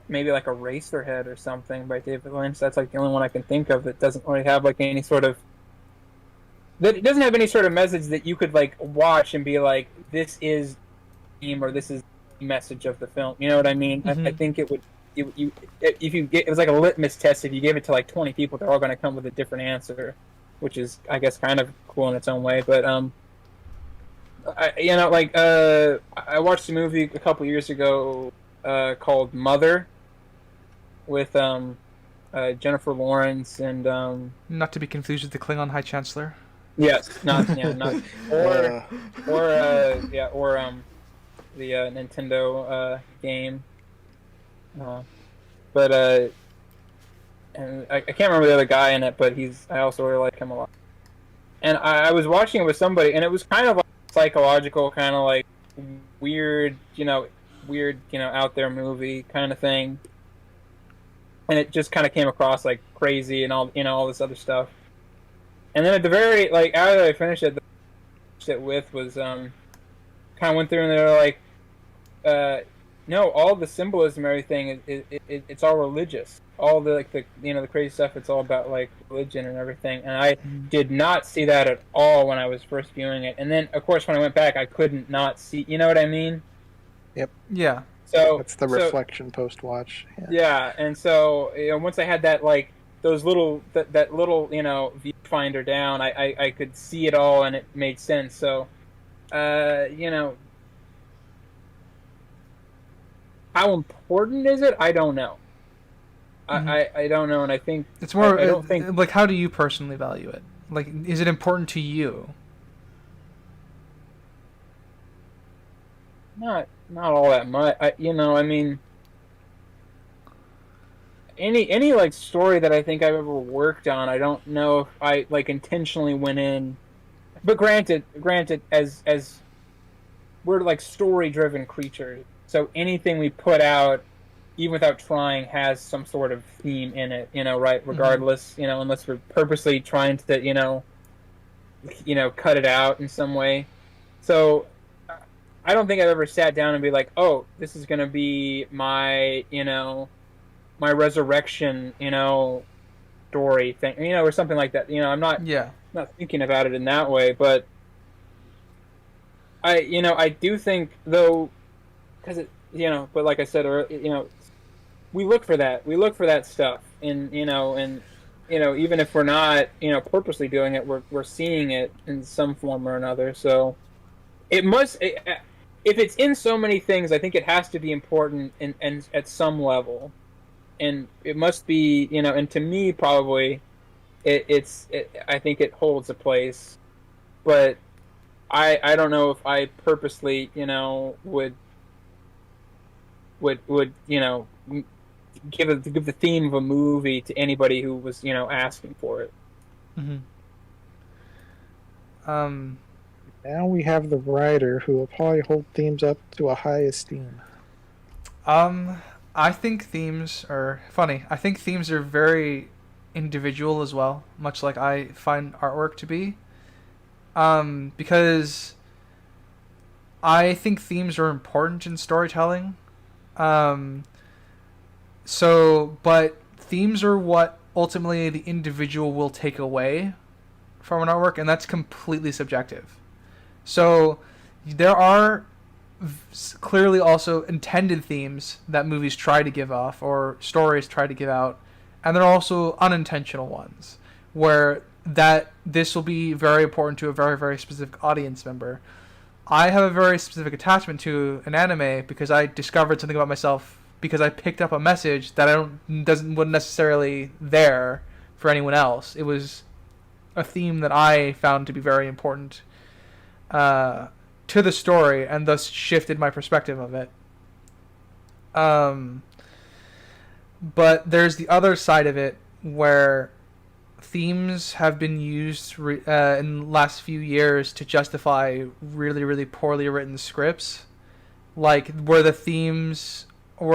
maybe like a Eraserhead or something by David Lynch. That's like the only one I can think of that doesn't really have like any sort of, that it doesn't have any sort of message that you could like watch and be like, this is theme, or this is the message of the film. You know what I mean?
Mm-hmm.
I think it would, it was like a litmus test. If you gave it to like 20 people, they're all going to come with a different answer, which is, I guess, kind of cool in its own way. But I watched a movie a couple years ago called Mother with Jennifer Lawrence and
Not to be confused with the Klingon High Chancellor.
yes, not or the Nintendo game, but and I can't remember the other guy in it, but I also really like him a lot. And I was watching it with somebody, and it was kind of like psychological, kind of like weird, out there movie kind of thing. And it just kind of came across like crazy and all this other stuff. And then at the very, like, after I finished it, was kind of went through and they were like, no, all the symbolism, everything, it's all religious. All the the crazy stuff, it's all about like religion and everything. And I did not see that at all when I was first viewing it. And then, of course, when I went back, I couldn't not see. You know what I mean?
Yep.
Yeah.
That's the reflection post-watch.
Yeah, and so once I had that those little that little viewfinder down, I could see it all and it made sense. So how important is it? I don't know. I don't know, and I think
it's more.
I don't think
like, how do you personally value it? Like, is it important to you?
not all that much. I mean, any like story that I think I've ever worked on, I don't know if I intentionally went in. But granted, as we're story driven creatures, so anything we put out, even without trying, has some sort of theme in it, right? Regardless, unless we're purposely trying to, cut it out in some way. So I don't think I've ever sat down and be like, oh, this is going to be my, my resurrection, story thing, or something like that. I'm not thinking about it in that way, but I do think though, because but like I said earlier, we look for that. We look for that stuff, and even if we're not, purposely doing it, we're seeing it in some form or another. So it must. If it's in so many things, I think it has to be important and at some level, and it must be, and to me probably, I think it holds a place, but I don't know if I purposely, would give the theme of a movie to anybody who was asking for it.
Now we have the writer who will probably hold themes up to a high esteem.
I think themes are funny. I think themes are very individual as well, much like I find artwork to be. Because I think themes are important in storytelling. But themes are what ultimately the individual will take away from an artwork, and that's completely subjective. So there are clearly also intended themes that movies try to give off or stories try to give out, and there are also unintentional ones where this will be very important to a very, very specific audience member. I have a very specific attachment to an anime because I discovered something about myself because I picked up a message that wasn't necessarily there for anyone else. It was a theme that I found to be very important to the story, and thus shifted my perspective of it. But there's the other side of it where themes have been used in the last few years to justify really, really poorly written scripts, where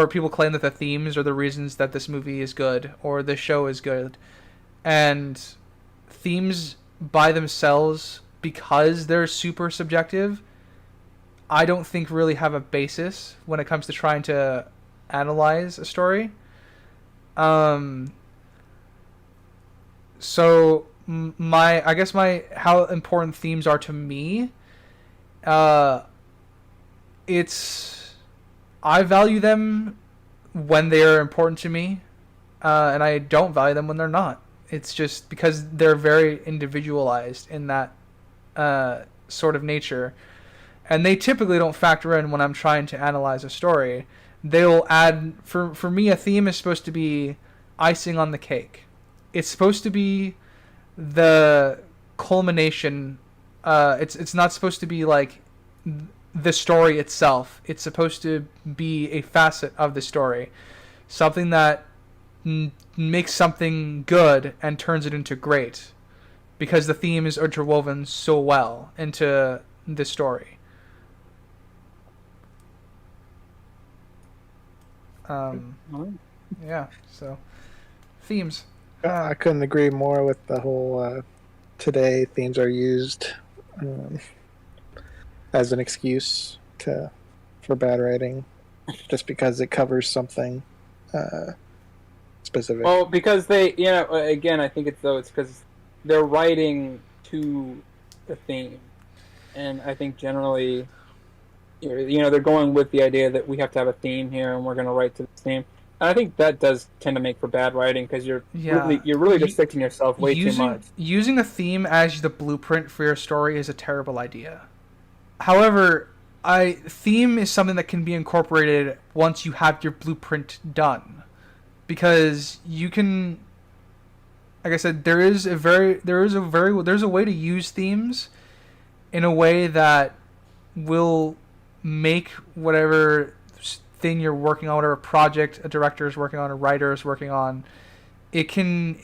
people claim that the themes are the reasons that this movie is good or this show is good, and themes by themselves, because they're super subjective, I don't think really have a basis when it comes to trying to analyze a story. So how important themes are to me, I value them when they are important to me, and I don't value them when they're not. It's just because they're very individualized in that sort of nature, and they typically don't factor in when I'm trying to analyze a story. They'll add, for me, a theme is supposed to be icing on the cake. It's supposed to be the culmination. It's not supposed to be like the story itself. It's supposed to be a facet of the story, something that makes something good and turns it into great, because the theme is interwoven so well into the story. Yeah, so themes.
I couldn't agree more with the whole today themes are used as an excuse for bad writing just because it covers something specific.
Well, because they, again, I think it's because they're writing to the theme, and I think generally they're going with the idea that we have to have a theme here, and we're going to write to this theme. And I think that does tend to make for bad writing because you're really restricting yourself way too much.
Using a theme as the blueprint for your story is a terrible idea. However, theme is something that can be incorporated once you have your blueprint done, because you can. Like I said, there's a way to use themes in a way that will make whatever thing you're working on, whatever project a director is working on, a writer is working on, it can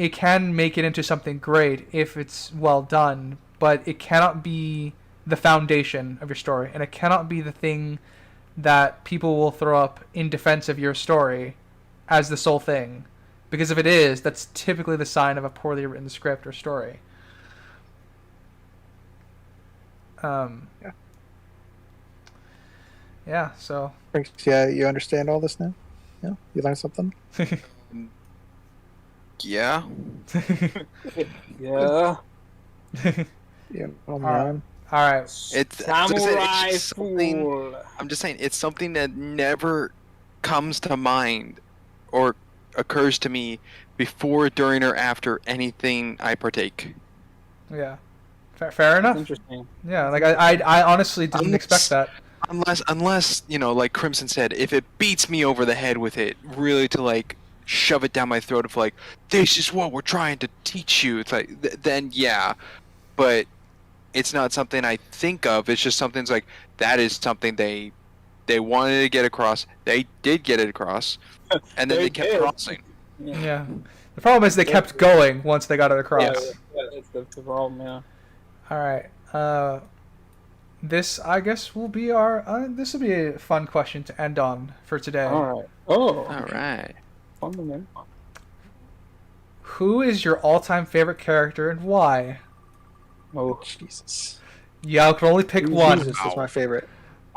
make it into something great if it's well done, but it cannot be the foundation of your story, and it cannot be the thing that people will throw up in defense of your story as the sole thing. Because if it is, that's typically the sign of a poorly written script or story. Yeah, so...
Yeah, you understand all this now? Yeah? You learned something?
Yeah.
Yeah.
Yeah.
All right.
It's
Samurai
something.
Fool.
I'm just saying, it's something that never comes to mind or occurs to me before, during, or after anything I partake.
Yeah. Fair enough.
That's interesting.
Yeah, like I honestly didn't expect that.
Unless like Crimson said, if it beats me over the head with it, really to like shove it down my throat of like, this is what we're trying to teach you. It's like, then yeah, but it's not something I think of. It's just something's like, that is something they wanted to get across. They did get it across, and then they kept crossing.
Yeah. The problem is they kept going once they got it across.
Yeah, that's the problem. Yeah.
All right. This, I guess, will be our. This will be a fun question to end on for today.
All right. Oh.
All right.
Fun to know.
Who is your all-time favorite character and why?
Oh,
Jesus.
Yeah, I can only pick one.
Jesus is my favorite.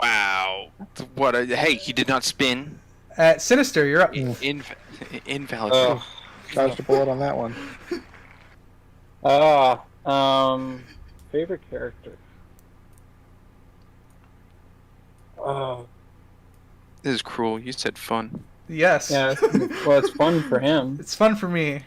Wow. Hey, he did not spin.
Sinister, you're up.
Invalid.
Dodged a bullet on that one.
Favorite character.
This is cruel. You said fun.
Yes.
Yeah. Well, it's fun for him.
It's fun for me.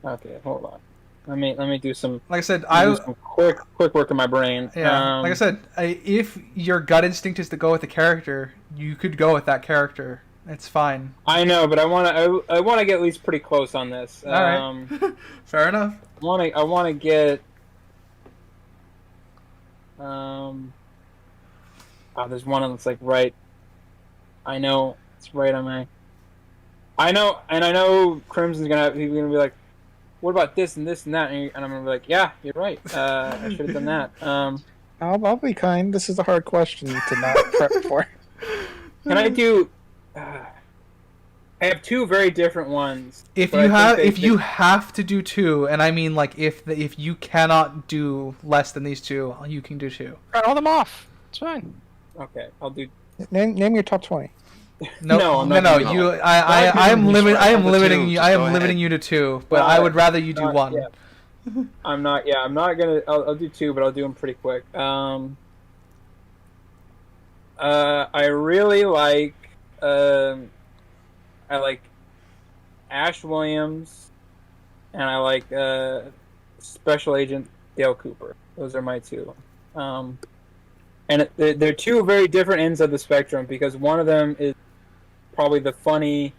Okay, hold on. Let me do some.
Like I said,
do some quick work in my brain.
Yeah. Like I said, if your gut instinct is to go with a character, you could go with that character. It's fine.
I know, but I want to get at least pretty close on this.
All right. Fair enough.
I want to get. There's one that's like right. I know it's right on my. I know Crimson's he's gonna be like, what about this and this and that, and I'm gonna be like, yeah, you're right. I should have done that.
I'll be kind. This is a hard question to not prep for.
Can I do? I have two very different ones.
If you have to do two, and I mean like if you cannot do less than these two, you can do two.
Cut all them off. It's fine.
Okay, I'll do.
Name your top 20.
No.
I am limiting you to two, but I would rather you do one.
Yeah. I'm not gonna. I'll do two, but I'll do them pretty quick. I really like. I like Ash Williams, and I like Special Agent Dale Cooper. Those are my two. And they're two very different ends of the spectrum because one of them is probably the funny,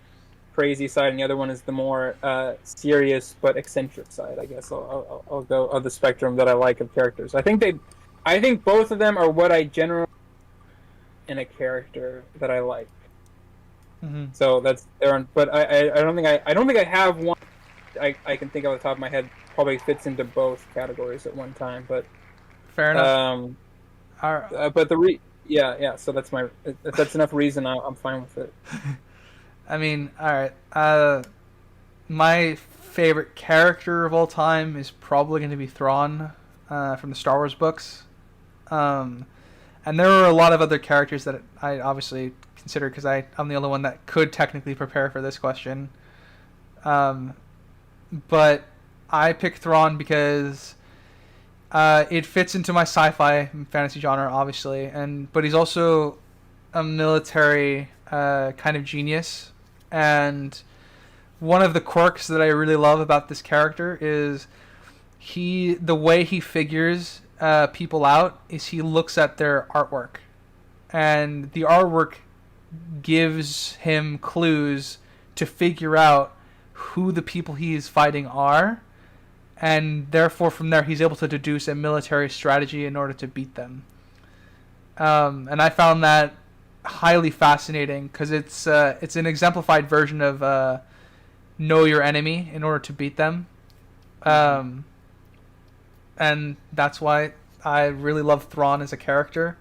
crazy side, and the other one is the more serious but eccentric side. I guess I'll go of the spectrum that I like of characters. I think both of them are what I generally in a character that I like.
Mm-hmm.
So that's there. But I don't think I have one. I can think off the top of my head probably fits into both categories at one time. But
fair enough.
But so that's if that's enough reason, I'm fine with it.
I mean, all right. My favorite character of all time is probably going to be Thrawn from the Star Wars books. And there are a lot of other characters that I obviously consider because I'm the only one that could technically prepare for this question. But I picked Thrawn because it fits into my sci-fi fantasy genre, obviously, but he's also a military kind of genius. And one of the quirks that I really love about this character is the way he figures people out is he looks at their artwork, and the artwork gives him clues to figure out who the people he is fighting are, and therefore from there he's able to deduce a military strategy in order to beat them. And I found that highly fascinating because it's an exemplified version of know your enemy in order to beat them. And that's why I really love Thrawn as a character.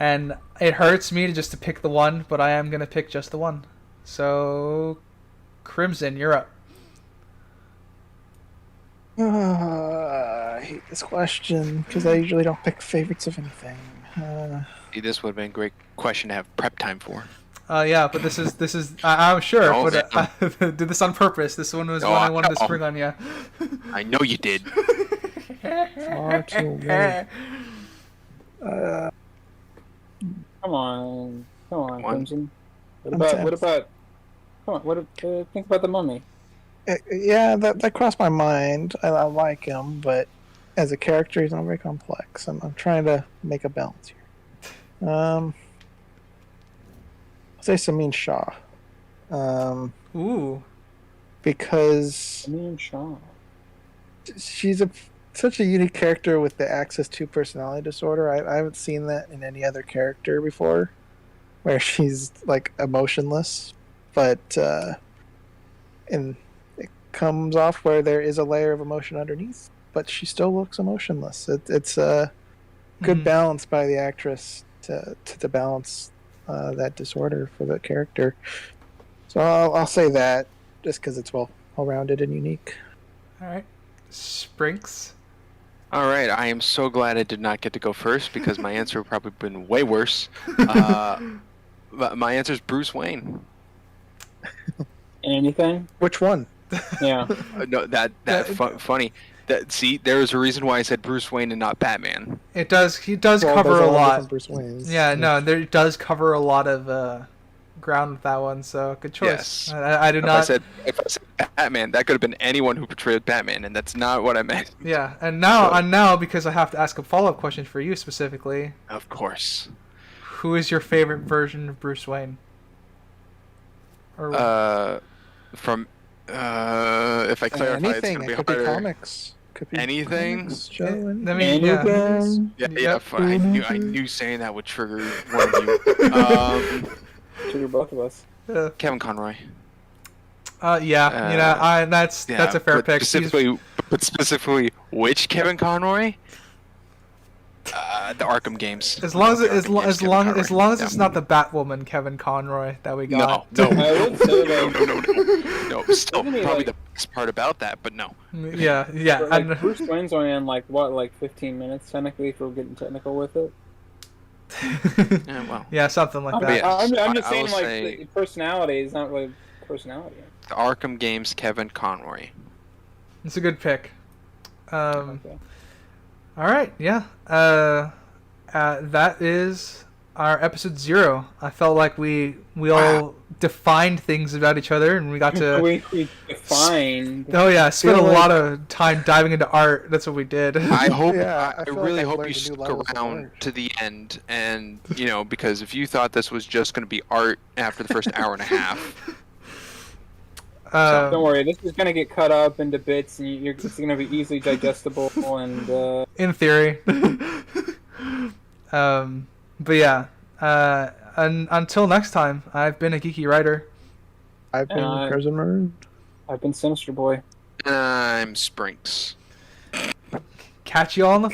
And it hurts me to pick the one, but I am going to pick just the one. So, Crimson, you're up.
I hate this question because I usually don't pick favorites of anything.
This would have been a great question to have prep time for.
Yeah, but this is I'm sure,
Oh,
but I did this on purpose. This one was one I wanted to spring on you.
I know you did.
Far too many.
Come on, Crimson. What
I'm
about?
tense.
Come on. Think about the Mummy.
Yeah, that crossed my mind. I like him, but as a character, he's not very complex. I'm trying to make a balance here. I'll say Samin Shah.
Ooh.
Because
Samin Shah.
she's such a unique character with the access to personality disorder. I haven't seen that in any other character before, where she's like emotionless, but and it comes off where there is a layer of emotion underneath, but she still looks emotionless. It's a good balance by the actress to balance that disorder for the character. So I'll say that just because it's well-rounded and unique.
All right. Sprinks.
All right, I am so glad I did not get to go first because my answer would probably been way worse. But my answer is Bruce Wayne.
Anything?
Which one?
Yeah.
No, funny. See, there's a reason why I said Bruce Wayne and not Batman.
He does
Well,
cover
there's
a
lot of
lot.
different Bruce Waynes.
Yeah, no, there does cover a lot of ground with that one, so good choice.
Yes.
I do
If
not.
I said Batman, that could have been anyone who portrayed Batman, and that's not what I meant.
Yeah, and now because I have to ask a follow-up question for you specifically,
Of course.
who is your favorite version of Bruce Wayne? Or
If I clarify, it's
Anything.
gonna be
It could be
harder.
comics. Could be
Anything?
comics, show,
I
anything.
mean, yeah.
Anything?
Yeah,
Yep.
I knew saying that would trigger one of you.
Trigger both of us.
Kevin Conroy.
Yeah, that's a fair
but
pick.
Specifically, which Kevin Conroy? The Arkham games.
As long as
Kevin
it's not the Batwoman Kevin Conroy that we got.
No.
I would say that.
No. Still,
Isn't he,
probably
like-
the best part about that, but no.
Yeah.
Like, Bruce Wayne's only in like 15 minutes technically if we're getting technical with it.
Yeah, well,
Yeah, something like
But
that.
yeah.
I'm just
I
saying
will
like
say-
the personality is not really personality.
the Arkham games, Kevin Conroy.
It's a good pick.
Okay.
All right, yeah. That is our episode 0. I felt like we all defined things about each other, and we got to.
we defined.
Oh yeah, spent a
feel like-
lot of time diving into art. That's what we did.
I hope.
Yeah, I
I
feel
really
like I've
hope
learned
you
new
stuck
levels of
around
art.
to the end, and because if you thought this was just going to be art after the first hour and a half,
Don't worry, this is gonna get cut up into bits, and it's gonna be easily digestible. And
in theory. But yeah. And until next time, I've been a geeky writer.
I've been Crimson Maroon.
I've been Sinister Boy.
I'm Sprinks.
Catch you all in the